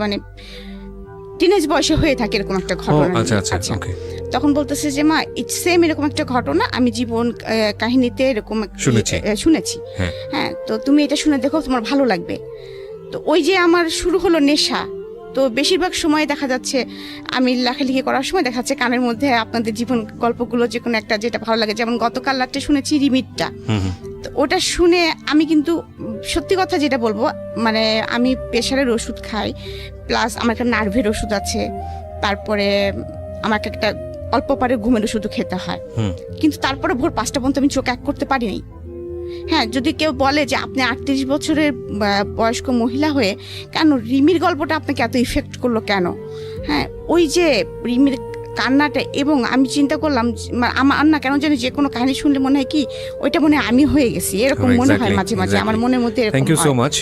মানে টিনেজ বয়সে হয়ে থাকে এরকম একটা ঘটনা। আচ্ছা ওকে। তখন বলতেছে যে মা ইটস সেম এরকম একটা ঘটনা আমি জীবন কাহিনীতে এরকম শুনেছি। হ্যাঁ, তো তুমি এটা শুনে দেখো, তোমার ভালো লাগবে। তো ওই যে আমার শুরু হলো নেশা। তো বেশিরভাগ সময় দেখা যাচ্ছে আমি লেখালেখি করার সময় দেখা যাচ্ছে কানের মধ্যে আপনাদের জীবন গল্পগুলো যে কোনো একটা যেটা ভালো লাগে, যেমন গতকাল রাতে শুনেছি রিমিটটা। তো ওটা শুনে আমি কিন্তু সত্যি কথা যেটা বলবো, মানে আমি প্রেশারের ওষুধ খাই, প্লাস আমার একটা নার্ভের ওষুধ আছে, তারপরে আমাকে একটা অল্প পারে ঘুমের ওষুধও খেতে হয়, কিন্তু তারপরে ভোর 5টা পর্যন্ত আমি চোখ এক করতে পারিনি। হ্যাঁ, যদি কেউ বলে যে আপনি 38 বছরের বয়স্ক মহিলা হয়ে কেন রিমির গল্পটা আপনাকে এত ইফেক্ট করলো কেন? হ্যাঁ, ওই যে রিমির কান্নাটা, এবং আমি চিন্তা করলাম আমার না কেন জানি যে কোনো কাহিনী শুনলে মনে হয় কি ওইটা মনে হয় আমি হয়ে গেছি, এরকম মনে হয় মাঝে মাঝে আমার মনের মধ্যে। থ্যাংক ইউ সো মাচ,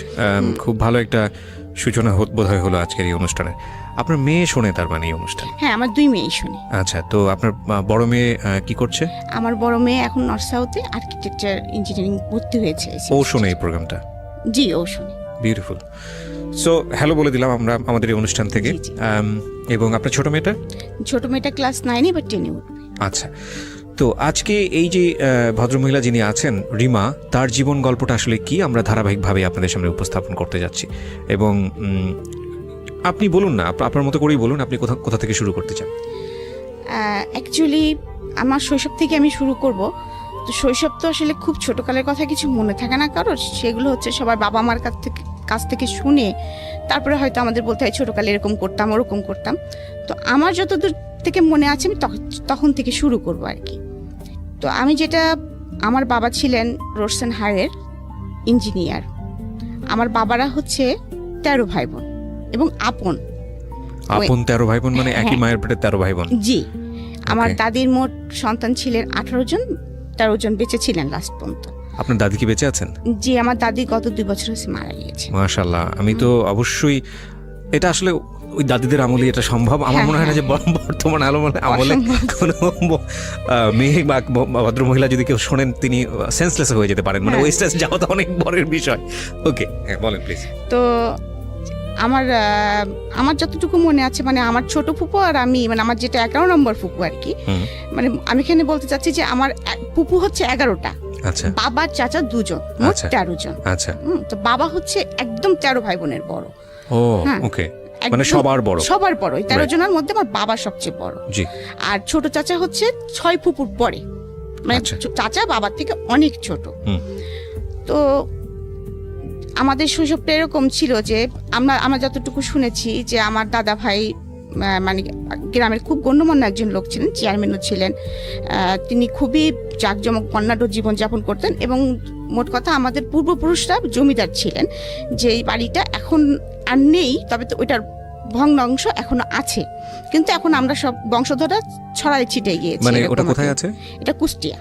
খুব ভালো একটা সূচনা বোধহয় হলো আজকের এই অনুষ্ঠানে। আপনার মেয়ে শোনে তার মানে এই অনুষ্ঠান? হ্যাঁ, আমার 2 মেয়ে শুনে। আচ্ছা, তো আপনার বড় মেয়ে কি করছে? আমার বড় মেয়ে এখন নর্থ সাউথে আর্কিটেকচার ইঞ্জিনিয়ারিং ভর্তি হয়েছে। ও শোনে এই প্রোগ্রামটা? জি, ও শোনে। বিউটিফুল। সো হ্যালো বলে দিলাম আমরা আমাদের এই অনুষ্ঠান থেকে। এবং আপনার ছোট মেয়েটা ক্লাস 9 বা 10 উঠবে। আচ্ছা, তো আজকে এই যে ভদ্রমহিলা যিনি আছেন রিমা, তার জীবন গল্পটা আসলে কি আমরা ধারাবাহিকভাবে আপনাদের সামনে উপস্থাপন করতে যাচ্ছি। এবং আপনি বলুন না, আপনার মতো করেই বলুন, আপনি কোথা থেকে শুরু করতে চান? অ্যাকচুয়ালি আমার শৈশব থেকে আমি শুরু করব। তো শৈশব তো আসলে খুব ছোটকালের কথা কিছু মনে থাকে না কারোর, সেগুলো হচ্ছে সবার বাবা মার কাছ থেকে শুনে তারপরে হয়তো আমাদের বলতে হয় ছোটকালে এরকম করতাম ওরকম করতাম। তো আমার যতদূর থেকে মনে আছে আমি তখন থেকে শুরু করব আর কি। তো আমি যেটা, আমার বাবা ছিলেন রোশন হারের ইঞ্জিনিয়ার। আমার বাবারা হচ্ছে 13 ভাই বোন এবং আপন 13 ভাই বোন, মানে একই মায়ের পেটে 13 ভাই বোন? জি। আমার দাদির মোট সন্তান ছিলেন 18 জন, 13 জন বেঁচে ছিলেন লাস্ট পর্যন্ত। আপনার দাদি কি বেঁচে আছেন? জি, আমার দাদি গত 2 বছর হয়েছে মারা গিয়েছে। মাশাআল্লাহ। আমি তো অবশ্যই, এটা আসলে ওই দাদিদের আমলে এটা সম্ভব। আমার মনে হয় না যে বর্তমান আমলে কোনো মেয়ে বা ভদ্র মহিলা যদি কেউ শোনেন তিনি সেন্সলেস হয়ে যেতে পারেন, মানে ওই স্টেজ যাওয়া তো অনেক বড়ের বিষয়। ওকে, বলেন প্লিজ। তো আমার যতটুকু মনে আছে, মানে আমার ছোট ফুপু আর আমি, মানে আমার যেটা 11 নম্বর ফুপু আর কি, মানে আমি এখানে বলতে চাচ্ছি যে আমার ফুপু হচ্ছে 11টা। আচ্ছা। বাবার চাচা 2 জন, মোট 13 জন। আচ্ছা। তো বাবা হচ্ছে একদম 13 ভাই বোনের বড়। ও ওকে, মানে সবার বড়। 13 জনের মধ্যে আমার বাবা সবচেয়ে বড়। জি। আর ছোট চাচা হচ্ছে 6 ফুপুর পরে, মানে চাচা বাবার থেকে অনেক ছোট। তো আমাদের শৈশবটা এরকম ছিল যে আমরা যতটুকু শুনেছি যে আমার দাদা ভাই মানে গ্রামের খুব গণ্যমান্য একজন লোক ছিলেন, চেয়ারম্যানও ছিলেন। তিনি খুবই জাঁকজমক বর্ণাঢ্য জীবনযাপন করতেন এবং মোট কথা আমাদের পূর্বপুরুষরা জমিদার ছিলেন। যে এই বাড়িটা এখন আর নেই, তবে তো ওইটার ভগ্নাংশ এখনো আছে, কিন্তু এখন আমরা সব বংশধররা ছড়াই ছিটে গিয়েছি। মানে ওটা কোথায় আছে? এটা কুষ্টিয়া।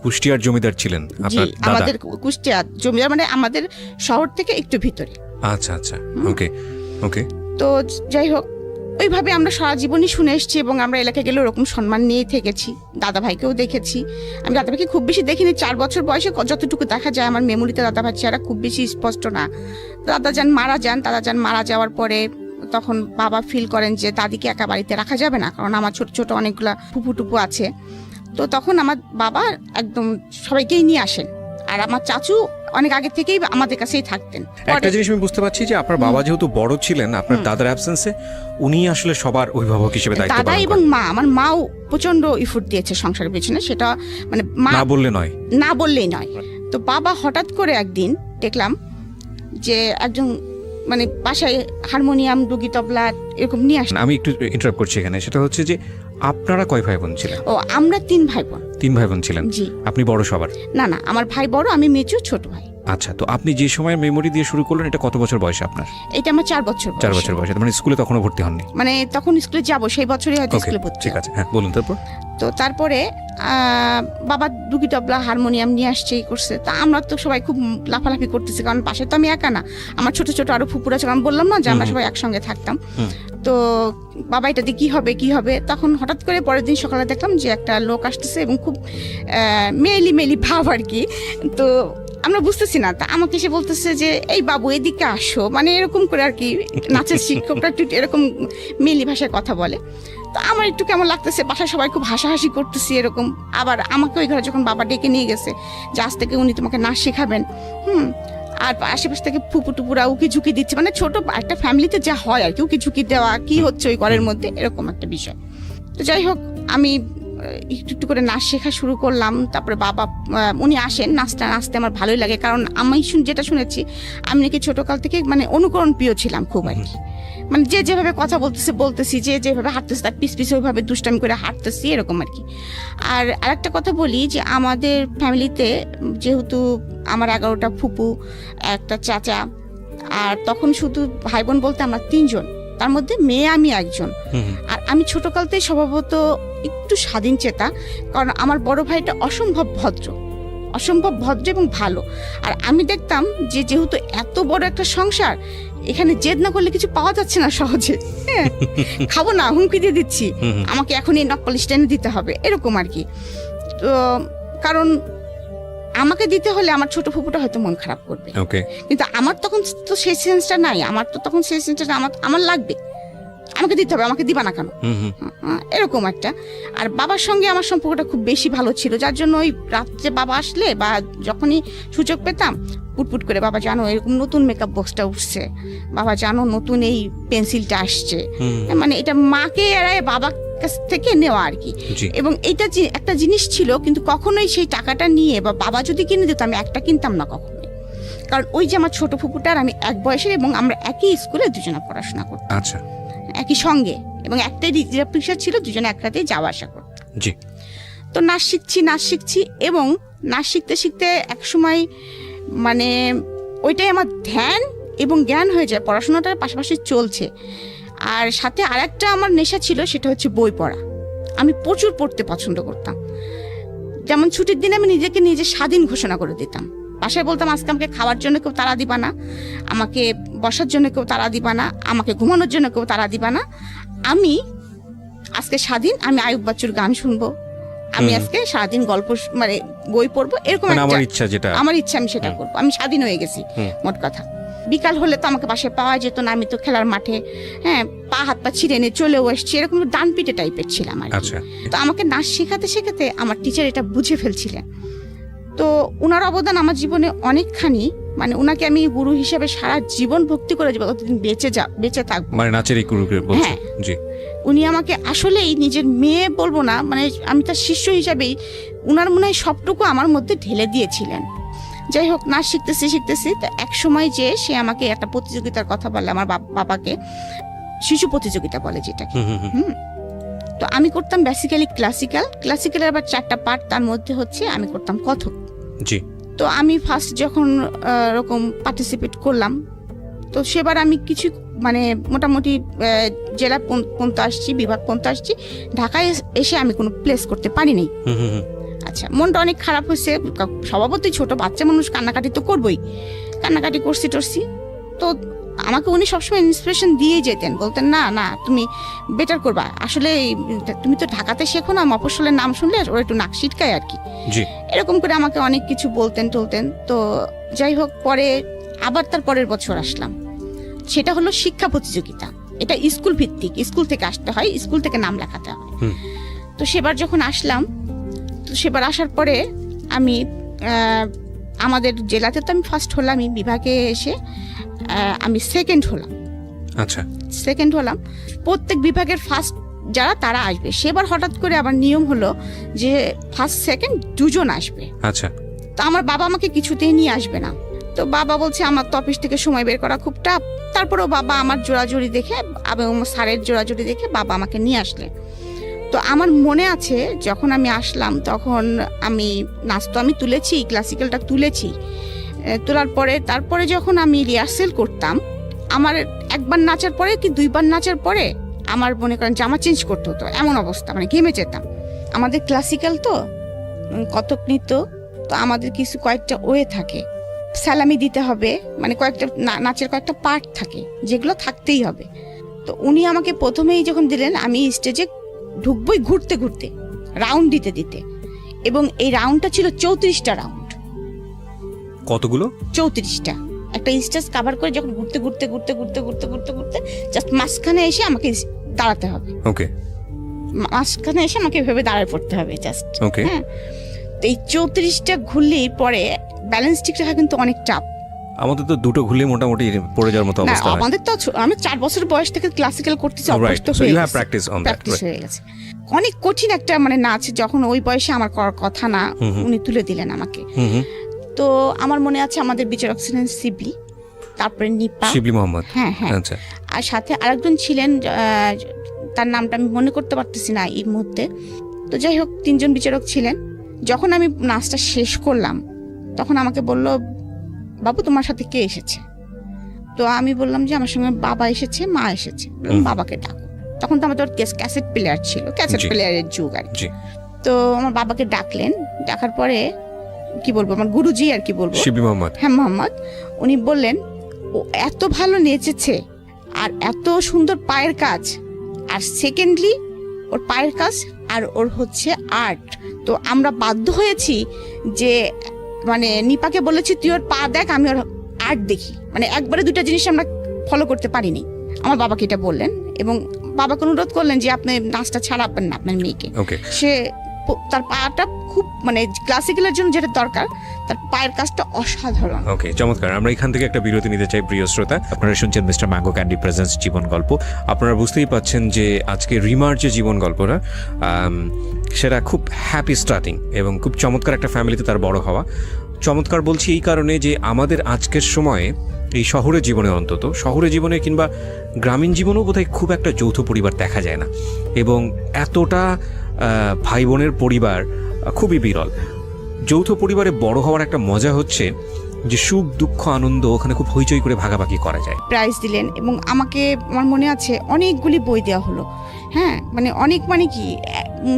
কুষ্টিয়ার জমিদার ছিলেন আপনার দাদা? আমাদের কুষ্টিয়া জমিদার, মানে আমাদের শহর থেকে একটু ভিতরে। আচ্ছা আচ্ছা, ওকে ওকে। তো যাই হোক, ওইভাবে আমরা সারা জীবনই শুনে এসেছি এবং আমরা এলাকায় গেলে ওরকম সম্মান নিয়ে থেকেছি। দাদা ভাইকেও দেখেছি। আমি দাদা ভাইকে খুব বেশি দেখিনি, 4 বছর বয়সে যতটুকু দেখা যায় আমার মেমোরিতে দাদা ভাই চেহারা খুব বেশি স্পষ্ট না। দাদা যান মারা যাওয়ার পরে তখন বাবা ফিল করেন যে দাদিকে একা বাড়িতে রাখা যাবে না, কারণ আমার ছোট ছোট অনেকগুলা ফুপু টুপু আছে। তো তখন আমার বাবা একদম সবাইকেই নিয়ে আসেন, আর আমার চাচু অনেক আগে থেকেই আমাদের কাছেই থাকতেন। একটা জিনিস আমি বুঝতে পারছি যে আপনার বাবা যেহেতু বড় ছিলেন, আপনার দাদার অ্যাবসেন্সে উনি আসলে সবার অভিভাবক হিসেবে দায়িত্ব পালন করেন। দাদা এবং মা, আমার মাও প্রচন্ড ইফোর্ট দিয়েছে সংসারের পেছনে, সেটা মানে না বললেই নয়। তো বাবা হঠাৎ করে একদিন দেখলাম যে একজন মানে বাসায় হারমোনিয়াম, ডুগি, তবলা এরকম নিয়ে আসেন। আমি একটু ইন্টারাপ্ট করছি এখানে, সেটা হচ্ছে যে আপনারা কয় ভাই বোন ছিলেন? ও, আমরা 3 ভাই বোন। 3 ভাই বোন ছিলেন? জি। আপনি বড় সবার? না, আমার ভাই বড়, আমি মেজো, ছোট ভাই। আচ্ছা, তো আপনি যে সময় মেমোরি দিয়ে শুরু করলেন, এটা কত বছর বয়সে আপনার? এটা আমার 4 বছর। 4 বছর বয়সে, মানে স্কুলে তখনও ভর্তি হননি? মানে তখন স্কুলে যাব সেই বছরই হয়তো স্কুলে ভর্তি। ঠিক আছে, হ্যাঁ বলুন। তারপরে বাবা ডুগি, তবলা, হারমোনিয়াম নিয়ে আসছে, করছে। তা আমরা তো সবাই খুব লাফালাফি করতেছি, কারণ পাশে তো আমি একা না, আমার ছোট ছোট আরো ফুপুরা ছিল। আমি বললাম না যে আমরা সবাই একসঙ্গে থাকতাম। তো বাবা এটা দিয়ে কি হবে, তখন হঠাৎ করে পরের দিন সকালে দেখলাম যে একটা লোক আসতেছে এবং খুব মেলি ভাব আর কি। তো আমরা বুঝতেছি না, তা আমাকে এসে বলতেছে যে এই বাবু এদিকে আসো, মানে এরকম করে আর কি। নাচের শিক্ষকরা একটু এরকম মেলি ভাষায় কথা বলে। তো আমার একটু কেমন লাগতেছে, বাসায় সবাই খুব হাসাহাসি করতেছি এরকম। আবার আমাকে ওই ঘরে যখন বাবা ডেকে নিয়ে গেছে যে আজ থেকে উনি তোমাকে নাচ শেখাবেন, আর আশেপাশ থেকে ফুপু টুপুরা উকি ঝুঁকি দিচ্ছে, মানে ছোট একটা ফ্যামিলিতে যা হয় আর কি, উকি ঝুঁকি দেওয়া কি হচ্ছে ওই ঘরের মধ্যে, এরকম একটা বিষয়। তো যাই হোক, আমি একটু একটু করে নাচ শেখা শুরু করলাম। তারপরে বাবা উনি আসেন, নাচতে আমার ভালোই লাগে, কারণ আমি যেটা শুনেছি আমি নাকি ছোটকাল থেকে মানে অনুকরণ প্রিয় ছিলাম খুব আর কি। মানে যে যেভাবে কথা বলতেছি, যে যেভাবে হাঁটতেছি তার পিস পিস ওইভাবে দুষ্টামি করে হাঁটতেছি এরকম আর কি। আর আরেকটা কথা বলি যে আমাদের ফ্যামিলিতে যেহেতু আমার 11টা ফুপু, একটা চাচা, আর তখন শুধু ভাই বোন বলতে আমরা 3 জন, তার মধ্যে মেয়ে আমি একজন। আর আমি ছোটকালতেই স্বভাবত একটু স্বাধীন চেতা, কারণ আমার বড় ভাইটা অসম্ভব ভদ্র এবং ভালো। আর আমি দেখতাম যে যেহেতু এত বড় একটা সংসার, এখানে জেদ না করলে কিছু পাওয়া যাচ্ছে না সহজে, খাবো না হুমকি দিয়ে দিচ্ছি, আমাকে এখন এই নখ পলিশ টেনে দিতে হবে এরকম আর কি। তো কারণ আমাকে দিতে হলে আমার ছোট ফুপুটা হয়তো মন খারাপ করবে, কিন্তু আমার তখন তো সেই সেন্সটা নাই, আমার লাগবে, আমাকে দিতে হবে, আমাকে দিবা না কেন, এরকম একটা। আর বাবার সঙ্গে আমার সম্পর্কটা খুব বেশি ভালো ছিল, যার জন্য ওই রাত্রে বাবা আসলে বা যখনই সুযোগ পেতাম পুটপুট করে, বাবা জানো এরকম নতুন মেকআপ বক্সটা উঠছে, বাবা জানো নতুন এই পেন্সিলটা আসছে, মানে এটা মাকে এড়ায় বাবা কাছ থেকে নেওয়া আর কি। এবং এটা যে একটা জিনিস ছিল, কিন্তু কখনোই সেই টাকাটা নিয়ে বা বাবা যদি কিনে দিত আমি একটা কিনতাম না কখনোই, কারণ ওই যে আমার ছোট ফুপুটার আমি এক বয়সের, এবং আমরা একই স্কুলে দুজনে পড়াশোনা করতাম, আচ্ছা একই সঙ্গে, এবং একটাই রিজার্ভ রিক্সা ছিল, দুজনে এক রাতেই যাওয়া আসা করতাম। তো নাচ শিখছি এবং নাচ শিখতে এক সময় মানে ওইটাই আমার ধ্যান এবং জ্ঞান হয়ে যায়, পড়াশোনাটার পাশাপাশি চলছে। আর সাথে আরেকটা আমার নেশা ছিল, সেটা হচ্ছে বই পড়া। আমি প্রচুর পড়তে পছন্দ করতাম। যেমন ছুটির দিনে আমি নিজে স্বাধীন ঘোষণা করে দিতাম, বাসায় বলতাম আজকে আমাকে খাওয়ার জন্য কেউ তাড়া দিবা না, আমাকে বসার জন্য কেউ তাড়া দিবা না, আমাকে ঘুমানোর জন্য কেউ তাড়া দিবা না, আমি আজকে স্বাধীন, আমি আয়ুব বাচ্চুর গান শুনবো, আমি আজকে সারাদিন গল্প মানে বই পড়বো, এরকম আমার ইচ্ছা আমি সেটা করবো। আমি স্বাধীন হয়ে গেছি মোট কথা। বিকাল হলে তো আমাকে বাসায় পাওয়া যেত না, আমি তো খেলার মাঠে পা হাত পা ছিঁড়ে নিয়ে চলেও এসছি, এরকম ডান পিটে টাইপের ছিলাম আর কি। তো আমাকে নাচ শেখাতে আমার টিচার এটা বুঝে ফেলছিলেন। তো উনার অবদান আমার জীবনে অনেকখানি, মানে উনাকে আমি গুরু হিসেবে সারা জীবন ভক্তি করে যাবো, কতদিন বেঁচে থাকবো, মানে নাচের এই গুরুকে বলছেন। জি, উনি আমাকে আসলেই নিজের মেয়ে বলবো না, মানে আমি তার শিষ্য হিসাবেই উনার মনে হয় সবটুকু আমার মধ্যে ঢেলে দিয়েছিলেন। যাই হোক, নাচ শিখতেছি তো এক সময় যে সে আমাকে একটা প্রতিযোগিতার কথা বলে, আমার বাবাকে শিশু প্রতিযোগিতা বলে যেটাকে। তো আমি করতাম বেসিক্যালি ক্লাসিক্যালের আবার 4টা পার্ট, তার মধ্যে হচ্ছে আমি করতাম কথক। জি। তো আমি ফার্স্ট যখন এরকম পার্টিসিপেট করলাম, তো সেবার আমি কিছু মানে মোটামুটি জেলা পর্যন্ত আসছি, বিভাগ পর্যন্ত আসছি, ঢাকায় এসে আমি কোনো প্লেস করতে পারিনি। আচ্ছা, মনটা অনেক খারাপ হয়েছে, স্বভাবতই ছোট বাচ্চা মানুষ কান্নাকাটি তো করবই, কান্নাকাটি করছি তো আমাকে উনি সবসময় ইন্সপিরেশন দিয়ে যেতেন, বলতেন না তুমি বেটার করবা, আসলে তুমি তো ঢাকাতে শেখো না, মফস্বলের নাম শুনলে ওরা একটু নাক সিটকায় আর কি, এরকম করে আমাকে অনেক কিছু বলতেন। তো যাই হোক, পরে আবার তার পরের বছর আসলাম, সেটা হলো শিক্ষা প্রতিযোগিতা, এটা স্কুল ভিত্তিক, স্কুল থেকে আসতে হয়, স্কুল থেকে নাম লেখাতে হয়। তো সেবার যখন আসলাম, তো সেবার আসার পরে আমি আমাদের জেলাতে তো আমি ফার্স্ট হলাম, বিভাগে এসে আমি সেকেন্ড হলাম। আচ্ছা, সেকেন্ড হলাম। প্রত্যেক বিভাগের ফার্স্ট যারা তারা আসবে, সেবার হঠাৎ করে আবার নিয়ম হলো যে ফার্স্ট সেকেন্ড 2 জন আসবে। আচ্ছা, তো আমার বাবা আমাকে কিছুতেই নিয়ে আসবে না, তো বাবা বলছে আমার তো অফিস থেকে সময় বের করা খুব টাফ। তারপরেও বাবা আমার জোড়াজুড়ি দেখে, এবং স্যারের জোড়াজুড়ি দেখে বাবা আমাকে নিয়ে আসলেন। তো আমার মনে আছে যখন আমি আসলাম, তখন আমি নাচ তো আমি তুলেছি, ক্লাসিক্যালটা তুলেছি, তোলার পরে তারপরে যখন আমি রিহার্সেল করতাম, আমার একবার নাচার পরে কি 2বার নাচার পরে আমার মনে করেন জামা চেঞ্জ করতে হতো, এমন অবস্থা, মানে ঘেমে যেতাম। আমাদের ক্লাসিক্যাল তো কত্থক নৃত্য, তো আমাদের কিছু কয়েকটা ওয়ে থাকে, সালামি দিতে হবে, মানে কয়েকটা নাচের কয়েকটা পার্ট থাকে যেগুলো থাকতেই হবে। তো উনি আমাকে প্রথমেই যখন দিলেন, আমি স্টেজে ঢুকবই ঘুরতে রাউন্ড দিতে, এবং এই রাউন্ডটা ছিল 34টা রাউন্ড। কতগুলো? 34টা। একটা স্টেজ কভার করে যখন ঘুরতে ঘুরতে ঘুরতে ঘুরতে ঘুরতে ঘুরতে ঘুরতে জাস্ট মাঝখানে এসে আমাকে দাঁড়াতে হবে। ওকে, মাঝখানে এসে আমাকে এভাবে দাঁড়ায় পড়তে হবে জাস্ট। ওকে, হ্যাঁ, তো এই 34টা ঘুরলেই পরে ব্যালেন্স ঠিক রাখা কিন্তু অনেক চাপ। আমাদের তো দুটো ঘুরলে মোটামুটি পড়ে যাওয়ার মতো অবস্থা হয়। আমাদের তো আমি 4 বছর বয়স থেকে ক্লাসিক্যাল করতেছি, অভ্যস্ত হয়ে গেছে, প্র্যাকটিস হয়ে গেছে। অনেক কঠিন একটা মানে নাচ, যখন ওই বয়সে আমার করার কথা না, উনি তুলে দিলেন আমাকে। তো আমার মনে আছে আমাদের বিচারক ছিলেন শিবলি, তারপরে নিপা, শিবলি মোহাম্মদ, হ্যাঁ হ্যাঁ, আচ্ছা, আর সাথে আরেকজন ছিলেন, তার নামটা আমি মনে করতে পারতেছি না এই মুহূর্তে। তো যাই হোক, 3 জন বিচারক ছিলেন। যখন আমি নাচটা শেষ করলাম তখন আমাকে বলল, বাবু তোমার সাথে কে এসেছে? তো আমি বললাম যে আমার সঙ্গে বাবা এসেছে, মা এসেছে। বাবাকে ডাকো। তখন তো আমাদের ক্যাসেট প্লেয়ার ছিল, ক্যাসেট প্লেয়ারের যুগ আর কি। তো আমার বাবাকে ডাকলেন, ডাকার পরে কি বলবো, আমার গুরুজি আর কি বলবো, শিবলি মোহাম্মদ, হ্যাঁ মোহাম্মদ, উনি বললেন ও এত ভালো নেচেছে আর এত সুন্দর পায়ের কাজ, আর সেকেন্ডলি ওর পায়ের কাজ আর ওর হচ্ছে আর্ট। তো আমরা বাধ্য হয়েছি যে মানে নিপাকে বলেছি তুই ওর পা দেখ, আমি ওর আর্ট দেখি। মানে একবারে দুটা জিনিস আমরা ফলো করতে পারিনি। আমার বাবাকে এটা বললেন এবং বাবাকে অনুরোধ করলেন যে আপনি নাচটা ছাড়াবেন না আপনার মেয়েকে। সে তার পাটা খুব মানে ক্লাসিক্যালের জন্য যেটা দরকার, তার পায়ের কাজটা অসাধারণ। ওকে, চমৎকার। আমরা এখান থেকে একটা বিরতি নিতে চাই প্রিয় শ্রোতা। আপনারা শুনছেন মিস্টার ম্যাঙ্গো ক্যান্ডি প্রেজেন্টস জীবন গল্প। আপনারা বুঝতেই পাচ্ছেন যে আজকে রিমার যে জীবন গল্পটা, সেটা খুব হ্যাপি স্টার্টিং এবং খুব চমৎকার একটা ফ্যামিলিতে তার বড় হওয়া। চমৎকার বলছি এই কারণে যে আমাদের আজকের সময়ে এই শহরের জীবনে, অন্তত শহরের জীবনে কিংবা গ্রামীণ জীবনেও বোধহয় খুব একটা যৌথ পরিবার দেখা যায় না, এবং এতটা ভাই বোনের পরিবার খুবই বিরল। যৌথ পরিবারে বড় হওয়ার একটা মজা হচ্ছে যে সুখ দুঃখ আনন্দ ওখানে খুব হইচই করে ভাগাভাগি করা যায়। প্রাইজ দিলেন এবং আমাকে, আমার মনে আছে অনেকগুলি বই দেওয়া হলো। হ্যাঁ, মানে অনেক, মানে কি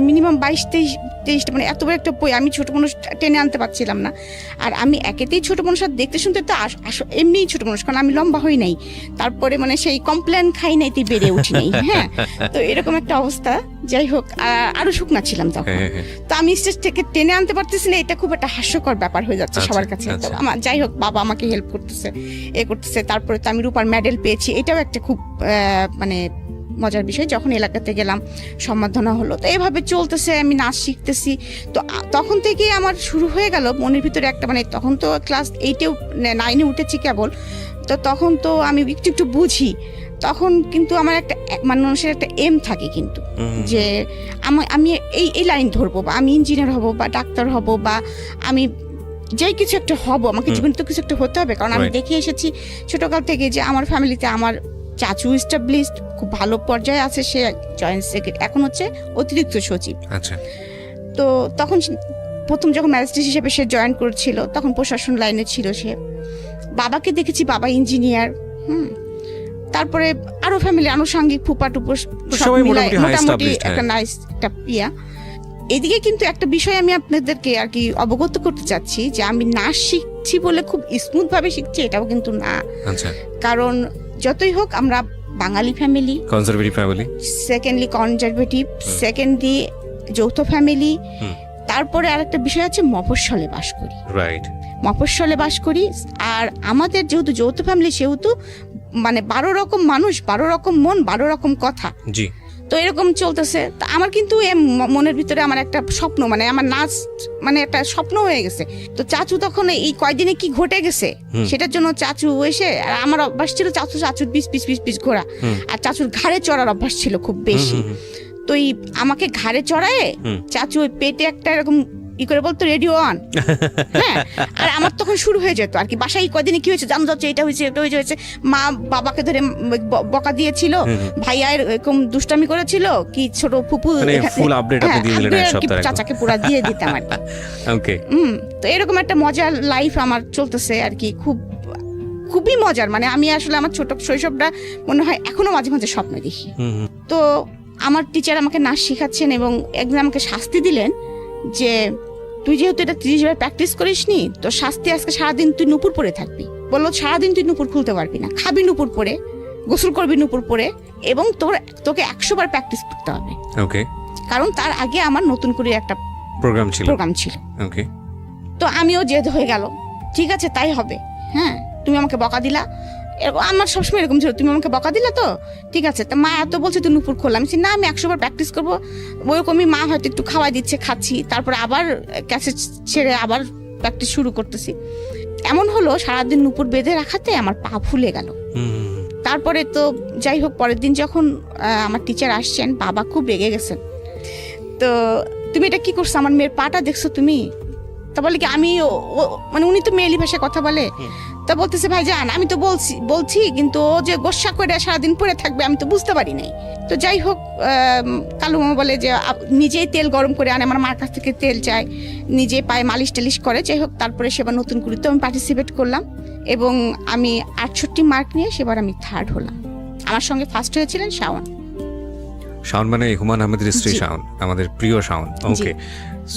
মিনিমাম 22-23টা, মানে এত বড় একটা বই আমি ছোট মানুষ টেনে আনতে পারছিলাম না। আর আমি একেতেই ছোট মানুষ, আর দেখতে শুনতে তো এমনিই ছোট মানুষ, কারণ আমি লম্বা হই নাই, তারপরে মানে সেই কমপ্লেন খাই নাই, তুই বেড়ে উঠি নাই। হ্যাঁ, তো এরকম একটা অবস্থা। যাই হোক, আরো শুকনা ছিলাম তখন। তো আমি স্টেজ থেকে টেনে আনতে পারতেছি না, এটা খুব একটা হাস্যকর ব্যাপার হয়ে যাচ্ছে সবার কাছে। তো আমার যাই হোক, বাবা আমাকে হেল্প করতেছে, করতেছে। তারপরে তো আমি রূপার মেডেল পেয়েছি, এটাও একটা খুব মানে মজার বিষয়। যখন এলাকাতে গেলাম সম্মাননা হলো। তো এভাবে চলতেছে, আমি নাচ শিখতেছি। তো তখন থেকে আমার শুরু হয়ে গেল মনের ভিতরে একটা, মানে তখন তো ক্লাস 8-9 উঠেছি কেবল, তো তখন তো আমি একটু একটু বুঝি। তখন কিন্তু আমার একটা মানুষের একটা এম থাকে কিন্তু, যে আমি এই লাইন ধরবো, বা আমি ইঞ্জিনিয়ার হব, বা ডাক্তার হব, বা আমি যাই কিছু একটা হব, আমাকে জীবনে তো কিছু একটা হতে হবে। কারণ আমি দেখে এসেছি ছোটকাল থেকে যে আমার ফ্যামিলিতে আমার চাচু এস্টাবলিশড, খুব ভালো পর্যায়ে আছে, সে জয়েন্ট সেক্রেটারি, এখন হচ্ছে অতিরিক্ত সচিব। আচ্ছা। তো তখন প্রথম যখন ম্যাজিস্ট্রেট হিসেবে সে জয়েন করেছিল, তখন প্রশাসন লাইনে ছিল সে। বাবাকে দেখেছি, বাবা ইঞ্জিনিয়ার। তারপরে আরো ফ্যামিলি আনুষঙ্গিক ফুপা টুপো সব মিলে মোটামুটি একটা নাইস একটা পিয়া। এদিকে কিন্তু একটা বিষয় আমি আপনাদেরকে আর কি অবগত করতে চাচ্ছি, যে আমি নাচ শিখছি বলে খুব স্মুথ ভাবে শিখছি এটাও কিন্তু না। কারণ যতই হোক আমরা Bengali family, conservative family, secondly conservative, secondly যৌথ ফ্যামিলি, তারপরে আরেকটা বিষয় আছে মফস্বলে বাস করি। রাইট, মফস্বলে বাস করি। আর আমাদের যেহেতু যৌথ ফ্যামিলি, সেহেতু মানে 12 রকম মানুষ, 12 রকম মন, 12 রকম কথা। জি। তো এরকম চলতেছে। তো আমার কিন্তু মনের ভিতরে আমার একটা স্বপ্ন, মানে আমার নাচ মানে একটা স্বপ্ন হয়ে গেছে। তো চাচু তখন এই কয়দিনে কি ঘটে গেছে সেটার জন্য চাচু এসে, আর আমার অভ্যাস ছিল চাচুর পিস ঘোরা, আর চাচুর ঘাড়ে চড়ার অভ্যাস ছিল খুব বেশি। তো আমাকে ঘাড়ে চড়ায় চাচু ওই পেটে একটা এরকম করে বলতো রেডিও অন। হ্যাঁ, আর আমার তখন শুরু হয়ে যেত আর কি, বাসায় কদিনে কি হয়েছে জানো, যাচ্ছে এটা হয়েছে, এটা হয়েছে। মা বাবাকে ধরে বকা দিয়েছিল, ভাইয়া এরকম দুষ্টামি করেছিল, কি ছোট ফুপু ফুল আপডেট আপনি দিয়ে দিলেন এক সপ্তাহ আগে, চাচাকে পুরো দিয়ে দিতাম আর কি। ওকে। তো এরকম একটা মজার লাইফ আমার চলতেছে আর কি, খুবই মজার। মানে আমি আসলে আমার ছোট শৈশবটা মনে হয় এখনো মাঝে মাঝে স্বপ্ন দেখি। তো আমার টিচার আমাকে নাচ শেখাচ্ছেন এবং একদিন আমাকে শাস্তি দিলেন যে তুই যেহেতু এটা 30 বার প্র্যাকটিস করিসনি, তো শাস্তি আজকে সারাদিন তুই নুপুর পরে থাকবি। বললো সারাদিন তুই নুপুর খুলতে পারবি না, খাবি নুপুর পরে, গোসল করবি নুপুর পরে, এবং তোকে 100 বার প্র্যাকটিস করতে হবে। ওকে। কারণ তার আগে আমার নতুন করে একটা প্রোগ্রাম ছিল। ওকে। তো আমিও জেদ হয়ে গেল, ঠিক আছে তাই হবে, হ্যাঁ তুমি আমাকে বকা দিলা, আমার সবসময় এরকম ছিল, তুমি আমাকে বকা দিলা তো ঠিক আছে, তা মা এত বলছে তুই নুপুর খোলা, আমি না আমি 100 বার প্র্যাকটিস করবো, ওইরকমই মা হয়তো একটু খাওয়াই দিচ্ছে, খাচ্ছি, তারপরে আবার ক্যাসেট ছেড়ে আবার প্র্যাকটিস শুরু করতেছি। এমন হলো সারাদিন নুপুর বেঁধে রাখাতে আমার পা ফুলে গেল। তারপরে তো যাই হোক, পরের দিন যখন আমার টিচার আসছেন, বাবা খুব রেগে গেছেন, তো তুমি এটা কি করছো, আমার মেয়ের পাটা দেখছো তুমি? তা বলে কি আমি মানে উনি তো মেয়েলি ভাষায় কথা বলে, তা বলতেছে ভাইজান আমি তো বলছি কিন্তু ও যে গোসা করে সারাদিন পরে থাকবে আমি তো বুঝতে পারি নাই। তো যাই হোক, কালু মামা বলে যে নিজেই তেল গরম করে আনে, আমার মার কাছ থেকে তেল চায়, নিজে পায়ে মালিশ টালিশ করে। যাই হোক, তারপরে সেবার নতুন করে তো আমি পার্টিসিপেট করলাম এবং আমি 68 মার্ক নিয়ে সেবার আমি 3rd হলাম। আমার সঙ্গে ফার্স্ট হয়েছিলেন শাওন। শাওন মানে হুমায়ুন আহমেদের স্ত্রী শাওন, আমাদের প্রিয় শাওন। ওকে,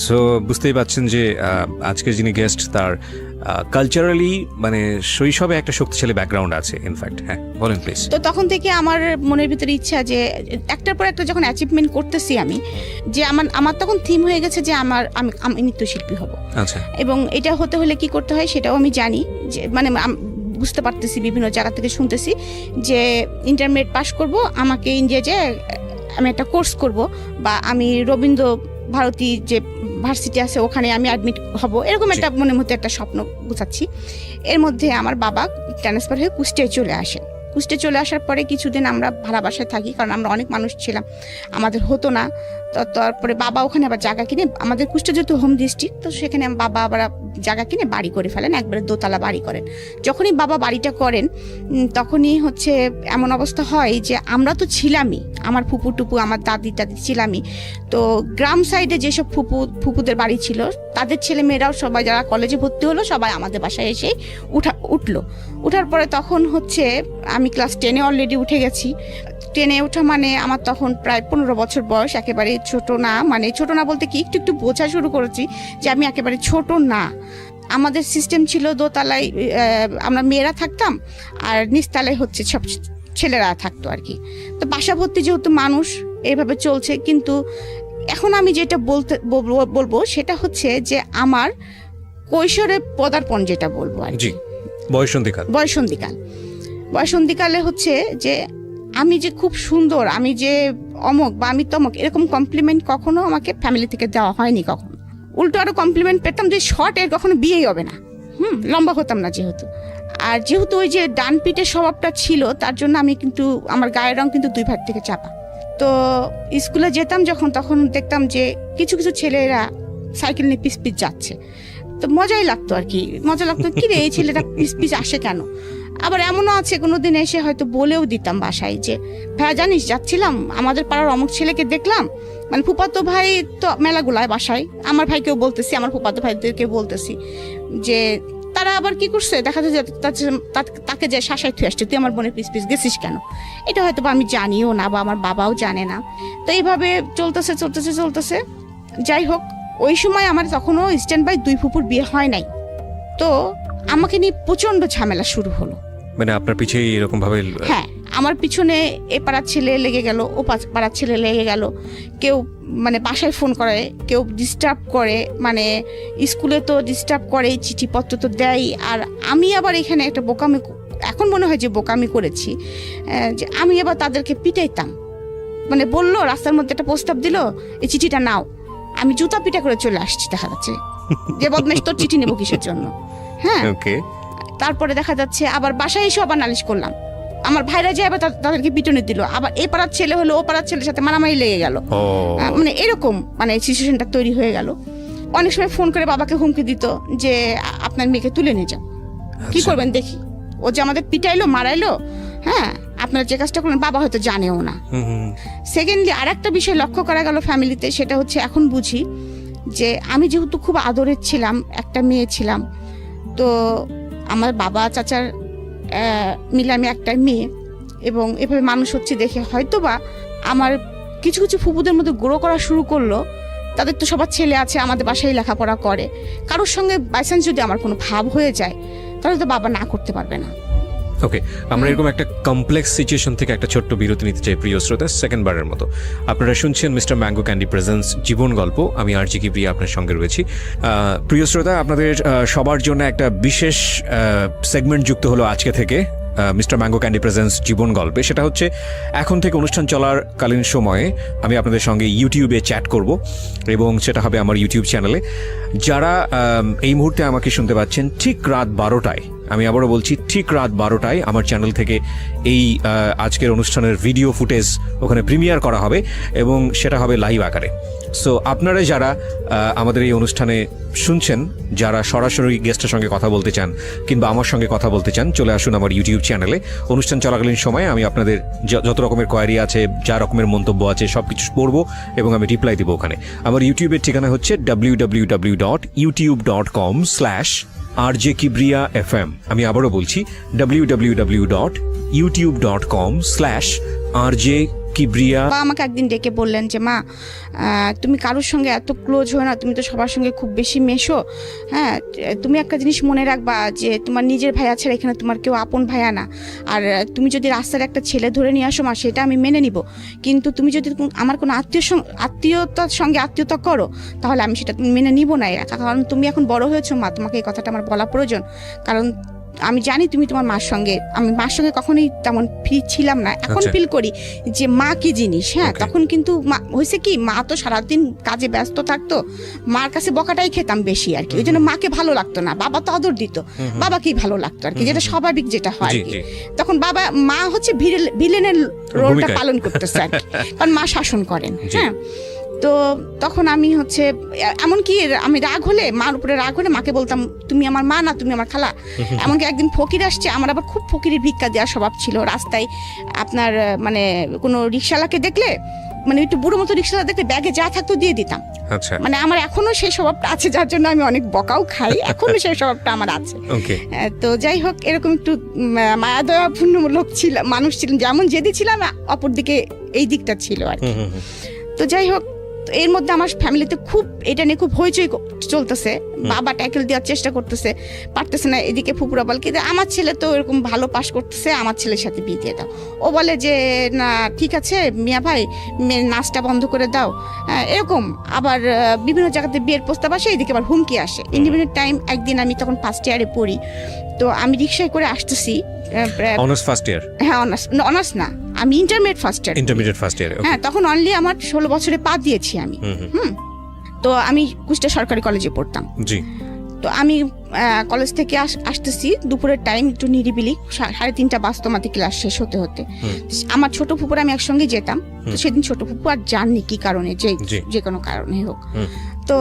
সো বুঝতেই পাচ্ছেন যে আজকের যিনি গেস্ট তার কালচারালি মানে শৈশবে একটা শক্তিশালী ব্যাকগ্রাউন্ড আছে ইনফ্যাক্ট। হ্যাঁ বলেন প্লিজ। তো তখন থেকে আমার মনের ভিতরে ইচ্ছা যে একটার পর একটা যখন অ্যাচিভমেন্ট করতেছি আমি, যে আমার তখন থিম হয়ে গেছে যে আমি নৃত্যশিল্পী হব। আচ্ছা, এবং এটা হতে হলে কি করতে হয় সেটাও আমি জানি, যে মানে বুঝতে পারতেছি, বিভিন্ন জায়গা থেকে শুনতেছি যে ইন্টারমিডিয়েট পাস করব, আমাকে ইন্ডিয়া যে আমি একটা কোর্স করব, বা আমি রবীন্দ্র ভারতী যে ভার্সিটি আছে ওখানে আমি অ্যাডমিট হব, এরকম একটা মনের মধ্যে একটা স্বপ্ন গুছাচ্ছি। এর মধ্যে আমার বাবা ট্রান্সফার হয়ে কুষ্টিয়ায় চলে আসেন। কুষ্টিয়ায় চলে আসার পরে কিছুদিন আমরা ভাড়া বাসায় থাকি, কারণ আমরা অনেক মানুষ ছিলাম, আমাদের হতো না। তো তারপরে বাবা ওখানে আবার জায়গা কিনে, আমাদের কুষ্টিয়া যেহেতু হোম ডিস্ট্রিক্ট, তো সেখানে বাবা আবার জায়গা কিনে বাড়ি করে ফেলেন, একবারে দোতলা বাড়ি করেন। যখনই বাবা বাড়িটা করেন তখনই হচ্ছে এমন অবস্থা হয় যে আমরা তো ছিলামই, আমার ফুপু টুপু আমার দাদি টাদি ছিলামই, তো গ্রাম সাইডে যেসব ফুপুদের বাড়ি ছিল তাদের ছেলে মেয়েরাও সবাই যারা কলেজে ভর্তি হলো সবাই আমাদের বাসায় এসে উঠার পরে তখন হচ্ছে আমি ক্লাস 10-এ অলরেডি উঠে গেছি। 10-এ ওঠা মানে আমার তখন প্রায় 15 বছর বয়স, একেবারে ছোট না, মানে ছোট না বলতে কি একটু বোঝা শুরু করেছি যে আমি একেবারে ছোট না। আমাদের সিস্টেম ছিল দোতলায় আমরা মেয়েরা থাকতাম আর নিচতলায় হচ্ছে সব ছেলেরা থাকতো আর কি। তো বাসা ভর্তি যেহেতু মানুষ এইভাবে চলছে, কিন্তু এখন আমি যেটা বলবো সেটা হচ্ছে যে আমার কৈশোরে পদার্পণ যেটা বলবো আর কি, বয়সন্ধিকালে হচ্ছে যে আমি যে খুব সুন্দর, আমি যে অমক বা আমি তমক, এরকম কমপ্লিমেন্ট কখনো আমাকে ফ্যামিলি থেকে দেওয়া হয়নি কখনো। উল্টো আরো কমপ্লিমেন্ট পেতাম যে শর্ট এর কখনো বিয়েই হবে না, লম্বা হতাম না যেহেতু। আর যেহেতু ওই যে ডান পিঠের স্বভাবটা ছিল, তার জন্য আমি কিন্তু আমার গায়ের রং কিন্তু 2 ভাগ থেকে চাপা। তো স্কুলে যেতাম যখন, তখন দেখতাম যে কিছু কিছু ছেলেরা সাইকেল নিয়ে পিস পিস যাচ্ছে, তো মজাই লাগতো আর কি, মজা লাগতো কি রে এই ছেলেটা পিস পিস আসে কেন। আবার এমনও আছে কোনোদিন এসে হয়তো বলেও দিতাম বাসায় যে ভাই জানিস যাচ্ছিলাম আমাদের পাড়ার অমুক ছেলেকে দেখলাম, মানে ফুপাতো ভাই তো মেলাগুলায় বাসায়, আমার ভাইকেও বলতেছি, আমার ফুপাতো ভাইদেরকে বলতেছি যে তারা আবার কি করছে, দেখা যায় তাকে যে শাসায় থুয়ে আসছে, তুই আমার বোনের পিস পিস গেছিস কেন। এটা হয়তো বা আমি জানিও না বা আমার বাবাও জানে না। তো এইভাবে চলতেছে। যাই হোক, ওই সময় আমার তখনও স্ট্যান্ড বাই 2 ফুপুর বিয়ে হয় নাই, তো আমাকে নিয়ে প্রচন্ড ঝামেলা শুরু হলো। মানে আপনার পিছনে এরকম ভাবে? হ্যাঁ, আমার পিছনে এ পাড়ার ছেলে লেগে গেল, ও পাড়ার ছেলে লেগে গেল, কেউ মানে বাসায় ফোন করে, কেউ ডিস্টার্ব করে, মানে স্কুলে তো ডিস্টার্ব করে, চিঠিপত্র তো দেয়। আর আমি আবার এখানে একটা বোকামি, এখন মনে হয় যে বোকামি করেছি, যে আমি আবার তাদেরকে পিটাইতাম। মানে বললো রাস্তার মধ্যে একটা প্রস্তাব দিল, এই চিঠিটা নাও, আমি জুতা পিটা করে চলে আসছি, দেখা যাচ্ছে যে বদমাইশ তোর চিঠি নেবো কিসের জন্য। হ্যাঁ, তারপরে দেখা যাচ্ছে আবার বাসায় এসে আবার নালিশ করলাম, আমার ভাইরা যে আবার তাদেরকে পিটনে দিল, আবার এই পাড়ার ছেলে হলো ও পাড়ার ছেলের সাথে মারামারি লেগে গেল, মানে এরকম মানে সিচুয়েশনটা তৈরি হয়ে গেল। অনেক সময় ফোন করে বাবাকে হুমকি দিত যে আপনার মেয়েকে তুলে নিয়ে যাও, কি করবেন দেখি, ও যে আমাদের পিটাইলো মারাইলো, হ্যাঁ আপনারা যে কাজটা করলেন বাবা হয়তো জানেও না। সেকেন্ডলি আর একটা বিষয় লক্ষ্য করা গেল ফ্যামিলিতে, সেটা হচ্ছে এখন বুঝি যে আমি যেহেতু খুব আদরের ছিলাম, একটা মেয়ে ছিলাম, তো আমার বাবা চাচার মিলে আমি একটা মেয়ে, এবং এভাবে মানুষ হচ্ছে দেখে হয়তোবা আমার কিছু কিছু ফুপুদের মধ্যে গ্রো করা শুরু করলো। তাদের তো সবার ছেলে আছে, আমাদের বাসায় লেখাপড়া করে, কারোর সঙ্গে বাই চান্স যদি আমার কোনো ভাব হয়ে যায় তাহলে তো বাবা না করতে পারবে না। ওকে, আমরা এরকম একটা কমপ্লেক্স সিচুয়েশন থেকে একটা ছোট্ট বিরতি নিতে চাই প্রিয় শ্রোতা, সেকেন্ডবারের মতো। আপনারা শুনছেন মিস্টার ম্যাঙ্গো ক্যান্ডি প্রেজেন্স জীবন গল্প, আমি আরজি কিবরিয়া আপনার সঙ্গে রয়েছি। প্রিয় শ্রোতা, আপনাদের সবার জন্য একটা বিশেষ সেগমেন্ট যুক্ত হলো আজকে থেকে মিস্টার ম্যাঙ্গো ক্যান্ডি প্রেজেন্স জীবন গল্পে। সেটা হচ্ছে এখন থেকে অনুষ্ঠান চলাকালীন সময়ে আমি আপনাদের সঙ্গে ইউটিউবে চ্যাট করব, এবং সেটা হবে আমার ইউটিউব চ্যানেলে। যারা এই মুহূর্তে আমাকে শুনতে পাচ্ছেন ঠিক রাত 12টায়, আমি আবারও বলছি ঠিক রাত 12টায় আমার চ্যানেল থেকে এই আজকের অনুষ্ঠানের ভিডিও ফুটেজ ওখানে প্রিমিয়ার করা হবে, এবং সেটা হবে লাইভ আকারে। সো আপনারা যারা আমাদের এই অনুষ্ঠানে শুনছেন, যারা সরাসরি গেস্টের সঙ্গে কথা বলতে চান কিংবা আমার সঙ্গে কথা বলতে চান, চলে আসুন আমার ইউটিউব চ্যানেলে। অনুষ্ঠান চলাকালীন সময়ে আমি আপনাদের যত রকমের কোয়ারি আছে, যা রকমের মন্তব্য আছে, সব কিছু পড়বো এবং আমি রিপ্লাই দিব ওখানে। আমার ইউটিউবের ঠিকানা হচ্ছে www.youtube.com/RJ Kibriya FM। আমি আবারও বলছি www.youtube.com/RJ Kibriya। আমাকে একদিন ডেকে বললেন যে মা, তুমি কারোর সঙ্গে এত ক্লোজ হয়ে না, তুমি তো সবার সঙ্গে খুব বেশি মেশো, হ্যাঁ, তুমি একটা জিনিস মনে রাখবা যে তোমার নিজের ভাইয়া ছাড়া এখানে তোমার কেউ আপন ভাইয়া না। আর তুমি যদি রাস্তার একটা ছেলে ধরে নিয়ে আসো মা, সেটা আমি মেনে নিব, কিন্তু তুমি যদি আমার কোনো আত্মীয়তার সঙ্গে আত্মীয়তা করো, তাহলে আমি সেটা মেনে নিব না। কারণ তুমি এখন বড় হয়েছো মা, তোমাকে এই কথাটা আমার বলা প্রয়োজন। কারণ আমি জানি তুমি তোমার মার সঙ্গে, আমি মার সঙ্গে কখনোই তেমন ফ্রি ছিলাম না, এখন ফিল করি যে মা কি জিনিস। হ্যাঁ, তখন কিন্তু হয়েছে কি, মা তো সারাদিন কাজে ব্যস্ত থাকতো, মার কাছে বকাটাই খেতাম বেশি আর কি। ওই জন্য মাকে ভালো লাগতো না, বাবা তো আদর দিত, বাবাকেই ভালো লাগতো আর কি, যেটা স্বাভাবিক যেটা হয় আর কি। তখন মা হচ্ছে ভিলেনের রোলটা পালন করতেছে আর কি, কারণ মা শাসন করেন। হ্যাঁ, তো তখন আমি হচ্ছে এমনকি আমি রাগ হলে, মার উপরে রাগ হলে মাকে বলতাম তুমি আমার মা না, তুমি আমার খালা। এমনকি একদিন ফকির আসছে, আমার আবার খুব ফকিরের ভিক্ষা দেওয়ার স্বভাব ছিল। রাস্তায় আপনার মানে কোনো রিক্সাওয়ালাকে দেখলে, মানে একটু বুড়ো মতো রিক্সাওয়ালা দেখলে ব্যাগে যা থাকতো দিয়ে দিতাম। আচ্ছা, মানে আমার এখনো সেই স্বভাবটা আছে, যার জন্য আমি অনেক বকাও খাই, এখনো সেই স্বভাবটা আমার আছে। তো যাই হোক, এরকম একটু মায়া দয়াপূর্ণ লোক ছিল, মানুষ ছিলেন, যেমন যেদি ছিলাম অপরদিকে এই দিকটা ছিল আর কি। তো যাই হোক, এর মধ্যে আমার ফ্যামিলিতে খুব এটা নিয়ে খুব হইচই চলতেছে। বাবা ট্যাকেল দেওয়ার চেষ্টা করতেছে, পারতেছে না। এদিকে ফুপুরা বলে কি, আমার ছেলে তো এরকম ভালো পাস করতেছে, আমার ছেলের সাথে বিয়ে দিয়ে দাও। ও বলে যে না ঠিক আছে মিয়া ভাই, নাচটা বন্ধ করে দাও, এরকম। আবার বিভিন্ন জায়গাতে বিয়ের প্রস্তাব আসে, এদিকে আবার হুমকি আসে। ইন্ডিপেন্ডেন্ট টাইম একদিন, আমি তখন ফার্স্ট ইয়ারে পড়ি, তো আমি রিক্সায় করে আসতেছি। Honours first year? হ্যাঁ, অনার্স না, আমি ইন্টারমিডিয়েট ফার্স্ট ইয়ার। হ্যাঁ, তখন অনলি আমার 16 বছরে পা দিয়েছি আমি। তো আমি কুষ্টিয়া সরকারি কলেজে পড়তাম। জি। তো আমি কলেজ থেকে আসতেছি দুপুরের টাইম, একটু নিরিবিলি, 3:30 বাজতো আমাদের ক্লাস শেষ হতে হতে। আমার ছোট ফুপুর আমি একসঙ্গে যেতাম। তো সেদিন ছোট ফুপু আর জাননি কি কারণে, যে কোনো কারণে হোক। তো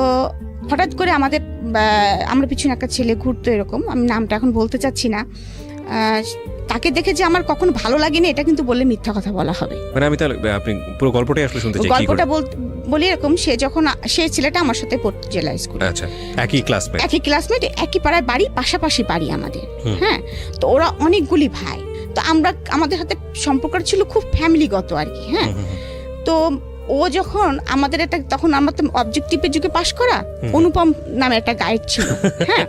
হঠাৎ করে আমরা পিছনে একটা ছেলে ঘুরতো, এরকম, আমি নামটা এখন বলতে চাচ্ছি না। তাকে দেখে যে আমার কখনো ভালো লাগেনি, এটা কিন্তু বললে মিথ্যা কথা বলা হবে। মানে আমি তাহলে আপনি পুরো গল্পটাই আসলে শুনতে চাই। গল্পটা বলি এরকম, সেই ছেলেটা আমার সাথে পড়তো জেলা স্কুলে। আচ্ছা, একই ক্লাসমেট, একই পাড়ায় বাড়ি, পাশাপাশি বাড়ি আমাদের। হ্যাঁ, তো ওরা অনেকগুলি ভাই, তো আমাদের সাথে সম্পর্ক ছিল খুব ফ্যামিলিগত আর কি। হ্যাঁ, তো ও যখন আমাদের তখন আমার তো অবজেক্টিভের যুগে পাশ করা, অনুপম নামে একটা গাইড ছিল। হ্যাঁ,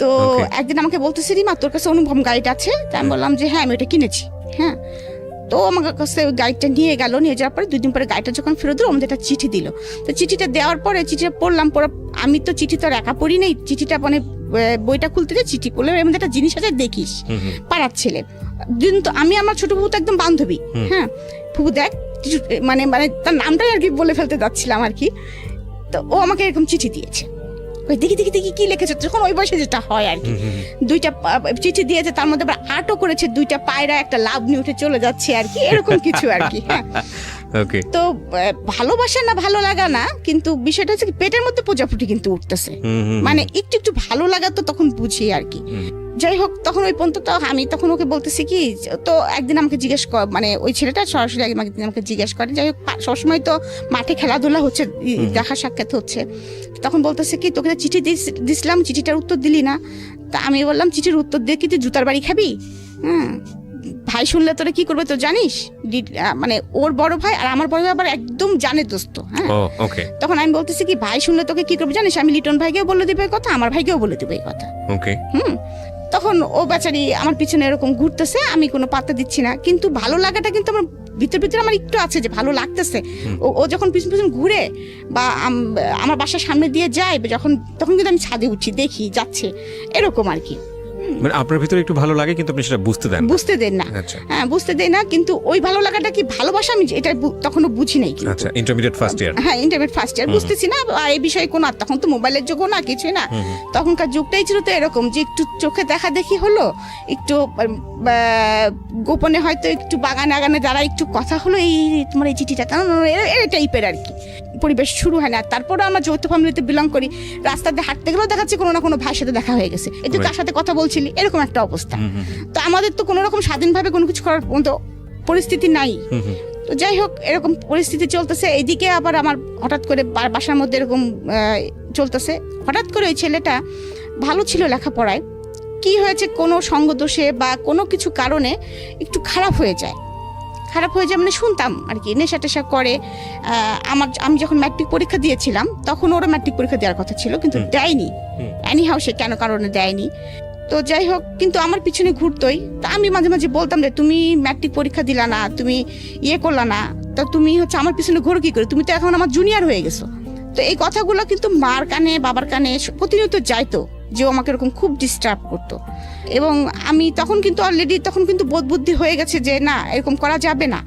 তো একদিন আমাকে বলতেছে রিমা, তোর কাছে অনুপম গাইড আছে? তাই আমি বললাম যে হ্যাঁ, আমি ওটা কিনেছি। হ্যাঁ, তো আমার কাছে ওই গাইডটা নিয়ে যাওয়ার পরে 2 দিন পরে গাইডটা যখন ফেরত দিল, আমাদের একটা চিঠি দিল। তো চিঠিটা দেওয়ার পরে চিঠিটা পড়লাম, আমি তো চিঠি তো আর একা পড়ি নেই, চিঠিটা মানে বইটা খুলতে যে চিঠি পড়লে এর মধ্যে একটা জিনিস আছে, দেখিস পাড়ার ছেলে। তো আমি আমার ছোট ফুপু তো একদম বান্ধবী। হ্যাঁ, ফুপু দেখ, মানে তার নামটাই আর কি বলে ফেলতে যাচ্ছিলাম আর কি। তো ও আমাকে এরকম চিঠি দিয়েছে, ওই দেখি কি লিখেছে, যখন ওই বয়সে যেটা হয় আর কি। 2টা চিঠি দিয়েছে, তার মধ্যে আবার আর্টও করেছে, 2টা পায়রা একটা লাভ নিয়ে উঠে চলে যাচ্ছে আর কি, এরকম কিছু আর কি। হ্যাঁ, তো ভালোবাসা না ভালো লাগা না, কিন্তু বিষয়টা হচ্ছে পেটের মধ্যে প্রজাপতি কিন্তু উঠতেছে, মানে একটু ভালো লাগা তো তখন বুঝি আর কি। যাই হোক, তখন ওই পর্যন্ত তো আমি তখন ওকে বলতেছি কি, তো একদিন আমাকে জিজ্ঞেস কর, মানে ওই ছেলেটা সরাসরি আমাকে জিজ্ঞেস করে। যাই হোক, সবসময় তো মাঠে খেলাধুলা হচ্ছে, দেখা সাক্ষাৎ হচ্ছে। তখন বলতেছে কি, তোকে চিঠি দিছিলাম, চিঠিটার উত্তর দিলি না। তা আমি বললাম, চিঠির উত্তর দিয়ে কি তুই জুতার বাড়ি খাবি? হ্যাঁ, ভাই শুনলে তোরা কি করবে তো জানিস? মানে ওর বড় ভাই আর আমার বড় ভাই আবার একদম জানে দোস্ত। হ্যাঁ, তখন আমি বলতেছি কি, ভাই শুনলে তোকে কি করবে জানিস? আমি লিটন ভাইকেও বলে দিবে কথা, আমার ভাইকেও বলে দিবে এই কথা। তো তখন ও বেচারি আমার পিছনে এরকম ঘুরতেছে, আমি কোনো পাত্তা দিচ্ছি না, কিন্তু ভালো লাগাটা কিন্তু আমার ভিতরে আমার একটু আছে যে ভালো লাগতেছে। ও যখন পিছন পিছন ঘুরে বা আমার বাসার সামনে দিয়ে যায় তখন কিন্তু আমি ছাদে উঠি, দেখি যাচ্ছে, এরকম আর কি। মানে আপনার ভিতরে একটু ভালো লাগে কিন্তু আপনি সেটা বুঝতে দেন না। হ্যাঁ, বুঝতে দেই না, কিন্তু ওই ভালো লাগাটা কি ভালোবাসা আমি এটা তখনও বুঝি নাই। আচ্ছা, ইন্টারমিডিয়েট ফার্স্ট ইয়ার। হ্যাঁ, ইন্টারমিডিয়েট ফার্স্ট ইয়ার, বুঝতেছি না এই বিষয়ে কোনো, তখন তো মোবাইলের যুগও না, কিছুই না। তখনকার যুগটাই ছিল তো এরকম যে একটু চোখে দেখা দেখি হলো, একটু গোপনে হয়তো একটু বাগানে যারা একটু কথা হলো, এই তোমার এই চিঠিটা কেন, এই টাইপের আর কি পরিবেশ শুরু হয় না। তারপরে আমরা যৌথ ফ্যামিলিতে বিলং করি, রাস্তাতে হাঁটতে গেলেও দেখাচ্ছে কোনো না কোনো ভাইয়ের সাথে দেখা হয়ে গেছে, একটু কার সাথে কথা বলছিলি, এরকম একটা অবস্থা। তো আমাদের তো কোনো রকম স্বাধীনভাবে কোনো কিছু করার মতো পরিস্থিতি নাই। তো যাই হোক, এরকম পরিস্থিতি চলতেছে। এইদিকে আবার আমার হঠাৎ করে বাসার মধ্যে এরকম চলতেছে, হঠাৎ করে ওই ছেলেটা ভালো ছিল লেখাপড়ায়, কি হয়েছে কোনো সঙ্গদোষে বা কোনো কিছু কারণে একটু খারাপ হয়ে যায় মানে শুনতাম আর কি, নেশা টেশা করে। আমি যখন ম্যাট্রিক পরীক্ষা দিয়েছিলাম তখন ওরা ম্যাট্রিক পরীক্ষা দেওয়ার কথা ছিল, কিন্তু দেয়নি। এনিহাউ সে কেন কারণে দেয়নি, তো যাই হোক, কিন্তু আমার পিছনে ঘুরতোই। তা আমি মাঝে মাঝে বলতাম যে তুমি ম্যাট্রিক পরীক্ষা দিলা না, তুমি করলা না, তা তুমি হচ্ছে আমার পিছনে ঘুরো কি করে, তুমি তো এখন আমার জুনিয়র হয়ে গেছো। তো এই কথাগুলো কিন্তু মার কানে বাবার কানে প্রতিনিয়ত যাইতো, যে আমাকে এরকম খুব ডিস্টার্ব করতো। এবং আমি তখন কিন্তু অলরেডি বোধ বুদ্ধি হয়ে গেছে যে না, এরকম করা যাবে না।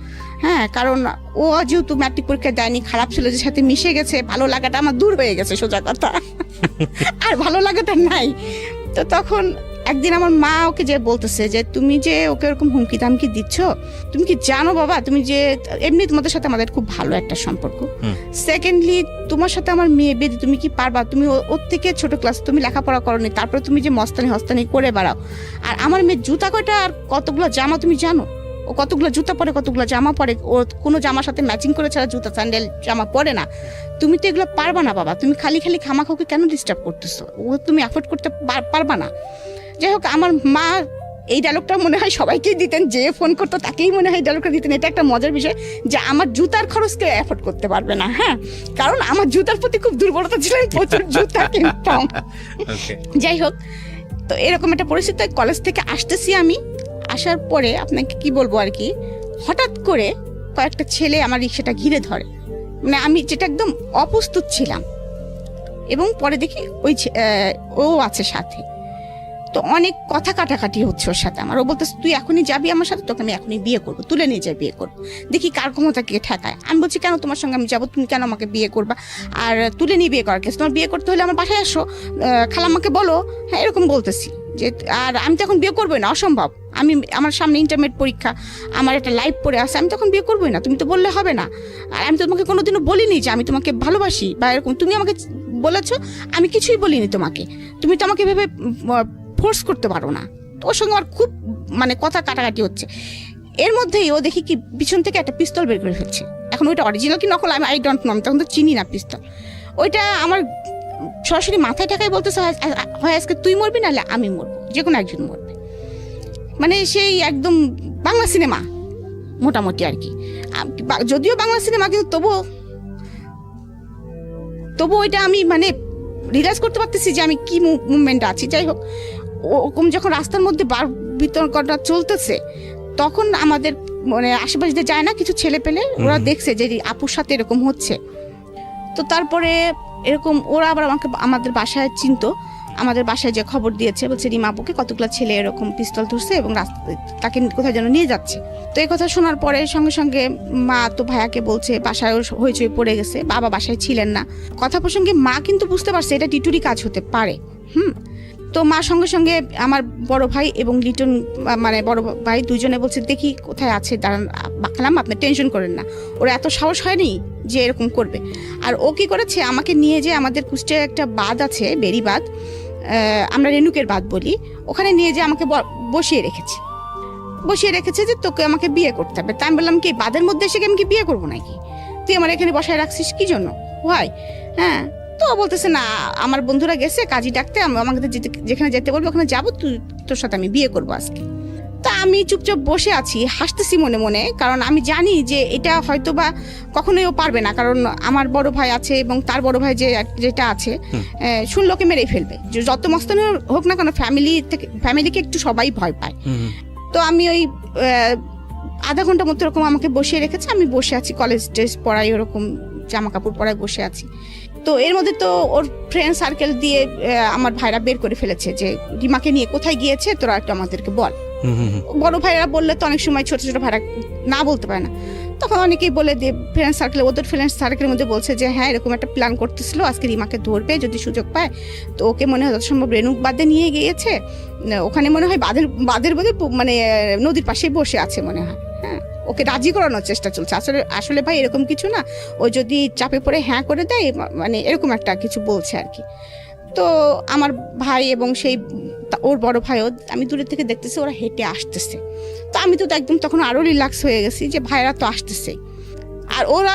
হ্যাঁ, কারণ ও যেহেতু ম্যাট্রিক পরীক্ষা দেয়নি, খারাপ ছেলেদের সাথে মিশে গেছে, ভালো লাগাটা আমার দূর হয়ে গেছে, সোজা কথা। আর ভালো লাগাটা নাই। তো তখন একদিন আমার মা ওকে যে বলতেছে যে তুমি যে ওকে এরকম হুমকি দামকি দিচ্ছ, তুমি কি জানো বাবা, তুমি যে এমনি তোমাদের সাথে আমাদের খুব ভালো একটা সম্পর্ক, সেকেন্ডলি তোমার সাথে আমার মেয়ে বেদি, তুমি কি পারবা, তুমি ওর থেকে ছোট ক্লাস, তুমি লেখাপড়া করনি, তারপরে তুমি যে হস্তানি করে বেড়াও, আর আমার মেয়ে জুতা কয়টা আর কতগুলো জামা তুমি জানো, ও কতগুলো জুতা পরে, কতগুলো জামা পরে, ও কোনো জামার সাথে ম্যাচিং করে ছাড়া জুতা স্যান্ডেল জামা পরে না, তুমি তো এগুলো পারবা না বাবা, তুমি খালি খামাখাওকে কেন ডিস্টার্ব করতেছো, ও তুমি অ্যাফোর্ড করতে পারবা না। যাই হোক, আমার মা এই ডায়লগটা মনে হয় সবাইকেই দিতেন, যে ফোন করতো তাকেই মনে হয় ডায়লগটা দিতেন। এটা একটা মজার বিষয় যে আমার জুতার খরচ কেউ অ্যাফোর্ড করতে পারবে না। হ্যাঁ, কারণ আমার জুতার প্রতি খুব দুর্বলতা ছিল, আমি প্রচুর জুতা কিনতাম। যাই হোক, তো এরকম একটা পরিস্থিতি, কলেজ থেকে আসতেছি আমি, আসার পরে আপনাকে কি বলবো আর কি, হঠাৎ করে কয়েকটা ছেলে আমার রিক্সাটা ঘিরে ধরে, মানে আমি যেটা একদম অপ্রস্তুত ছিলাম, এবং পরে দেখি ও আছে সাথে। তো অনেক কথা কাটাকাটি হচ্ছে ওর সাথে আমার। ও বলতেছে তুই এখনই যাবি আমার সাথে, তোকে আমি এখনই বিয়ে করবো, তুলে নিয়ে যাই বিয়ে করবো, দেখি কার ক্ষমতা কে ঠেকায়। আমি বলছি কেন তোমার সঙ্গে আমি যাবো, তুমি কেন আমাকে বিয়ে করবা, আর তুলে নিয়ে বিয়ে করার কেস, তোমার বিয়ে করতে হলে আমার বাসায় আসো, খালাম্মাকে বলো। হ্যাঁ, এরকম বলতেছি যে, আর আমি তো এখন বিয়ে করবোই না, অসম্ভব, আমার সামনে ইন্টারমিডিয়েট পরীক্ষা, আমার একটা লাইফ পড়ে আসে, আমি তখন বিয়ে করবোই না, তুমি তো বললে হবে না, আর আমি তো তোমাকে কোনোদিনও বলিনি যে আমি তোমাকে ভালোবাসি বা এরকম, তুমি আমাকে বলেছো, আমি কিছুই বলিনি তোমাকে, তুমি তো আমাকে ভেবে ফোর্স করতে পারো না। ওর সঙ্গে আমার খুব মানে কথা কাটাকাটি হচ্ছে। এর মধ্যেই ও দেখি কি পিছন থেকে একটা পিস্তল বের করে ফেলছে। এখন ওইটা অরিজিনাল কি নকল আই ডোন্ট নো, আমি তখন তো চিনি না পিস্তল। ওইটা আমার সরাসরি মাথায় টাকায় বলতেছে, হয় আজকে তুই মরবি, নাহলে আমি মরবো, যে কোনো একজন মরবে। মানে সেই একদম বাংলা সিনেমা মোটামুটি আর কি, যদিও বাংলা সিনেমা, কিন্তু তবু ওইটা আমি মানে রিয়েলাইজ করতে পারতেছি যে আমি কি মুভমেন্টে আছি। যাই হোক, ওরকম যখন রাস্তার মধ্যে বিতর্কটা চলতেছে, তখন আমাদের মানে আশেপাশে যায় না কিছু ছেলে পেলে, ওরা দেখছে যে আপুর সাথে এরকম হচ্ছে। তো তারপরে এরকম ওরা আবার আমাদের বাসায় চিনতো, আমাদের বাসায় যে খবর দিয়েছে, বলছে রিমা আপুকে কতগুলো ছেলে এরকম পিস্তল ধরছে এবং তাকে কোথায় যেন নিয়ে যাচ্ছে। তো এই কথা শোনার পরে সঙ্গে সঙ্গে মা তো ভাইয়াকে বলছে, বাসায় হইচই পড়ে গেছে, বাবা বাসায় ছিলেন না। কথা প্রসঙ্গে মা কিন্তু বুঝতে পারছে এটা টিটুরি কাজ হতে পারে। তো মা সঙ্গে সঙ্গে আমার বড় ভাই এবং লিটন মানে বড় ভাই দুজনে বলছে দেখি কোথায় আছে, দাঁড়ান বাকলাম, আপনি টেনশন করেন না, ওরা এত সাহস হয়নি যে এরকম করবে। আর ও কি করেছে, আমাকে নিয়ে যে আমাদের কুষ্টিয়ায় একটা বাঁধ আছে, বেরি বাঁধ, আমরা রেণুকের বাঁধ বলি, ওখানে নিয়ে যে আমাকে বসিয়ে রেখেছে যে তোকে আমাকে বিয়ে করতে হবে। তা আমি বললাম কি বাঁধের মধ্যে এসে আমি কি বিয়ে করবো নাকি, তুই আমার এখানে বসায় রাখছিস কি জন্য ভাই? হ্যাঁ, তো বলতেছে না, আমার বন্ধুরা গেছে কাজী ডাকতে, আমাকে যেখানে যেতে বলবো ওখানে যাবো, তোর সাথে আমি বিয়ে করবো আজকে। তো আমি চুপচাপ বসে আছি, হাসতেছি মনে মনে, কারণ আমি জানি যে এটা হয়তো বা কখনোই ও পারবে না, কারণ আমার বড় ভাই আছে এবং তার বড় ভাই যেটা আছে শুনলোকে মেরেই ফেলবে। যত মস্তানের হোক না কেন ফ্যামিলিকে একটু সবাই ভয় পায়। তো আমি ওই আধা ঘন্টা মতো এরকম আমাকে বসিয়ে রেখেছে, আমি বসে আছি, কলেজ ড্রেস পরাই ওরকম জামা কাপড় পরাই বসে আছি। তো এর মধ্যে তো ওর ফ্রেন্ড সার্কেল দিয়ে আমার ভাইরা বের করে ফেলেছে যে রিমাকে নিয়ে কোথায় গিয়েছে তোরা একটু আমাদেরকে বল। বড় ভাইরা বললে তো অনেক সময় ছোট ছোট ভাইরা না বলতে পারে না, তখন অনেকেই বলে যে ফ্রেন্ড সার্কেল, ওদের ফ্রেন্ড সার্কেলের মধ্যে বলছে যে হ্যাঁ এরকম একটা প্ল্যান করতেছিল, আজকে রিমাকে ধরবে যদি সুযোগ পায়। তো ওকে মনে হয় যথাসম্ভব রেণুক বাঁধে নিয়ে গিয়েছে, ওখানে মনে হয় বাঁধের মধ্যে মানে নদীর পাশেই বসে আছে মনে হয়। হ্যাঁ, ওকে রাজি করানোর চেষ্টা চলছে। আসলে ভাই এরকম কিছু না, ও যদি চাপে পড়ে হ্যাঁ করে দেয়, মানে এরকম একটা কিছু বলছে আর কি। তো আমার ভাই এবং সেই ওর বড় ভাইও, আমি দূরের থেকে দেখতেছি ওরা হেঁটে আসতেছে। তো আমি তো একদম তখন আরো রিল্যাক্স হয়ে গেছি যে ভাইরা তো আসতেছে। আর ওরা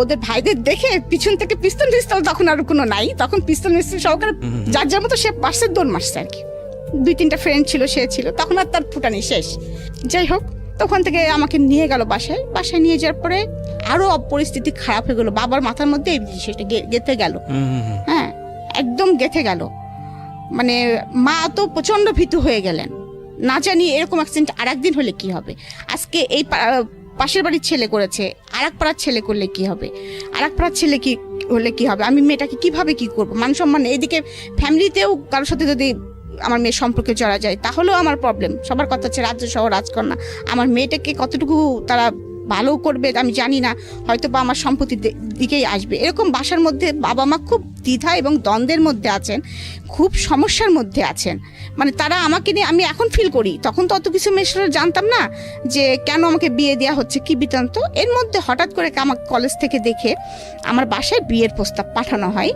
ওদের ভাইদের দেখে পিছন থেকে পিস্তল তখন আর কোনো নাই, তখন পিস্তল সহকারে যার যার মতো সে পাশের দৌড় মারছে আর কি। 2-3টা ফ্রেন্ড ছিল, সে ছিল, তখন আর তার ফুটানি শেষ। যাই হোক, তখন থেকে আমাকে নিয়ে গেল বাসায় নিয়ে যাওয়ার পরে আরো পরিস্থিতি খারাপ হয়ে গেল। বাবার মাথার মধ্যে এই বিষয়টা গেঁথে গেল। হ্যাঁ, একদম গেঁথে গেল। মানে মা তো প্রচন্ড ভীতু হয়ে গেলেন, না জানি এরকম অ্যাক্সিডেন্ট আর একদিন হলে কি হবে। আজকে এই পাশের বাড়ির ছেলে করেছে, আর এক পাড়ার ছেলে করলে কি হবে, আর এক পাড়ার ছেলে কি হলে কি হবে, আমি মেয়েটাকে কিভাবে কি করবো, মান সম্মান। এদিকে ফ্যামিলিতেও কারোর সাথে যদি আমার মেয়ের সম্পর্কে জড়া যায় তাহলেও আমার প্রবলেম। সবার কথা হচ্ছে রাজ্য সহ রাজকন্যা, আমার মেয়েটাকে কতটুকু তারা ভালো করবে আমি জানি না, হয়তো বা আমার সম্পত্তির দিকেই আসবে। এরকম বাসার মধ্যে বাবা মা খুব দ্বিধা এবং দ্বন্দ্বের মধ্যে আছেন, খুব সমস্যার মধ্যে আছেন। মানে তারা আমাকে নিয়ে, আমি এখন ফিল করি, তখন তো অত কিছু মেশরা জানতাম না যে কেন আমাকে বিয়ে দেওয়া হচ্ছে, কি বৃত্তান্ত। এর মধ্যে হঠাৎ করে আমার কলেজ থেকে দেখে আমার বাসায় বিয়ের প্রস্তাব পাঠানো হয়।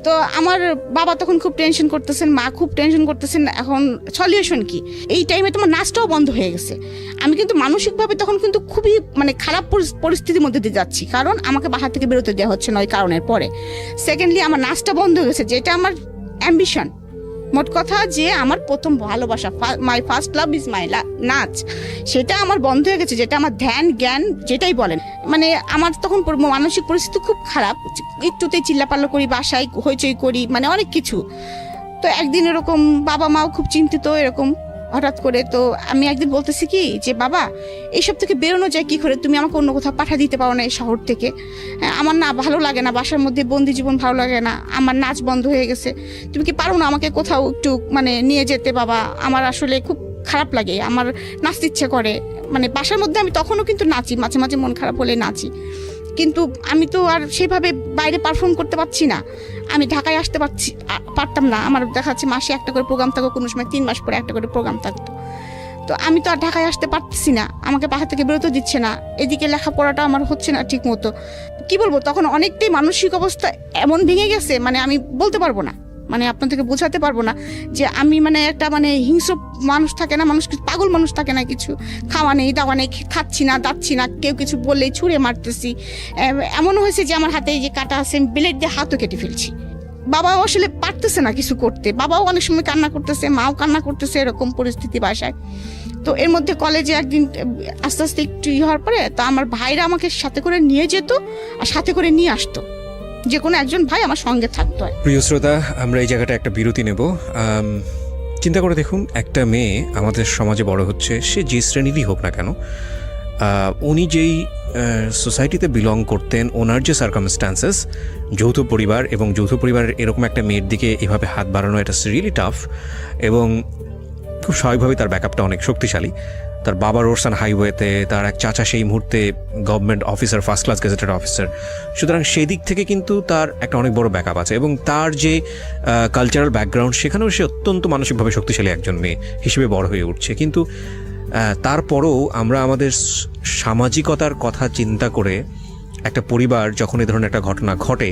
তো আমার বাবা তখন খুব টেনশন করতেছেন, মা খুব টেনশন করতেছেন, এখন সলিউশন কি। এই টাইমে তোমার নাচটাও বন্ধ হয়ে গেছে। আমি কিন্তু মানসিকভাবে তখন কিন্তু খুবই মানে খারাপ পরিস্থিতির মধ্যে দিয়ে যাচ্ছি, কারণ আমাকে বাসা থেকে বেরোতে দেওয়া হচ্ছে না ওই কারণের পরে। সেকেন্ডলি আমার নাচটা বন্ধ হয়ে গেছে, যেটা আমার অ্যাম্বিশন। মোট কথা যে আমার প্রথম ভালোবাসা, my first love is my নাচ, সেটা আমার বন্ধ হয়ে গেছে, যেটা আমার ধ্যান জ্ঞান যেটাই বলেন। মানে আমার তখন মানসিক পরিস্থিতি খুব খারাপ, একটুতেই চিল্লাপাল্লা করি, বাসায় হইচই করি, মানে অনেক কিছু। তো একদিন এরকম বাবা মাও খুব চিন্তিত এরকম হঠাৎ করে। তো আমি একদিন বলতেছি কি যে বাবা, এইসব থেকে বেরোনো যায় কি করে, তুমি আমাকে অন্য কোথাও পাঠা দিতে পারো না এই শহর থেকে, আমার না ভালো লাগে না, বাসার মধ্যে বন্দি জীবন ভালো লাগে না, আমার নাচ বন্ধ হয়ে গেছে, তুমি কি পারো না আমাকে কোথাও একটু মানে নিয়ে যেতে বাবা, আমার আসলে খুব খারাপ লাগে, আমার নাচতে ইচ্ছে করে। মানে বাসার মধ্যে আমি তখনও কিন্তু নাচি, মাঝে মাঝে মন খারাপ হলে নাচি, কিন্তু আমি তো আর সেভাবে বাইরে পারফর্ম করতে পারছি না। আমি ঢাকায় আসতে পারতাম না, আমার দেখা যাচ্ছে মাসে একটা করে প্রোগ্রাম থাকতো, কোনো সময় 3 মাস পরে একটা করে প্রোগ্রাম থাকতো। তো আমি তো আর ঢাকায় আসতে পারতেছি না, আমাকে বাসা থেকে বেরোতে দিচ্ছে না, এদিকে লেখাপড়াটা আমার হচ্ছে না ঠিক মতো। কি বলবো, তখন অনেকটাই মানসিক অবস্থা এমন ভেঙে গেছে, মানে আমি বলতে পারবো না, মানে আপনাদেরকে বোঝাতে পারবো না যে আমি মানে একটা মানে হিংস্র মানুষ থাকে না, মানুষ পাগল মানুষ থাকে না, কিছু খাওয়া নেই দাওয়া নেই, খাচ্ছি না দাচ্ছি না, কেউ কিছু বললেই ছুঁড়ে মারতেছি। এমন হয়েছে যে আমার হাতে যে কাটা আছে, ব্লেড দিয়ে হাতও কেটে ফেলছি। বাবাও আসলে পারতেছে না কিছু করতে, বাবাও অনেক সময় কান্না করতেছে, মাও কান্না করতেছে, এরকম পরিস্থিতি বাসায়। তো এর মধ্যে কলেজে একদিন আস্তে আস্তে একটু হওয়ার পরে তো আমার ভাইরা আমাকে সাথে করে নিয়ে যেত আর সাথে করে নিয়ে আসতো, যে কোনো একজন ভাই আমার সঙ্গে থাকতো। প্রিয় শ্রোতা, আমরা এই জায়গাটা একটা বিরতি নেব। চিন্তা করে দেখুন, একটা মেয়ে আমাদের সমাজে বড় হচ্ছে, সে যে শ্রেণীরই হোক না কেন, উনি যেই সোসাইটিতে বিলং করতেন, ওনার যে সার্কামস্ট্যান্সেস, যৌথ পরিবার, এবং যৌথ পরিবারের এরকম একটা মেয়ের দিকে এভাবে হাত বাড়ানো, এটা রিয়েলি টাফ। এবং খুব স্বাভাবিকভাবেই তার ব্যাকআপটা অনেক শক্তিশালী। তার বাবা রোডসান হাইওয়েতে, তার এক চাচা সেই মুহূর্তে government officer, first class gazetted officer. সুতরাং সেই দিক থেকে কিন্তু তার একটা অনেক বড় ব্যাকআপ আছে, এবং তার যে কালচারাল ব্যাকগ্রাউন্ড, সেখানেও সে অত্যন্ত মানসিকভাবে শক্তিশালী একজন মেয়ে হিসেবে বড় হয়ে উঠছে। কিন্তু তারপরেও আমরা আমাদের সামাজিকতার কথা চিন্তা করে একটা পরিবার যখন এই ধরনের একটা ঘটনা ঘটে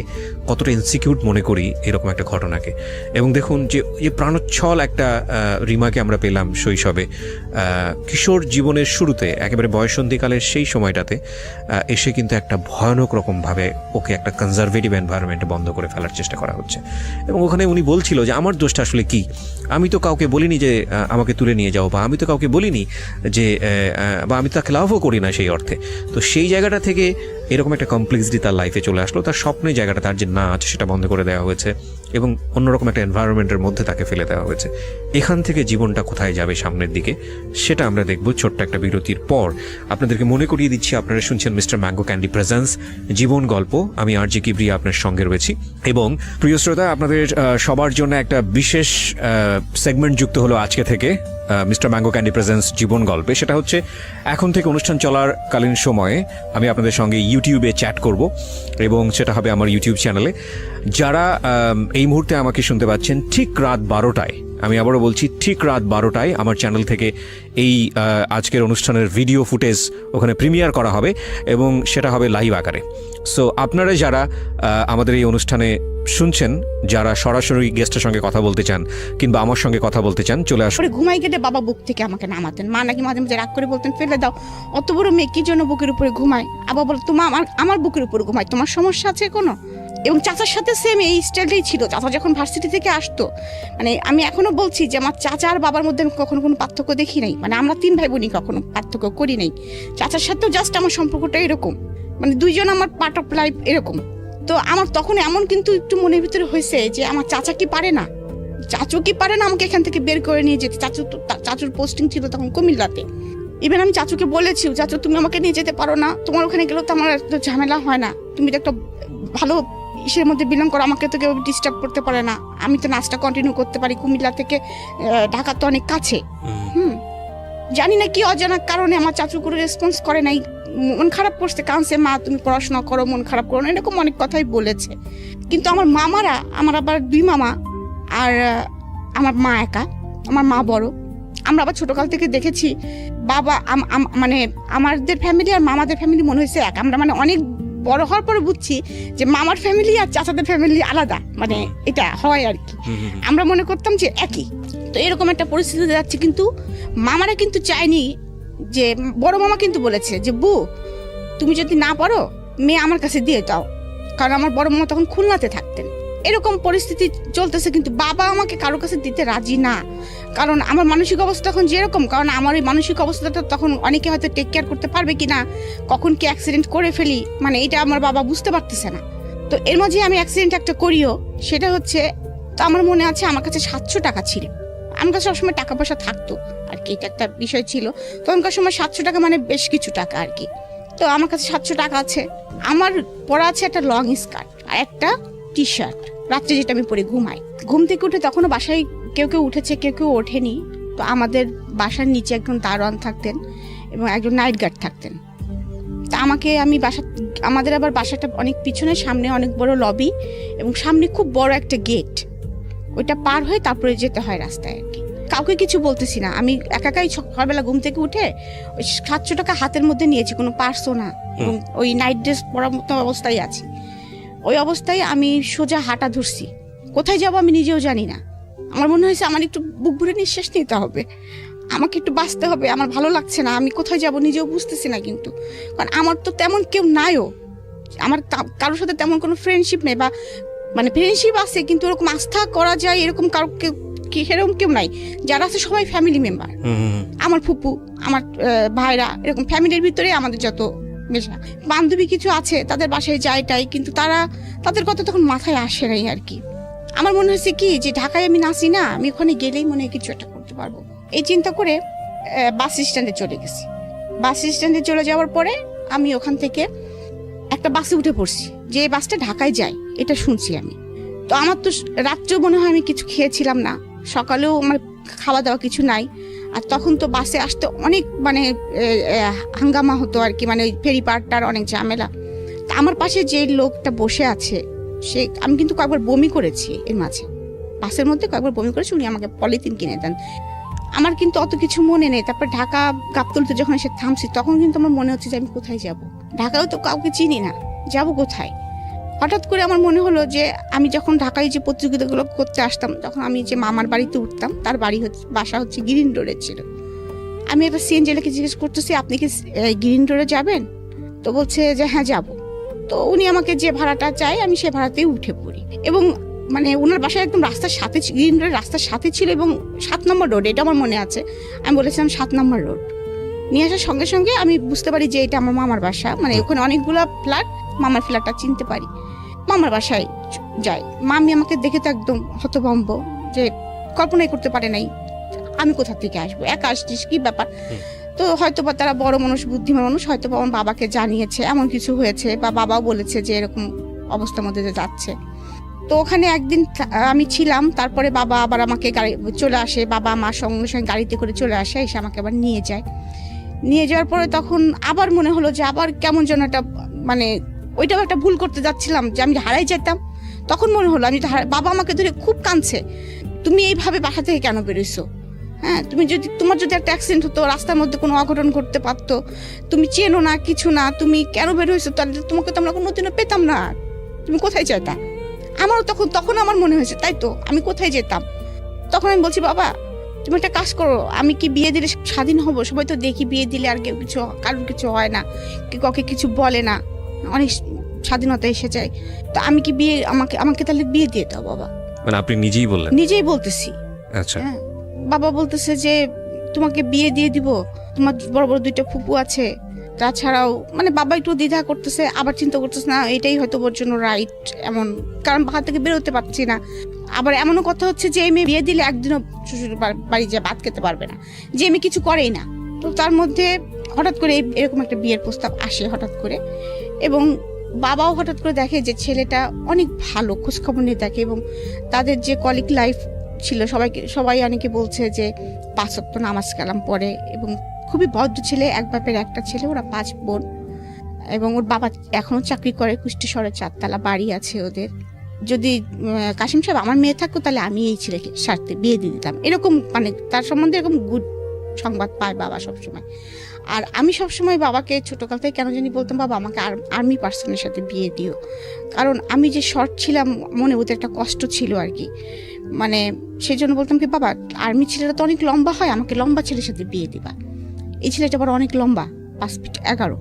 কতটা ইনসিকিউর মনে করি এরকম একটা ঘটনাকে। এবং দেখুন যে প্রাণোচ্ছল একটা রিমাকে আমরা পেলাম শৈশবে, কিশোর জীবনের শুরুতে একেবারে বয়সন্ধিকালের সেই সময়টাতে এসে কিন্তু একটা ভয়ানক রকমভাবে ওকে একটা কনজারভেটিভ এনভায়রনমেন্টে বন্ধ করে ফেলার চেষ্টা করা হচ্ছে। এবং ওখানে উনি বলছিল যে আমার দোষটা আসলে কি, আমি তো কাউকে বলিনি যে আমাকে তুলে নিয়ে যাও, বা আমি তো কাউকে বলিনি যে বা আমি তাকে লাভও করি না সেই অর্থে। তো সেই জায়গাটা থেকে এরকম একটা কমপ্লেক্সিটি তার লাইফে চলে আসলো। তার স্বপ্নের জায়গাটা, তার যে নাচ, সেটা বন্ধ করে দেওয়া হয়েছে এবং অন্যরকম একটা এনভায়রনমেন্টের মধ্যে তাকে ফেলে দেওয়া হয়েছে। এখান থেকে জীবনটা কোথায় যাবে সামনের দিকে সেটা আমরা দেখব ছোট্ট একটা বিরতির পর। আপনাদেরকে মনে করিয়ে দিচ্ছি, আপনারা শুনছেন মিস্টার ম্যাঙ্গো ক্যান্ডি প্রেজেন্স জীবন গল্প। আমি আরজি কিবরিয়া আপনার সঙ্গে রয়েছি। এবং প্রিয় শ্রোতা, আপনাদের সবার জন্য একটা বিশেষ সেগমেন্ট যুক্ত হলো আজকে থেকে মিস্টার ম্যাঙ্গো ক্যান্ডি প্রেজেন্স জীবন গল্পে। সেটা হচ্ছে এখন থেকে অনুষ্ঠান চলার কালীন সময়ে আমি আপনাদের সঙ্গে ইউটিউবে চ্যাট করব এবং সেটা হবে আমার ইউটিউব চ্যানেলে। যারা এই মুহূর্তে আমাকে শুনতে পাচ্ছেন ঠিক রাত 12টায়, আমি আবারও বলছি ঠিক রাত 12টায় আমার চ্যানেল থেকে এই আজকের অনুষ্ঠানের ভিডিও ফুটেজ ওখানে প্রিমিয়ার করা হবে এবং সেটা হবে লাইভ আকারে। সো আপনারা যারা আমাদের এই অনুষ্ঠানে শুনছেন, যারা সরাসরি গেস্টের সঙ্গে কথা বলতে চান কিংবা আমার সঙ্গে কথা বলতে চান, চলে আসুন। ঘুমাই কেটে বাবা বুক থেকে আমাকে নামাতেন। মা নাকি মাঝে মাঝে রাগ করে বলতেন, ফেলে দাও, অত বড় মেয়ে কি জন্য বুকের উপরে ঘুমায়। আবার বল, তোমার আমার বুকের উপরে ঘুমায়, তোমার সমস্যা আছে কোনো? এবং চাচার সাথে সেম এই স্টাইলটাই ছিল। চাচা যখন ভার্সিটি থেকে আসতো, মানে আমি এখনো বলছি যে আমার চাচা আর বাবার মধ্যে আমি কখনো কোনো পার্থক্য দেখি নাই। মানে আমরা 3 ভাই বোনই কখনো পার্থক্য করি নাই। চাচার সাথেও জাস্ট আমার সম্পর্কটা এরকম, মানে দুইজন আমার পার্ট অফ লাইফ এরকম। তো আমার তখন এমন কিন্তু একটু মনের ভিতরে হয়েছে যে আমার চাচা কি পারে না, চাচু কি পারে না আমাকে এখান থেকে বের করে নিয়ে যেতে। চাচুর পোস্টিং ছিল তখন কুমিল্লাতে। ইভেন আমি চাচুকে বলেছি, চাচু তুমি আমাকে নিয়ে যেতে পারো না, তোমার ওখানে গেলেও তো আমার এত ঝামেলা হয় না, তুমি তো একটা ভালো ইসের মধ্যে বিলং করো, আমাকে তো কেউ ডিস্টার্ব করতে পারে না, আমি তো নাচটা কন্টিনিউ করতে পারি, কুমিল্লা থেকে ঢাকা তো অনেক কাছে। জানি না কি অজানা কারণে আমার চাচু করে রেসপন্স করে নাই, মন খারাপ করছে, কাঁদছে, মা তুমি পড়াশোনা করো, মন খারাপ করো না, এরকম অনেক কথাই বলেছে। কিন্তু আমার মামারা, আমার আবার 2 মামা আর আমার মা একা, আমার মা বড়। আমরা আবার ছোটকাল থেকে দেখেছি বাবা মানে আমাদের ফ্যামিলি আর মামাদের ফ্যামিলি মনে হয়েছে এক। আমরা মানে অনেক বড় হওয়ার পরে বুঝছি যে মামার ফ্যামিলি আর চাচাদের ফ্যামিলি আলাদা, মানে এটা হয় আর কি। আমরা মনে করতাম যে একই। তো এরকম একটা পরিস্থিতি যাচ্ছে, কিন্তু মামারা কিন্তু চায়নি যে, বড় মামা কিন্তু বলেছে যে বু তুমি যদি না পারো মেয়ে আমার কাছে দিয়ে দাও, কারণ আমার বড় মামা তখন খুলনাতে থাকতেন। এরকম পরিস্থিতি চলতেছে, কিন্তু বাবা আমাকে কারো কাছে দিতে রাজি না, কারণ আমার মানসিক অবস্থা তখন যেরকম, কারণ আমার এই মানসিক অবস্থাটা তখন অনেকে হয়তো টেক কেয়ার করতে পারবে কিনা, কখন কি অ্যাক্সিডেন্ট করে ফেলি, মানে এটা আমার বাবা বুঝতে পারতেছে না। তো এর মাঝে আমি অ্যাক্সিডেন্ট একটা করিও, সেটা হচ্ছে, তো আমার মনে আছে আমার কাছে 700 টাকা ছিল। আমার কাছে সবসময় টাকা পয়সা থাকতো আর কি, এটা একটা বিষয় ছিল তখনকার সময়। 700 টাকা মানে বেশ কিছু টাকা আর কি। তো আমার কাছে 700 টাকা আছে, আমার পরা আছে একটা লং স্কার্ট আর একটা টি শার্ট, রাত্রে যেটা আমি পরে ঘুমাই। ঘুম থেকে উঠে তখনও বাসায় কেউ কেউ উঠেছে, কেউ কেউ ওঠেনি। তো আমাদের বাসার নিচে একজন দারোয়ান থাকতেন এবং একজন নাইট গার্ড থাকতেন। তা আমি আমাদের আবার বাসাটা অনেক পিছনে, সামনে অনেক বড় লবি এবং সামনে খুব বড় একটা গেট, ওইটা পার হয়ে তারপরে যেতে হয় রাস্তায় আর কি। কাউকে কিছু বলতেছি না, আমি একাই সকালবেলা ঘুম থেকে উঠে ওই 700 টাকা হাতের মধ্যে নিয়েছি, কোনো পার্সও না, এবং ওই নাইট ড্রেস পরার মতো অবস্থায় আছি। ওই অবস্থায় আমি সোজা হাঁটা ধরছি, কোথায় যাব আমি নিজেও জানি না। আমার মনে হয়েছে আমার একটু বুক ভরে নিঃশ্বাস নিতে হবে, আমাকে একটু বাঁচতে হবে, আমার ভালো লাগছে না, আমি কোথায় যাব নিজেও বুঝতেছি না। কিন্তু কারণ আমার তো তেমন কেউ নাইও, আমার কারোর সাথে তেমন কোনো ফ্রেন্ডশিপ নেই, বা মানে ফ্রেন্ডশিপ আছে কিন্তু এরকম আস্থা করা যায় এরকম কাউকে সেরকম কেউ নাই। যারা আছে সবাই ফ্যামিলি মেম্বার, আমার ফুপু, আমার ভাইরা, এরকম ফ্যামিলির ভিতরে আমাদের যত মেশা। বান্ধবী কিছু আছে, তাদের বাসায় যাইটাই, কিন্তু তাদের কথা তখন মাথায় আসে নাই আর কি। আমার মনে হয়েছে কি যে ঢাকায় আমি নাচি না, আমি ওখানে গেলেই মনে হয় কিছু একটা করতে পারবো, এই চিন্তা করে বাস স্ট্যান্ডে চলে গেছি। বাস স্ট্যান্ডে চলে যাওয়ার পরে আমি ওখান থেকে একটা বাসে উঠে পড়ছি, যে বাসটা ঢাকায় যায় এটা শুনছি আমি। তো আমার তো রাত্রেও মনে হয় আমি কিছু খেয়েছিলাম না, সকালেও আমার খাওয়া দাওয়া কিছু নাই। আর তখন তো বাসে আসতে অনেক মানে হাঙ্গামা হতো আর কি, মানে ওই ফেরি পার্টটার অনেক ঝামেলা। তা আমার পাশে যে লোকটা বসে আছে, আমি কিন্তু কয়েকবার বমি করেছি এর মাঝে, বাসের মধ্যে কয়েকবার বমি করেছি, উনি আমাকে পলিথিন কিনে দেন। আমার কিন্তু অত কিছু মনে নেই। তারপর ঢাকা গাবতলীতে যখন এসে থামছি, তখন কিন্তু আমার মনে হচ্ছে যে আমি কোথায় যাব। ঢাকাও তো কাউকে চিনি না, যাব কোথায়? হঠাৎ করে আমার মনে হলো যে আমি যখন ঢাকায় যে প্রতিযোগিতাগুলো করতে আসতাম, তখন আমি যে মামার বাড়িতে উঠতাম, তার বাসা হচ্ছে গ্রিন রোডে ছিল। আমি একটা সিএনজিকে জিজ্ঞেস করতেছি, আপনি কি গ্রিন রোডে যাবেন? তো বলছে যে হ্যাঁ যাব। তো উনি আমাকে যে ভাড়াটা চাই আমি সে ভাড়াতেই উঠে পড়ি। এবং মানে ওনার বাসায় একদম রাস্তার সাথে, গ্রিন রোডের রাস্তার সাথে ছিল এবং 7 নম্বর রোড, এটা আমার মনে আছে। আমি বলেছিলাম 7 নম্বর রোড। নিয়ে আসার সঙ্গে সঙ্গে আমি বুঝতে পারি যে এটা আমার মামার বাসা, মানে ওখানে অনেকগুলো ফ্ল্যাট, মামার ফ্ল্যাটটা চিনতে পারি। মামার বাসায় যাই। মামি আমাকে দেখে তো একদম হতভম্ব, যে কল্পনাই করতে পারে নাই আমি কোথা থেকে আসবো, একা আসছিস কি ব্যাপার। তো হয়তো বা তারা বড় মানুষ, বুদ্ধিমান মানুষ, হয়তো বা আমার বাবাকে জানিয়েছে এমন কিছু হয়েছে, বা বাবাও বলেছে যে এরকম অবস্থার মধ্যে যাচ্ছে। তো ওখানে একদিন আমি ছিলাম, তারপরে বাবা আবার আমাকে গাড়ি চলে আসে, বাবা আমার সঙ্গে সঙ্গে গাড়িতে করে চলে আসে, এসে আমাকে আবার নিয়ে যায়। নিয়ে যাওয়ার পরে তখন আবার মনে হলো যে আবার কেমন যেন একটা, মানে ওইটাও একটা ভুল করতে যাচ্ছিলাম, যে আমি হারাই যেতাম। তখন মনে হলো আমি বাবা আমাকে ধরে খুব কাঁদছে, তুমি এইভাবে বাসা থেকে কেন বেরোইছো? হ্যাঁ, তোমার যদি একটা অ্যাক্সিডেন্ট হতো, রাস্তার মধ্যে কোনো অঘটন ঘটতে পারতো, তুমি চেনো না, কিছু না, তুমি কেন বেরোইছো? তাহলে তোমাকে তো আমরা কোনোদিনও পেতাম না, তুমি কোথায় যেতা? আমারও তখন আমার মনে হয়েছে, তাই তো আমি কোথায় যেতাম? তখন আমি বলছি, বাবা তুমি একটা কাজ করো, আমি কি বিয়ে দিলে স্বাধীন হব? সবাই তো দেখি বিয়ে দিলে আর কেউ কিছু, কারোর কিছু হয় না, কাউকে কিছু বলে না, অনেক স্বাধীনতা এসে যায়। তো আমি কি বিয়ে, আমাকে তাহলে বিয়ে দিয়ে দাও বাবা। মানে আপনি নিজেই বললেন? নিজেই বলতেছি। আচ্ছা। হ্যাঁ, বাবা বলতেছে যে তোমাকে বিয়ে দিয়ে দিব, তোমার বড় বড় 2টা ফুপু আছে, তাছাড়াও মানে বাবা একটু দ্বিধা করতেছে, আবার চিন্তা করতেছে না এটাই হয়তো ওর জন্য রাইট, এমন কারণ বাসা থেকে বেরোতে পারছি না। আবার এমনও কথা হচ্ছে যে মেয়ে বিয়ে দিলে একদিনও শ্বশুর বাড়ি যে ভাত খেতে পারবে না, যে মেয়ে কিছু করেই না। তো তার মধ্যে হঠাৎ করে এরকম একটা বিয়ের প্রস্তাব আসে হঠাৎ করে, এবং বাবাও হঠাৎ করে দেখে যে ছেলেটা অনেক ভালো, খোঁজখবর নিয়ে দেখে, এবং তাদের যে কলিগ লাইফ ছিল, সবাই অনেকে বলছে যে 5 ওয়াক্ত নামাজ কালাম পড়ে, এবং খুবই ভদ্র ছেলে, এক বাপের একটা ছেলে, ওরা 5 বোন, এবং ওর বাবা এখনো চাকরি করে, কুষ্টি শহরে 4 তলা বাড়ি আছে ওদের। যদি কাশিম সাহেব আমার মেয়ে থাকতো তাহলে আমি এই ছেলেকে সাথে বিয়ে দিয়ে দিতাম, এরকম মানে তার সম্বন্ধে এরকম গুড সংবাদ পায় বাবা সবসময়। আর আমি সবসময় বাবাকে ছোটকাল থেকে কেন জানি বলতাম, বাবা আমাকে আর্মি পার্সনের সাথে বিয়ে দিও, কারণ আমি যে শর্ট ছিলাম মনে ওদের একটা কষ্ট ছিল আর কি, মানে সেই জন্য বলতাম কি, বাবা আর্মি ছেলেরা তো অনেক লম্বা হয়, আমাকে লম্বা ছেলের সাথে বিয়ে দিবা। এই ছেলেটা আবার অনেক লম্বা, 5 ফিট 11।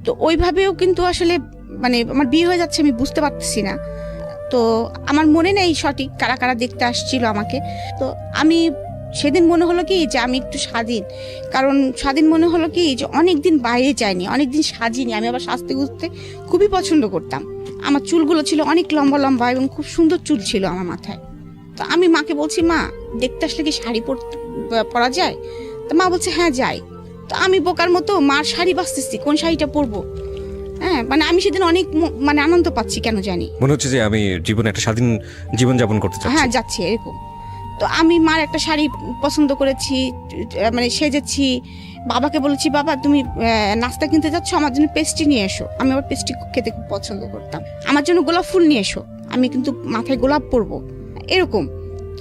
তো ওইভাবেও কিন্তু আসলে মানে আমার বিয়ে হয়ে যাচ্ছে আমি বুঝতে পারতেছি না। তো আমার মনে নেই সঠিক কারা কারা দেখতে আসছিল আমাকে। তো আমি সেদিন মনে হলো কি যে আমি একটু স্বাধীন, কারণ স্বাধীন মনে হলো কি যে অনেকদিন বাইরে যাইনি, অনেকদিন সাজিনি। আমি আবার সাজতে গুজতে খুবই পছন্দ করতাম। আমার চুলগুলো ছিল অনেক লম্বা লম্বা এবং খুব সুন্দর চুল ছিল আমার মাথায়। তো আমি মাকে বলছি, মা দেখতে আসলে কি শাড়ি পরা যায়? তো মা বলছে হ্যাঁ যাই। তো আমি বোকার মতো মার শাড়ি বাছতেছি, কোন শাড়িটা পরবো। হ্যাঁ, মানে আমি সেদিন অনেক মানে আনন্দ পাচ্ছি, কেন জানি মনে হচ্ছে যে আমি জীবনে একটা স্বাধীন জীবন যাপন করতে চাচ্ছি। হ্যাঁ, যাচ্ছি এরকম। তো আমি মার একটা শাড়ি পছন্দ করেছি, মানে সেজেছি। বাবাকে বলেছি, বাবা তুমি নাস্তা কিনতে যাচ্ছ, আমার জন্য পেস্ট্রি নিয়ে এসো। আমি আবার পেস্ট্রি খেতে খুব পছন্দ করতাম। আমার জন্য গোলাপ ফুল নিয়ে এসো, আমি কিন্তু মাথায় গোলাপ পরবো, এরকম।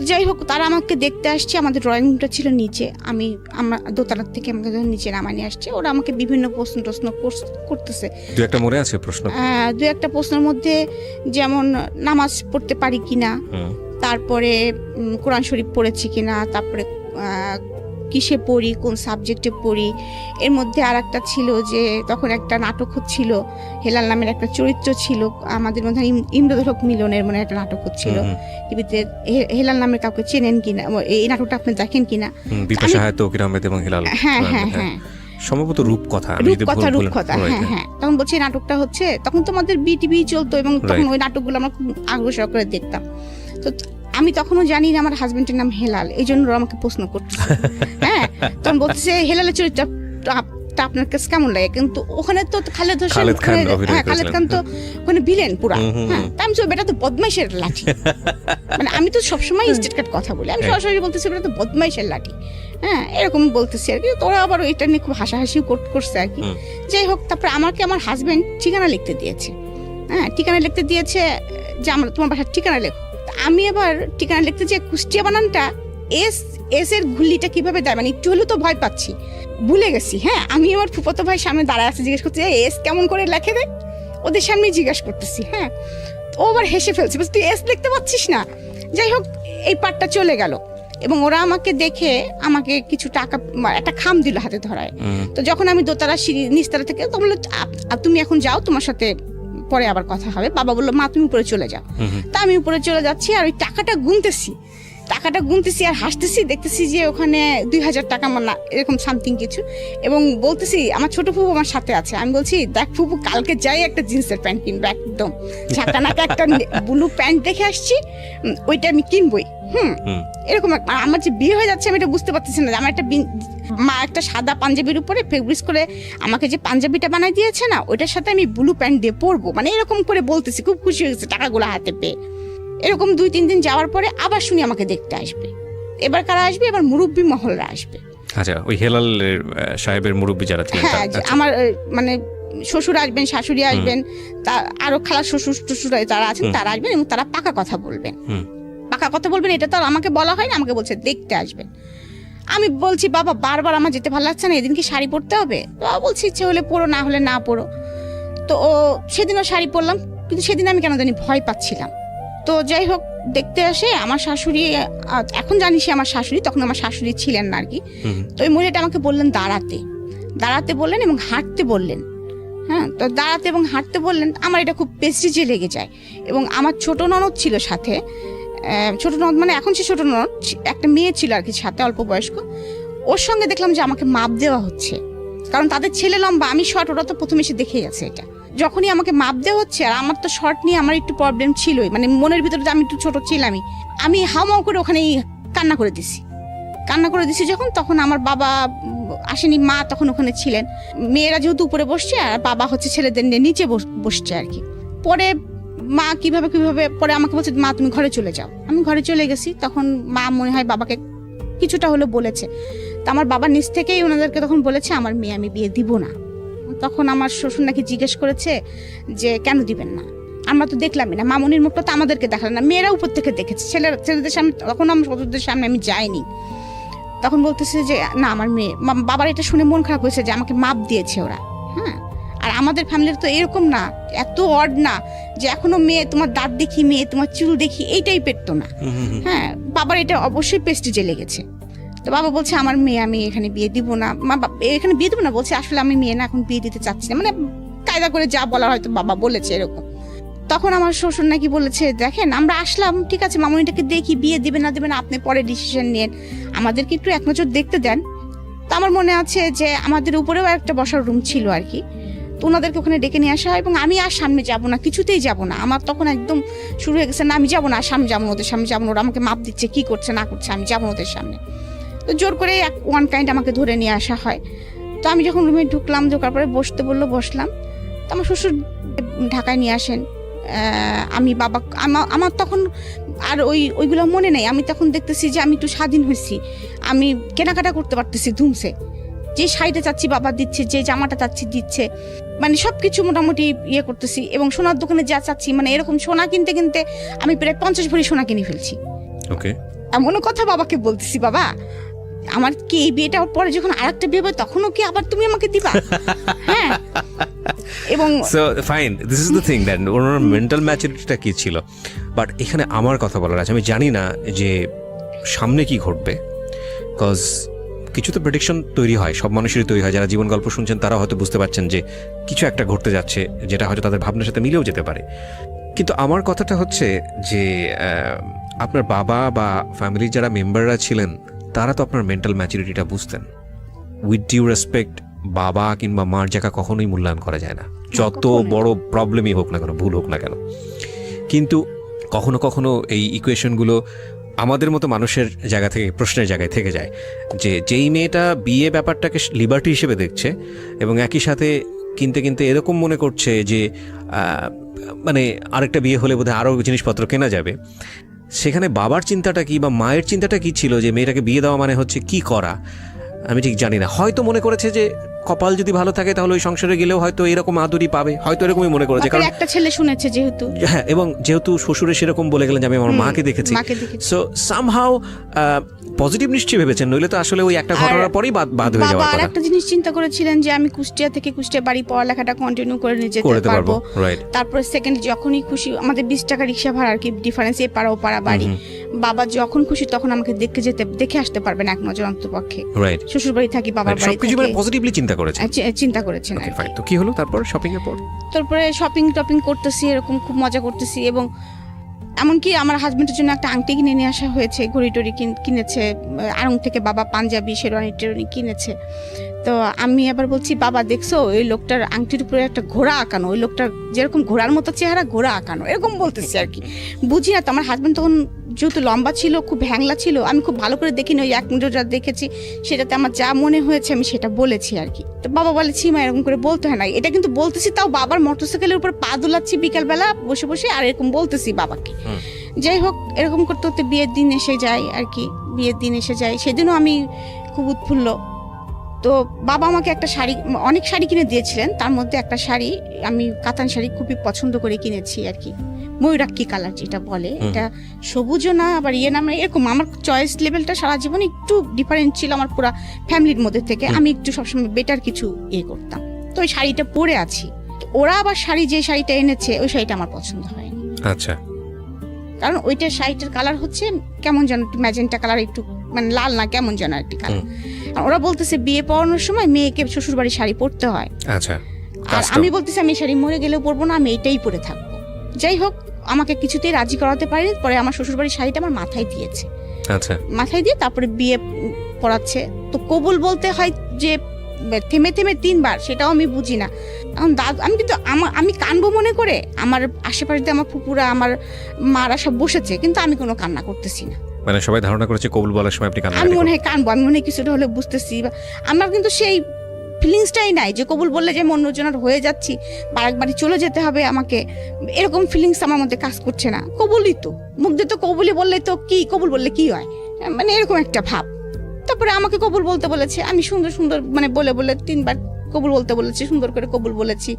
যাই হোক, তারা আমাকে দেখতে আসছে। আমাদের ড্রয়িং রুমটা ছিল নিচে, আমার দোতলার থেকে আমাকে নিচে নামায় নিয়ে আসছে। ওরা আমাকে বিভিন্ন প্রশ্ন করতেছে। দু একটা মনে আছে প্রশ্ন? 2-1টা প্রশ্নের মধ্যে যেমন নামাজ পড়তে পারি কিনা, তারপরে কোরআন শরীফ পড়েছি কিনা, তারপরে কিসে পড়ি, কোন সাবজেক্টে পড়ি। এর মধ্যে আর একটা ছিল যে তখন একটা নাটক হচ্ছিল, হেলাল নামের একটা চরিত্র ছিল আমাদের মধ্যে, ইমদাদুল হক মিলনের মানে একটা নাটক হচ্ছিল টিভিতে। হেলাল নামের কাউকে চেনেন কিনা, এই নাটকটা আপনি দেখেন কিনা? বিপাশা হায়াত, ওকির আহমেদ এবং হেলাল। হ্যাঁ হ্যাঁ হ্যাঁ, সম্ভবত রূপকথা। হ্যাঁ হ্যাঁ। তখন বলছি নাটকটা হচ্ছে, তখন তো আমাদের বিটিভি চলতো এবং তখন ওই নাটকগুলো আমরা খুব আগ্রহ সহকারে দেখতাম। তো আমি তখনও জানি না আমার হাজবেন্ডের নাম হেলাল, এই জন্য আমাকে প্রশ্ন করতেছে। হ্যাঁ, তখন বলতেছে হেলালের চরিত্রটা আপনার কাছে কেমন লাগে? কিন্তু ওখানে তো খালেদ খান তো ওখানে ভিলেন পুরা। হ্যাঁ, আমি তো বেটা তো বদমাইশের লাঠি, মানে আমি তো সবসময় স্টেট কাট কথা বলি, আমি সরাসরি বলতেছি বেটা তো বদমাইশের লাঠি। হ্যাঁ, এরকম বলতেছি আর কি। তোরা আবার এটা নিয়ে খুব হাসাহাসিও করছে আর কি। যাই হোক, তারপরে আমাকে আমার হাজবেন্ড ঠিকানা লিখতে দিয়েছে। হ্যাঁ, ঠিকানা লিখতে দিয়েছে যে আমরা তোমার বাসার ঠিকানা লেখো। আমি আবার ঠিকানা লিখতে যে কুষ্টিয়া বানানটা এস এর ঘুল্লিটা কিভাবে দেয়, মানে একটু হলেও তো ভয় পাচ্ছি, ভুলে গেছি। হ্যাঁ, আমি আমার ফুফাতো ভাই সামনে দাঁড়ায় আছে, জিজ্ঞেস করছি এস কেমন করে লেখে দেয়। ওদের সামনে জিজ্ঞাসা করতেছি। হ্যাঁ, ও আবার হেসে ফেলছে, তুই এস লিখতে পারছিস না। যাই হোক, এই পার্টটা চলে গেল এবং ওরা আমাকে দেখে আমাকে কিছু টাকা, একটা খাম দিল হাতে ধরায়। তো যখন আমি দোতলা সিঁড়ি নিচতলা থেকে, তো বললো তুমি এখন যাও, তোমার সাথে পরে আবার কথা হবে। বাবা বললো মা তুমি উপরে চলে যাও। তা আমি উপরে চলে যাচ্ছি আর ওই টাকাটা গুনতেছি আর হাসতেছি, দেখতেছি যে ওখানে 2000 টাকা না এরকম সামথিং কিছু, এবং বলতেছি আমার ছোট ফুপু আমার সাথে আছে। আমি বলছি দেখ ফুপু, কালকে যাই একটা জিন্সের প্যান্ট কিনবো, একদম ঝাঁকানাকা একটা ব্লু প্যান্ট দেখে আসছি, ওইটা আমি কিনবই। এরকম আমার যে বিয়ে হয়ে যাচ্ছে আমি এটা বুঝতে পারতেছি না। আমার একটা মা একটা সাদা পাঞ্জাবির উপরে ফেব্রিক্স করে আমাকে যে পাঞ্জাবিটা বানাই দিয়েছে না, ওইটার সাথে আমি ব্লু প্যান্ট দিয়ে পরবো, মানে এরকম করে বলতেছি। খুব খুশি হয়ে গেছে টাকাগুলো হাতে পেয়ে। এরকম 2-3 দিন যাওয়ার পরে আবার শুনি আমাকে দেখতে আসবে। এবার কারা আসবে? এবার মুরব্বী মহলরা আসবে। আচ্ছা, ওই হেলাল সাহেবের মুরব্বী যারা ছিলেন, হ্যাঁ, আমার মানে শ্বশুর আসবেন, শাশুড়ি আসবেন, তা আরো খালা শ্বশুর টশুর তারা আছেন, তারা আসবেন এবং তারা পাকা কথা বলবেন। এটা তো আর আমাকে বলা হয় না, আমাকে বলছে দেখতে আসবেন। আমি বলছি বাবা বারবার আমার যেতে ভালো লাগছে না, এদিন কি শাড়ি পরতে হবে? তো বলছি ইচ্ছে হলে পরো, না হলে না পরো। তো সেদিনও শাড়ি পরলাম, কিন্তু সেদিন আমি কেন জানি ভয় পাচ্ছিলাম। তো যাই হোক, দেখতে আসে আমার শাশুড়ি, এখন জানি সে আমার শাশুড়ি, তখন আমার শাশুড়ি ছিলেন না আর কি। তো ওই মহিলাটা আমাকে বললেন দাঁড়াতে বললেন এবং হাঁটতে বললেন। হ্যাঁ, তো দাঁড়াতে এবং হাঁটতে বললেন। আমার এটা খুব প্রেস্টিজে লেগে যায়। এবং আমার ছোট ননদ ছিল সাথে, ছোট ননদ মানে এখন সে ছোট ননদ, একটা মেয়ে ছিল আর কি সাথে, অল্প বয়স্ক। ওর সঙ্গে দেখলাম যে আমাকে মাপ দেওয়া হচ্ছে, কারণ তাদের ছেলে লম্বা, আমি শর্ট, ওরা তো প্রথমে এসে দেখে গেছে এটা। যখনই আমাকে মাপ দেওয়া হচ্ছে, আর আমার তো শর্ট নিয়ে আমার একটু প্রবলেম ছিলই, মানে মনের ভিতরে আমি একটু ছোট ছিলামই, আমি হাউমাউ করে ওখানে কান্না করে দিছি যখন, তখন আমার বাবা আসেনি, মা তখন ওখানে ছিলেন। মেয়েরা যেহেতু উপরে বসছে আর বাবা হচ্ছে ছেলেদের নিয়ে নিচে বসছে আর কি। পরে মা কিভাবে পরে আমাকে বলছে মা তুমি ঘরে চলে যাও। আমি ঘরে চলে গেছি। তখন মা মনে হয় বাবাকে কিছুটা হলে বলেছে। তো আমার বাবা নিজ থেকেই ওনাদেরকে তখন বলেছে আমার মেয়ে আমি বিয়ে দিব না। তখন আমার শ্বশুর নাকি জিজ্ঞেস করেছে যে কেন দিবেন না? আমরা তো দেখলামই না, মামনির মুখটা তো আমাদেরকে দেখালেন না, মেয়েরা উপর থেকে দেখেছে, ছেলেদের সামনে, তখন আমার শ্বশুরদের সামনে আমি যাইনি। তখন বলতেছে যে না আমার মেয়ে, বাবার এটা শুনে মন খারাপ হয়েছে যে আমাকে মাপ দিয়েছে ওরা। হ্যাঁ, আর আমাদের ফ্যামিলির তো এরকম না, এত অড না যে এখনো মেয়ে তোমার দাঁত দেখি, মেয়ে তোমার চুল দেখি, এই টাইপের তো না। হ্যাঁ, বাবার এটা অবশ্যই প্রেস্টিজে লেগেছে। তো বাবা বলছে আমার মেয়ে আমি এখানে বিয়ে দিব না, এখানে বিয়ে দিব না বলছে, আসলে আমি মেয়ে না এখন বিয়ে দিতে চাচ্ছি না, মানে কায়দা করে যা বলার হয়তো বাবা বলেছে এরকম। তখন আমার শ্বশুর নাকি বলেছে দেখেন আমরা আসলাম, ঠিক আছে মামনিটাকে দেখি, বিয়ে দিবে না দেবে না আপনি পরে ডিসিশন নেন, আমাদেরকে একটু এক নজর দেখতে দেন। তো আমার মনে আছে যে আমাদের উপরেও একটা বসার রুম ছিল আর কি। তো ওনাদেরকে ওখানে ডেকে নিয়ে আসা হয় এবং আমি আর সামনে যাব না, কিছুতেই যাব না। আমার তখন একদম শুরু হয়ে গেছে, না আমি যাবো না, সামনে যাবো, ওদের সামনে যাবো, ওরা আমাকে মাপ দিচ্ছে, কি করছে না করছে, আমি যাবো ওদের সামনে। তো জোর করে ওয়ান কাইন্ড আমাকে ধরে নিয়ে আসা হয়। তো আমি যখন রুমে ঢোকার পরে বসতে বললো, বসলাম। তো আমার শ্বশুর ঢাকায় নিয়ে আসেন। আমি বাবা আমার তখন আর ওইগুলো মনে নেই। আমি তখন দেখতেছি যে আমি একটু স্বাধীন হয়েছি, আমি কেনাকাটা করতে পারতেছি ধুমসে, যে শাড়িটা চাচ্ছি বাবা দিচ্ছে, যে জামাটা চাচ্ছি দিচ্ছে, মানে সবকিছু মোটামুটি ইয়ে করতেছি। এবং সোনার দোকানে যা চাচ্ছি, মানে এরকম সোনা কিনতে কিনতে আমি প্রায় 50 ভরি সোনা কিনে ফেলছি। এমনও কথা বাবাকে বলতেছি, বাবা আমার কি এই বিয়েটা পরে যখন আরেকটা বিয়ে হবে তখনও কি আবার তুমি আমাকে দিবা? হ্যাঁ, এবং so fine, this is the thing that ওনার মেন্টাল ম্যাচুরিটিটা কি ছিল। বাট এখানে আমার কথা বলার আছে, আমি জানি না যে সামনে কি ঘটবে, বিকজ কিছু তো প্রেডিকশন তৈরি হয়, সব মানুষেরই তৈরি হয়। যারা জীবন গল্প শুনছেন তারা হয়তো বুঝতে পারছেন যে কিছু একটা ঘটতে যাচ্ছে, যেটা হয়তো তাদের ভাবনার সাথে মিলেও যেতে পারে। কিন্তু আমার কথাটা হচ্ছে যে আপনার বাবা বা ফ্যামিলির যারা মেম্বাররা ছিলেন তারা তো আপনার মেন্টাল ম্যাচুরিটিটা বুঝতেন। উইথ ডিউ রেসপেক্ট, বাবা কিংবা মার জায়গা কখনোই মূল্যায়ন করা যায় না, যত বড় প্রবলেমই হোক না কেন, ভুল হোক না কেন। কিন্তু কখনো কখনো এই ইকুয়েশনগুলো আমাদের মতো মানুষের জায়গা থেকে, প্রশ্নের জায়গায় থেকে যায় যে যেই মেয়েটা বিয়ে ব্যাপারটাকে লিবার্টি হিসেবে দেখছে এবং একই সাথে কিনতে কিনতে এরকম মনে করছে যে মানে আরেকটা বিয়ে হলে বোধহয় আরও জিনিসপত্র কেনা যাবে, সেখানে বাবার চিন্তাটা কি বা মায়ের চিন্তাটা কি ছিল যে মেয়েটাকে বিয়ে দেওয়া মানে হচ্ছে কি করা, আমি ঠিক জানি না। হয়তো মনে করেছে যে কপাল যদি ভালো থাকে তাহলে ওই সংসারে গেলেও হয়তো এরকম আদরই পাবে, হয়তো এরকমই মনে করেছে, কারণ একটা ছেলে শুনেছে যেহেতু। হ্যাঁ, এবং যেহেতু শ্বশুরে সেরকম বলে গেলেন যে আমি আমার মাকে দেখেছি, সো সামহাউ পজিটিভ নিশ্চয়ই ভেবেছেন, নইলে তো আসলে ওই একটা ঘটনার পরেই বাদ হয়ে যাওয়ার কথা। বাবা একটা জিনিস চিন্তা করেছিলেন যে আমি কুষ্টিয়া থেকে কুষ্টিয়া বাড়ি পড়ালেখাটা কন্টিনিউ করে নিয়ে যেতে পারবো, তারপর সেকেন্ড যখনই খুশি, আমাদের 20 টাকা রিক্সা ভাড়া আর কি ডিফারেন্স, এ পাড়া ও পাড়া বাড়ি, বাবা যখন খুশি তখন আমাকে দেখে আসতে পারবেন এক নজর অন্তপক্ষে। শ্বশুর বাড়ি থাকি, বাবার বাড়ি থাকি, সবকিছু পজিটিভলি চিন্তা করেছেন। তো কি হলো তারপর শপিং এর পর? তারপরে শপিং টপিং করতেছি, এরকম খুব মজা করতেছি, এবং এমনকি আমার হাজবেন্ডের জন্য একটা আংটি কিনে নিয়ে আসা হয়েছে, ঘড়ি টড়ি কিনেছে আড়ং থেকে, বাবা পাঞ্জাবি শেরওয়ানি টেরওয়ানি কিনেছে। তো আমি আবার বলছি, বাবা দেখছো ওই লোকটার আংটির উপরে একটা ঘোড়া আঁকানো, ওই লোকটার যেরকম ঘোড়ার মতো চেহারা, ঘোড়া আঁকানো, এরকম বলতেছি আর কি। বুঝি না তো, আমার হাজবেন্ড তখন যেহেতু লম্বা ছিল, খুব ভ্যাংলা ছিল, আমি খুব ভালো করে দেখিনি, ওই এক নজর যা দেখেছি সেটাতে আমার যা মনে হয়েছে আমি সেটা বলেছি আর কি। তো বাবা বলে, ছিমা এরকম করে বলতে হয় না, এটা কিন্তু বলতেছি, তাও বাবার মোটরসাইকেলের উপর পা দুলাচ্ছি বিকালবেলা বসে বসে, আর এরকম বলতেছি বাবাকে। যাই হোক, এরকম করতে করতে বিয়ের দিন এসে যায় আর কি। বিয়ের দিন এসে যায়, সেদিনও আমি খুব উৎফুল্ল। তো বাবা আমাকে একটা শাড়ি, অনেক শাড়ি কিনে দিয়েছিলেন, তার মধ্যে একটা শাড়ি আমি কাতান শাড়ি খুবই পছন্দ করে কিনেছি আর কি, ময়ূরাক্ষী কালার যেটা বলে, এটা সবুজও না আবার ইয়ে না, এরকম আমার চয়েস লেভেলটা সারা জীবন একটু ডিফারেন্ট ছিল আমার পুরো ফ্যামিলির মধ্যে থেকে, আমি একটু সবসময় বেটার কিছু ইয়ে করতাম। তো ওই শাড়িটা পরে আছি, ওরা আবার যে শাড়িটা এনেছে ওই শাড়িটা আমার পছন্দ হয়নি। আচ্ছা, কারণ ওইটা শাড়িটার কালার হচ্ছে কেমন যেন ম্যাজেন্টা কালার, একটু মানে লাল না, কেমন যেন একটি কালার। ওরা বলতেছে বিয়ে পড়ানোর সময় মেয়েকে শ্বশুর বাড়ি শাড়ি পরতে হয়। আচ্ছা, আর আমি বলতেছি আমি শাড়ি মরে গেলেও পরবো না, আমি এইটাই পরে থাকবো। যাই হোক, আমাকে কিছুতেই রাজি করাতে পারিনি। পরে আমার শ্বশুর বাড়ির শাড়িটা আমার মাথায় দিয়েছে। আচ্ছা, মাথায় দিয়ে তারপরে বিয়ে পড়াচ্ছে। তো কবুল বলতে হয় যে থেমে থেমে 3 বার, সেটাও আমি বুঝি না। আমি কিন্তু আমি কানবো মনে করে, আমার আশেপাশে আমার ফুপুরা, আমার মারা সব বসেছে, কিন্তু আমি কোনো কান্না করতেছি না। মানে সবাই ধারণা করেছে কবুল বলার সময় আপনি কান্না, আমি মনে হয় কানবো, আমি মনে হয় কিছুটা হলে বুঝতেছি। আমার কিন্তু সেই ফিলিংসটাই নাই যে কবুল বললে যে অন্যজনের হয়ে যাচ্ছি বা একবারই চলে যেতে হবে আমাকে, এরকম ফিলিংস আমার মধ্যে কাজ করছে না। কবুলই তো, মুখ দিয়ে তো কবুলই বললে তো কি, কবুল বললে কি হয়, মানে এরকম একটা ভাব। তারপরে আমাকে কবুল বলতে বলেছে, আমি সুন্দর সুন্দর মানে বলে 3 বার কবুল বলতে বলেছি, সুন্দর করে কবুল বলেছি।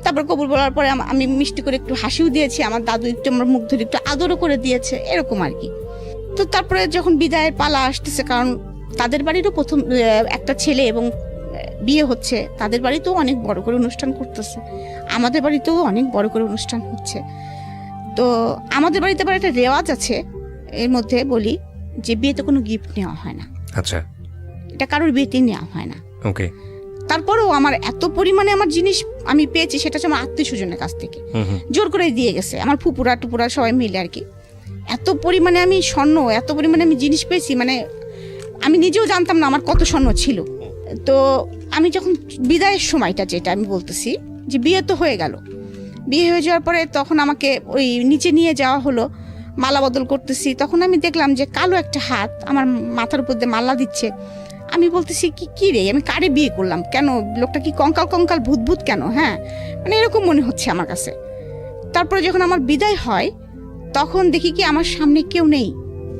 তারপর কবুল বলার পরে আমি মিষ্টি করে একটু হাসিও দিয়েছি, আমার দাদু একটু আমার মুখ ধরে একটু আদরও করে দিয়েছে, এরকম আর কি। তো তারপরে যখন বিদায়ের পালা আসতেছে, কারণ তাদের বাড়িরও প্রথম একটা ছেলে এবং বিয়ে হচ্ছে, তাদের বাড়িতেও অনেক বড় করে অনুষ্ঠান করতেছে, আমাদের বাড়িতেও অনেক বড় করে অনুষ্ঠান হচ্ছে। তো আমাদের বাড়িতে আবার একটা রেওয়াজ আছে, এর মধ্যে বলি যে বিয়েতে কোনো গিফট নেওয়া হয় না। আচ্ছা, এটা কারোর বিয়েতে নেওয়া হয় না। ওকে। তারপরেও আমার এত পরিমাণে আমার জিনিস আমি পেয়েছি, সেটা হচ্ছে আমার আত্মীয় স্বজনের কাছ থেকে জোর করে দিয়ে গেছে, আমার ফুপুরা টুপুরা সবাই মিলে আর কি। এত পরিমাণে আমি স্বর্ণ, এত পরিমাণে আমি জিনিস পেয়েছি, মানে আমি নিজেও জানতাম না আমার কত স্বর্ণ ছিল। তো আমি যখন বিদায়ের সময়টা, যেটা আমি বলতেছি যে বিয়ে তো হয়ে গেল, বিয়ে হয়ে যাওয়ার পরে তখন আমাকে ওই নিচে নিয়ে যাওয়া হলো, মালা বদল করতেছি। তখন আমি দেখলাম যে কালো একটা হাত আমার মাথার উপর দিয়ে মালা দিচ্ছে। আমি বলতেছি কি রে, আমি কারে বিয়ে করলাম, কেন লোকটা কি কঙ্কাল কঙ্কাল ভূত কেন, হ্যাঁ মানে এরকম মনে হচ্ছে আমার কাছে। তারপরে যখন আমার বিদায় হয় তখন দেখি কি আমার সামনে কেউ নেই,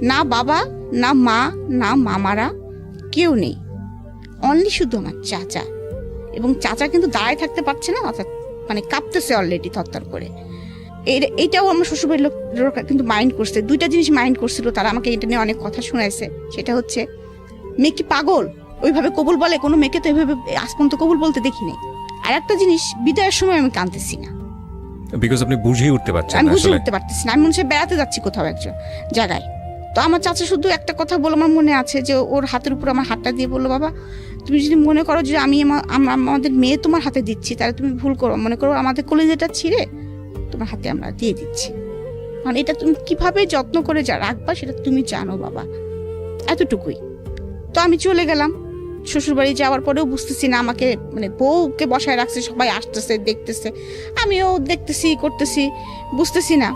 না বাবা, না মা, না মামারা, কেউ নেই, অনলি শুধু আমার চাচা। এবং চাচা কিন্তু দাঁড়ায় থাকতে পারছে না, অর্থাৎ মানে কাঁপতেছে অলরেডি থরথর করে। এইটাও আমার শ্বশুরবাড়ির লোক কিন্তু মাইন্ড করছে, 2টা জিনিস মাইন্ড করছিল তারা, আমাকে এটা নিয়ে অনেক কথা শোনাইছে। সেটা হচ্ছে, মেয়ে কি পাগল, ওইভাবে কবুল বলে? কোনো মেয়েকে তো এইভাবে আজ পর্যন্ত কবুল বলতে দেখি নাই। আর একটা জিনিস, বিদায়ের সময় আমি কাঁদতেছি না, বিকজ আপনি বুঝেই উঠতে পারছেন না, আমি বুঝে উঠতে পারতেছি না। আমি মনে হচ্ছে বেড়াতে যাচ্ছি কোথাও একজন জায়গায়। তো আমার চাচা শুধু একটা কথা বলে, আমার মনে আছে যে ওর হাতের উপর আমার হাতটা দিয়ে বললো, বাবা তুমি যদি মনে করো যে আমি আমাদের মেয়ে তোমার হাতে দিচ্ছি, তাহলে তুমি ভুল করো, মনে করো আমাদের কলিজাটা ছিঁড়ে তোমার হাতে আমরা দিয়ে দিচ্ছি, কারণ এটা তুমি কিভাবে যত্ন করে রাখবা সেটা তুমি জানো বাবা, এতটুকুই। তো আমি চলে গেলাম। শ্বশুরবাড়ি যাওয়ার পরেও বুঝতেছি না, আমাকে মানে বউকে বসায় রাখছে, সবাই আসতেছে দেখতেছে, আমিও দেখতেছি করতেছি, বুঝতেছি না।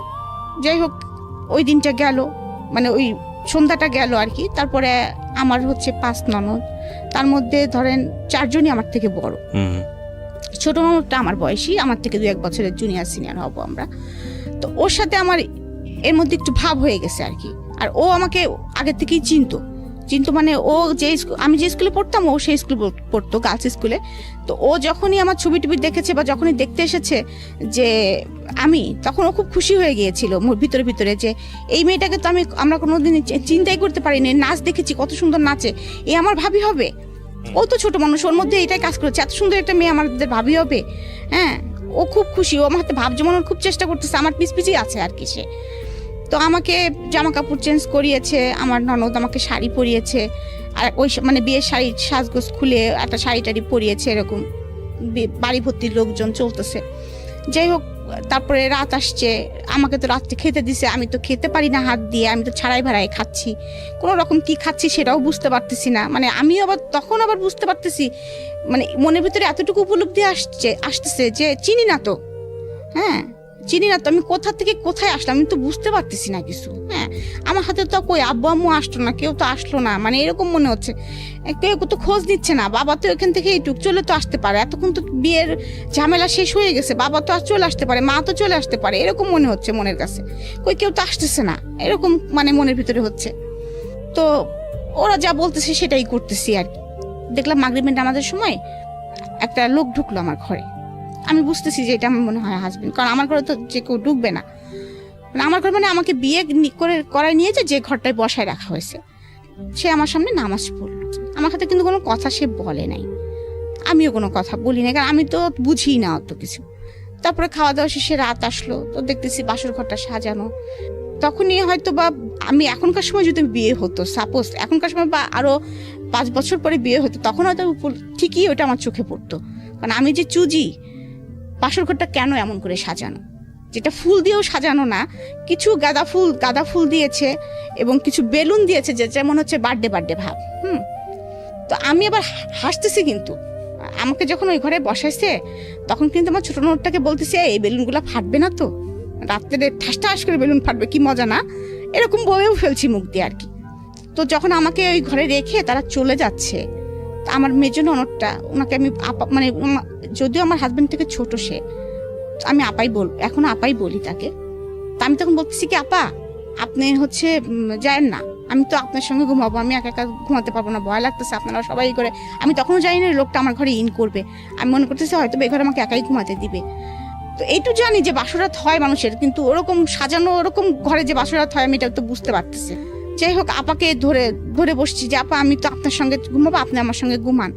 যাই হোক, ওই দিনটা গেল, মানে ওই সন্ধ্যাটা গেল আর কি। তারপরে আমার হচ্ছে 5 ননদ, তার মধ্যে ধরেন 4 জনই আমার থেকে বড়। ছোট ননদটা আমার বয়সী, আমার থেকে 2-1 বছরের জুনিয়র সিনিয়র হব আমরা। তো ওর সাথে আমার এর মধ্যে একটু ভাব হয়ে গেছে আর কি। আর ও আমাকে আগে থেকেই চিনতো, কিন্তু মানে ও যে আমি যে স্কুলে পড়তাম ও সেই স্কুলে পড়তো, গার্লস স্কুলে। তো ও যখনই আমার ছবি টবি দেখেছে বা যখনই দেখতে এসেছে যে আমি, তখন ও খুব খুশি হয়ে গিয়েছিল ভিতরে ভিতরে যে এই মেয়েটাকে তো আমরা কোনোদিন চিন্তাই করতে পারিনি, নাচ দেখেছি কত সুন্দর নাচে, এ আমার ভাবি হবে। ও তো ছোট মানুষ, ওর মধ্যে এটাই কাজ করেছে, এত সুন্দর একটা মেয়ে আমাদের ভাবি হবে। হ্যাঁ, ও খুব খুশি, ও আমার হাতে ভাব জমানোর খুব চেষ্টা করতেছে, আমার পিছিয়ে আছে আর কি সে। তো আমাকে জামা কাপড় চেঞ্জ করিয়েছে, আমার ননদ আমাকে শাড়ি পরিয়েছে, আর ওই মানে বিয়ের শাড়ি সাজগোজ খুলে একটা শাড়ি টাড়ি পরিয়েছে, এরকম বাড়ি ভর্তির লোকজন চলতেছে। যাই হোক, তারপরে রাত আসছে, আমাকে তো রাত্রে খেতে দিছে, আমি তো খেতে পারি না হাত দিয়ে, আমি তো ছাড়াই ভাড়াই খাচ্ছি, কোনো রকম কি খাচ্ছি সেটাও বুঝতে পারতেছি না। মানে আমি আবার তখন আবার বুঝতে পারতেছি, মানে মনের ভিতরে এতটুকু উপলব্ধি আসতেছে যে চিনি না তো, হ্যাঁ চিনি না তো, আমি কোথা থেকে কোথায় আসলাম আমি তো বুঝতে পারতেছি না কিছু। হ্যাঁ, আমার হাতে তো কই আব্বু আম্মু আসলো না, কেউ তো আসলো না, মানে এরকম মনে হচ্ছে। কেউ তো খোঁজ নিচ্ছে না, বাবা তো এখান থেকে এইটুক চলে তো আসতে পারে, এতক্ষণ তো বিয়ের ঝামেলা শেষ হয়ে গেছে, বাবা তো আর চলে আসতে পারে, মা তো চলে আসতে পারে, এরকম মনে হচ্ছে মনের কাছে। কই কেউ তো আসতেছে না, এরকম মানে মনের ভিতরে হচ্ছে। তো ওরা যা বলতেছে সেটাই করতেছি আর কি। দেখলাম মাগরিবের নামাজের সময় একটা লোক ঢুকলো আমার ঘরে, আমি বুঝতেছি যে এটা আমার মনে হয় হাজবেন্ড, কারণ আমার ঘরে তো যে কেউ ঢুকবে না। মানে আমার ঘর মানে আমাকে বিয়ে করায় নিয়েছে যে ঘরটায় বসায় রাখা হয়েছে, সে আমার সামনে নামাজ পড়লো, আমার সাথে কিন্তু কোনো কথা সে বলে নাই, আমিও কোনো কথা বলি না, কারণ আমি তো বুঝি না অত কিছু। তারপরে খাওয়া দাওয়া শেষে রাত আসলো, তো দেখতেছি বাসর ঘরটা সাজানো। তখনই হয়তো বা আমি এখনকার সময় যদি বিয়ে হতো, সাপোজ এখনকার সময় বা আরো 5 বছর পরে বিয়ে হতো, তখন হয়তো ঠিকই ওটা আমার চোখে পড়তো। কারণ আমি যে চুজি, বাসর ঘরটা কেন এমন করে সাজানো, যেটা ফুল দিয়েও সাজানো না, কিছু গাঁদা ফুল দিয়েছে এবং কিছু বেলুন দিয়েছে, যে যেমন হচ্ছে বার্থডে ভাব। তো আমি আবার হাসতেছি, কিন্তু আমাকে যখন ওই ঘরে বসাইছে তখন কিন্তু আমার ছোট নোটটাকে বলতেছে এই বেলুনগুলো ফাটবে না তো, রাত্রে ঠাস করে বেলুন ফাটবে, কি মজা না, এরকম বলেও ফেলছি মুখ দিয়ে আর কি। তো যখন আমাকে ওই ঘরে রেখে তারা চলে যাচ্ছে, আমার মেজো ননদটা, ওনাকে আমি মানে যদিও আমার হাজবেন্ড থেকে ছোট সে, আমি এখন আপাই বলি তাকে। তা আমি তখন বলতেছি কি আপা আপনি হচ্ছে যায়েন না, আমি তো আপনার সঙ্গে ঘুমাবো, আমি একা একা ঘুমাতে পারবো না, ভয় লাগতেছে, আপনারা সবাই করে। আমি তখনও জানি না লোকটা আমার ঘরে ইন করবে, আমি মনে করতেছি হয়তো এই ঘরে আমাকে একাই ঘুমাতে দিবে। তো এইটু জানি যে বাসরাত হয় মানুষের, কিন্তু ওরকম সাজানো ওরকম ঘরে যে বাসরাত হয় আমি এটা তো বুঝতে পারতেছি। যাই হোক, আপাকে ধরে বসছি যে আপা আমি তো আপনার সঙ্গে ঘুমাবো, আপনি আমার সঙ্গে ঘুমান।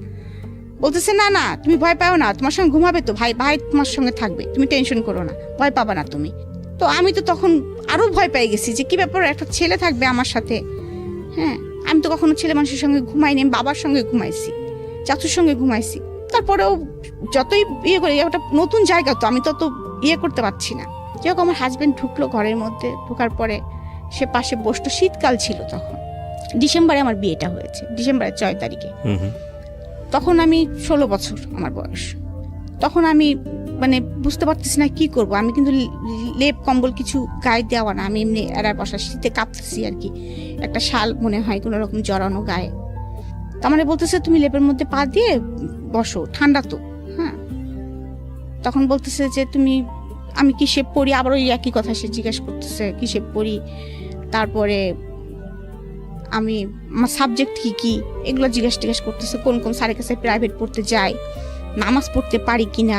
বলতেছে না না তুমি ভয় পাও না, তোমার সঙ্গে ঘুমাবে তো, ভাই তোমার সঙ্গে থাকবে, তুমি টেনশন করো না, ভয় পাবা না তুমি। তো আমি তো তখন আরো ভয় পেয়ে গেছি যে কি ব্যাপার, একটা ছেলে থাকবে আমার সাথে। হ্যাঁ, আমি তো কখনো ছেলে মানুষের সঙ্গে ঘুমাইনি, আমি বাবার সঙ্গে ঘুমাইছি, চাচুর সঙ্গে ঘুমাইছি। তারপরেও যতই ইয়ে করি, একটা নতুন জায়গা তো আমি তত ইয়ে করতে পারছি না। যাই হোক, আমার হাজবেন্ড ঢুকলো ঘরের মধ্যে, ঢোকার পরে সে পাশে বসতো, শীতকাল ছিল তখন, ডিসেম্বরে আমার বিয়েটা হয়েছে, ডিসেম্বরের 6 তারিখে। তখন আমি 16 বছর আমার বয়স। তখন আমি মানে বুঝতে পারতেছি না কি করব, আমি কিন্তু লেপ কম্বল কিছু গায়ে দেওয়া না, আমি এমনি এরা বসা, শীতে কাঁপতেছি আর কি, একটা শাল মনে হয় কোনো রকম জড়ানো গায়ে। তার মানে বলতেছে তুমি লেপের মধ্যে পা দিয়ে বসো, ঠান্ডা তো। হ্যাঁ, তখন বলতেছে যে তুমি, আমি কিসে পড়ি, আবার ওই একই কথা সে জিজ্ঞেস করতেছে কিসে পড়ি, তারপরে আমি আমার সাবজেক্ট কি এগুলো জিজ্ঞেস করতেছে, কোন স্যারের কাছে প্রাইভেট পড়তে যাই, নামাজ পড়তে পারি কিনা,